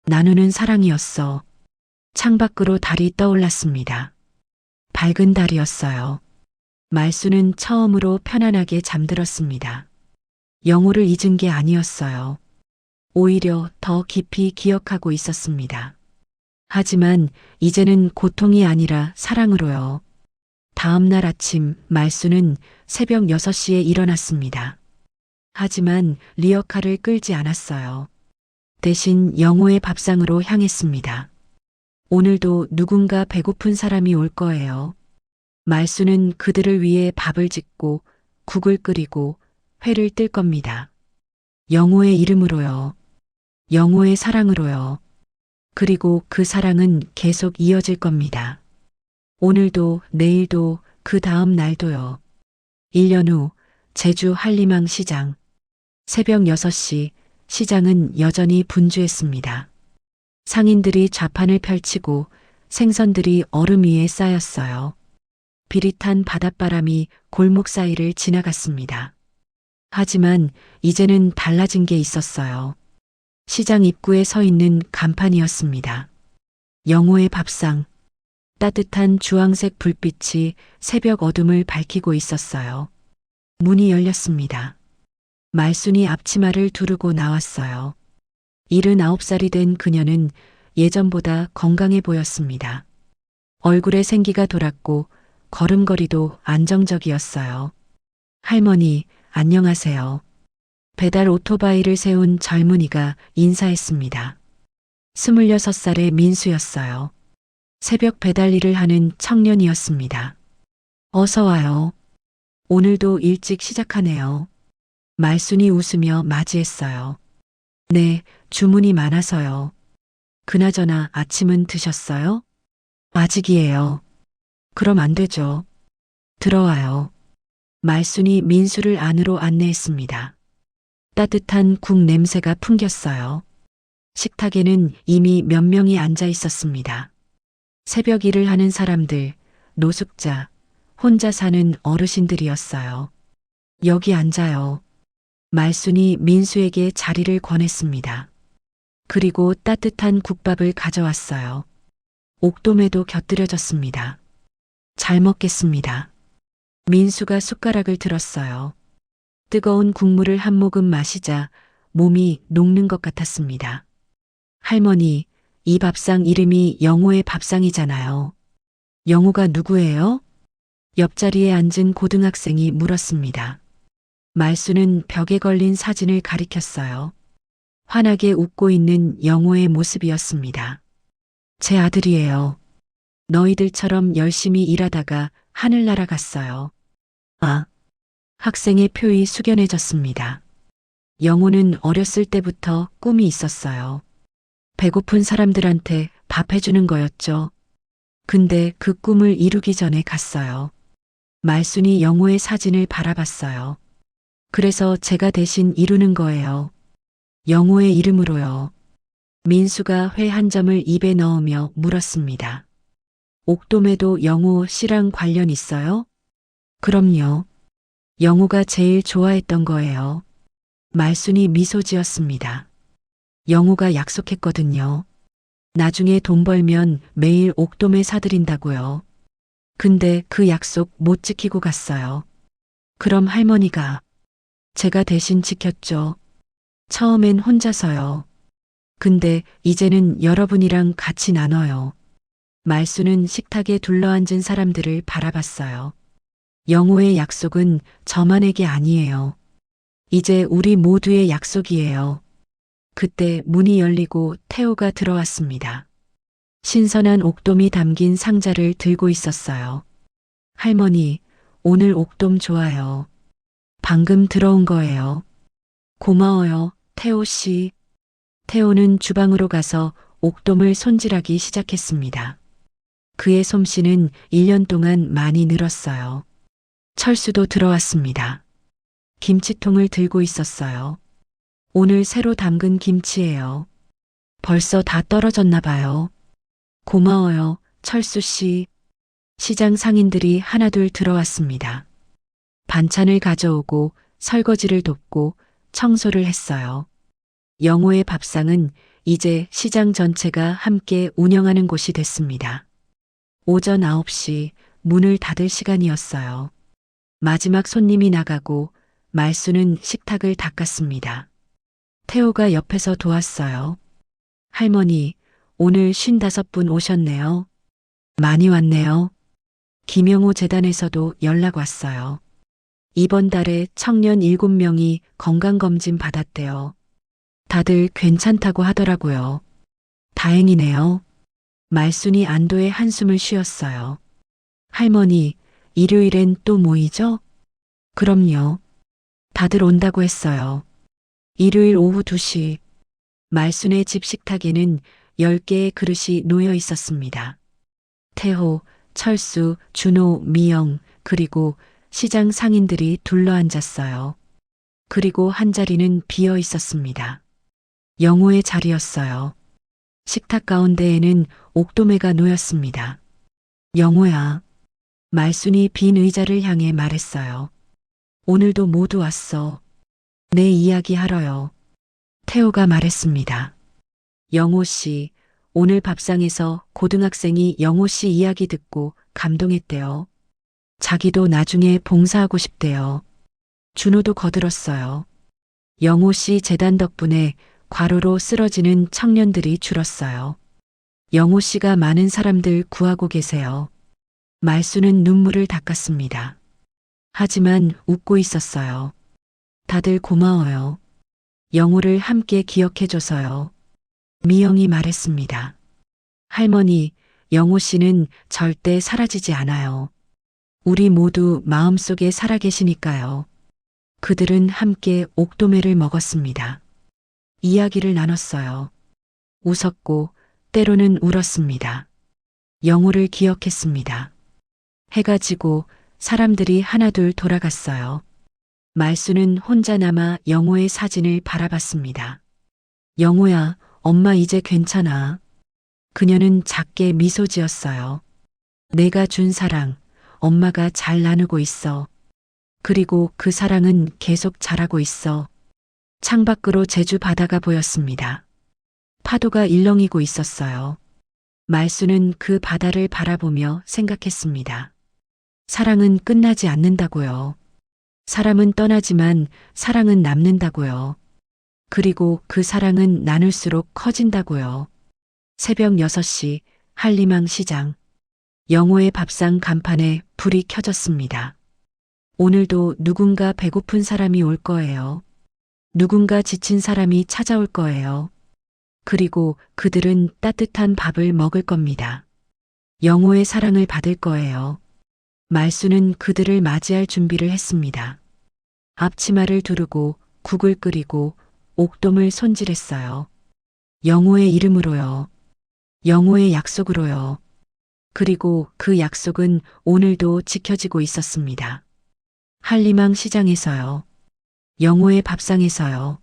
나누는 사랑이었어. 창밖으로 달이 떠올랐습니다. 밝은 달이었어요. 말순은 처음으로 편안하게 잠들었습니다. 영호를 잊은 게 아니었어요. 오히려 더 깊이 기억하고 있었습니다. 하지만 이제는 고통이 아니라 사랑으로요. 다음 날 아침 말순은 새벽 6시에 일어났습니다. 하지만 리어카를 끌지 않았어요. 대신 영호의 밥상으로 향했습니다. 오늘도 누군가 배고픈 사람이 올 거예요. 말순은 그들을 위해 밥을 짓고 국을 끓이고 회를 뜰 겁니다. 영호의 이름으로요. 영호의 사랑으로요. 그리고 그 사랑은 계속 이어질 겁니다. 오늘도 내일도 그 다음 날도요. 1년 후 제주 한림항 시장. 새벽 6시 시장은 여전히 분주했습니다. 상인들이 좌판을 펼치고 생선들이 얼음 위에 쌓였어요. 비릿한 바닷바람이 골목 사이를 지나갔습니다. 하지만 이제는 달라진 게 있었어요. 시장 입구에 서 있는 간판이었습니다. 영호의 밥상. 따뜻한 주황색 불빛이 새벽 어둠을 밝히고 있었어요. 문이 열렸습니다. 말순이 앞치마를 두르고 나왔어요. 79살이 된 그녀는 예전보다 건강해 보였습니다. 얼굴에 생기가 돌았고 걸음걸이도 안정적이었어요. 할머니, 안녕하세요. 배달 오토바이를 세운 젊은이가 인사했습니다. 26살의 민수였어요. 새벽 배달 일을 하는 청년이었습니다. 어서 와요. 오늘도 일찍 시작하네요. 말순이 웃으며 맞이했어요. 네, 주문이 많아서요. 그나저나 아침은 드셨어요? 아직이에요. 그럼 안 되죠. 들어와요. 말순이 민수를 안으로 안내했습니다. 따뜻한 국 냄새가 풍겼어요. 식탁에는 이미 몇 명이 앉아 있었습니다. 새벽 일을 하는 사람들, 노숙자, 혼자 사는 어르신들이었어요. 여기 앉아요. 말순이 민수에게 자리를 권했습니다. 그리고 따뜻한 국밥을 가져왔어요. 옥돔에도 곁들여졌습니다. 잘 먹겠습니다. 민수가 숟가락을 들었어요. 뜨거운 국물을 한 모금 마시자 몸이 녹는 것 같았습니다. 할머니, 이 밥상 이름이 영호의 밥상이잖아요. 영호가 누구예요? 옆자리에 앉은 고등학생이 물었습니다. 말수는 벽에 걸린 사진을 가리켰어요. 환하게 웃고 있는 영호의 모습이었습니다. 제 아들이에요. 너희들처럼 열심히 일하다가 하늘 날아갔어요. 아, 학생의 표이 숙연해졌습니다. 영호는 어렸을 때부터 꿈이 있었어요. 배고픈 사람들한테 밥 해주는 거였죠. 근데 그 꿈을 이루기 전에 갔어요. 말순이 영호의 사진을 바라봤어요. 그래서 제가 대신 이루는 거예요. 영호의 이름으로요. 민수가 회 한 점을 입에 넣으며 물었습니다. 옥돔에도 영호 씨랑 관련 있어요? 그럼요. 영호가 제일 좋아했던 거예요. 말순이 미소 지었습니다. 영호가 약속했거든요. 나중에 돈 벌면 매일 옥돔에 사드린다고요. 근데 그 약속 못 지키고 갔어요. 그럼 할머니가 제가 대신 지켰죠. 처음엔 혼자서요. 근데 이제는 여러분이랑 같이 나눠요. 말수는 식탁에 둘러앉은 사람들을 바라봤어요. 영호의 약속은 저만에게 아니에요. 이제 우리 모두의 약속이에요. 그때 문이 열리고 태호가 들어왔습니다. 신선한 옥돔이 담긴 상자를 들고 있었어요. 할머니, 오늘 옥돔 좋아요. 방금 들어온 거예요. 고마워요, 태호 씨. 태호는 주방으로 가서 옥돔을 손질하기 시작했습니다. 그의 솜씨는 1년 동안 많이 늘었어요. 철수도 들어왔습니다. 김치통을 들고 있었어요. 오늘 새로 담근 김치예요. 벌써 다 떨어졌나 봐요. 고마워요, 철수 씨. 시장 상인들이 하나둘 들어왔습니다. 반찬을 가져오고 설거지를 돕고 청소를 했어요. 영호의 밥상은 이제 시장 전체가 함께 운영하는 곳이 됐습니다. 오전 9시 문을 닫을 시간이었어요. 마지막 손님이 나가고 말수는 식탁을 닦았습니다. 태호가 옆에서 도왔어요. 할머니, 오늘 55분 오셨네요. 많이 왔네요. 김영호 재단에서도 연락 왔어요. 이번 달에 청년 7명이 건강검진 받았대요. 다들 괜찮다고 하더라고요. 다행이네요. 말순이 안도의 한숨을 쉬었어요. 할머니, 일요일엔 또 모이죠? 그럼요. 다들 온다고 했어요. 일요일 오후 2시, 말순의 집 식탁에는 10개의 그릇이 놓여 있었습니다. 태호, 철수, 준호, 미영, 그리고 시장 상인들이 둘러앉았어요. 그리고 한 자리는 비어 있었습니다. 영호의 자리였어요. 식탁 가운데에는 옥도매가 놓였습니다. 영호야. 말순이 빈 의자를 향해 말했어요. 오늘도 모두 왔어. 내 이야기 하러요. 태호가 말했습니다. 영호 씨, 오늘 밥상에서 고등학생이 영호 씨 이야기 듣고 감동했대요. 자기도 나중에 봉사하고 싶대요. 준호도 거들었어요. 영호 씨 재단 덕분에 과로로 쓰러지는 청년들이 줄었어요. 영호 씨가 많은 사람들 구하고 계세요. 말수는 눈물을 닦았습니다. 하지만 웃고 있었어요. 다들 고마워요. 영호를 함께 기억해줘서요. 미영이 말했습니다. 할머니, 영호 씨는 절대 사라지지 않아요. 우리 모두 마음속에 살아계시니까요. 그들은 함께 옥도매를 먹었습니다. 이야기를 나눴어요. 웃었고 때로는 울었습니다. 영호를 기억했습니다. 해가 지고 사람들이 하나둘 돌아갔어요. 말수는 혼자 남아 영호의 사진을 바라봤습니다. 영호야, 엄마 이제 괜찮아. 그녀는 작게 미소 지었어요. 내가 준 사랑, 엄마가 잘 나누고 있어. 그리고 그 사랑은 계속 자라고 있어. 창밖으로 제주 바다가 보였습니다. 파도가 일렁이고 있었어요. 말수는 그 바다를 바라보며 생각했습니다. 사랑은 끝나지 않는다고요. 사람은 떠나지만 사랑은 남는다고요. 그리고 그 사랑은 나눌수록 커진다고요. 새벽 6시 한림항 시장. 영호의 밥상 간판에 불이 켜졌습니다. 오늘도 누군가 배고픈 사람이 올 거예요. 누군가 지친 사람이 찾아올 거예요. 그리고 그들은 따뜻한 밥을 먹을 겁니다. 영호의 사랑을 받을 거예요. 말수는 그들을 맞이할 준비를 했습니다. 앞치마를 두르고 국을 끓이고 옥돔을 손질했어요. 영호의 이름으로요. 영호의 약속으로요. 그리고 그 약속은 오늘도 지켜지고 있었습니다. 한림항 시장에서요. 영호의 밥상에서요.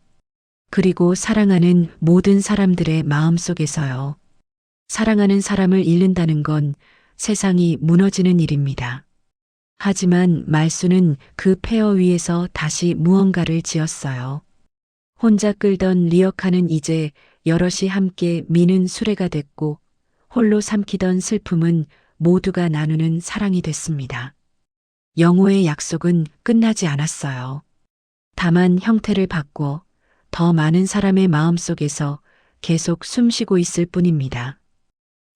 그리고 사랑하는 모든 사람들의 마음속에서요. 사랑하는 사람을 잃는다는 건 세상이 무너지는 일입니다. 하지만 말수는 그 폐허 위에서 다시 무언가를 지었어요. 혼자 끌던 리어카는 이제 여럿이 함께 미는 수레가 됐고 홀로 삼키던 슬픔은 모두가 나누는 사랑이 됐습니다. 영호의 약속은 끝나지 않았어요. 다만 형태를 바꿔 더 많은 사람의 마음속에서 계속 숨쉬고 있을 뿐입니다.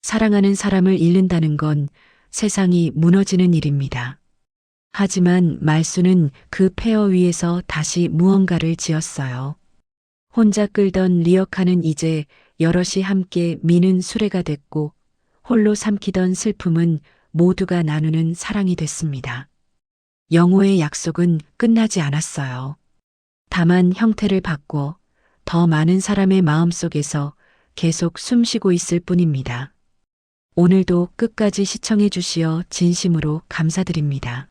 사랑하는 사람을 잃는다는 건 세상이 무너지는 일입니다. 하지만 말수는 그 폐허 위에서 다시 무언가를 지었어요. 혼자 끌던 리어카는 이제 여럿이 함께 미는 수레가 됐고 홀로 삼키던 슬픔은 모두가 나누는 사랑이 됐습니다. 영호의 약속은 끝나지 않았어요. 다만 형태를 바꿔 더 많은 사람의 마음속에서 계속 숨쉬고 있을 뿐입니다. 오늘도 끝까지 시청해 주시어 진심으로 감사드립니다.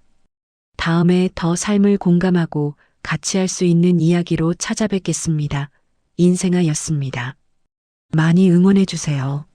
다음에 더 삶을 공감하고 같이 할 수 있는 이야기로 찾아뵙겠습니다. 인생아였습니다. 많이 응원해 주세요.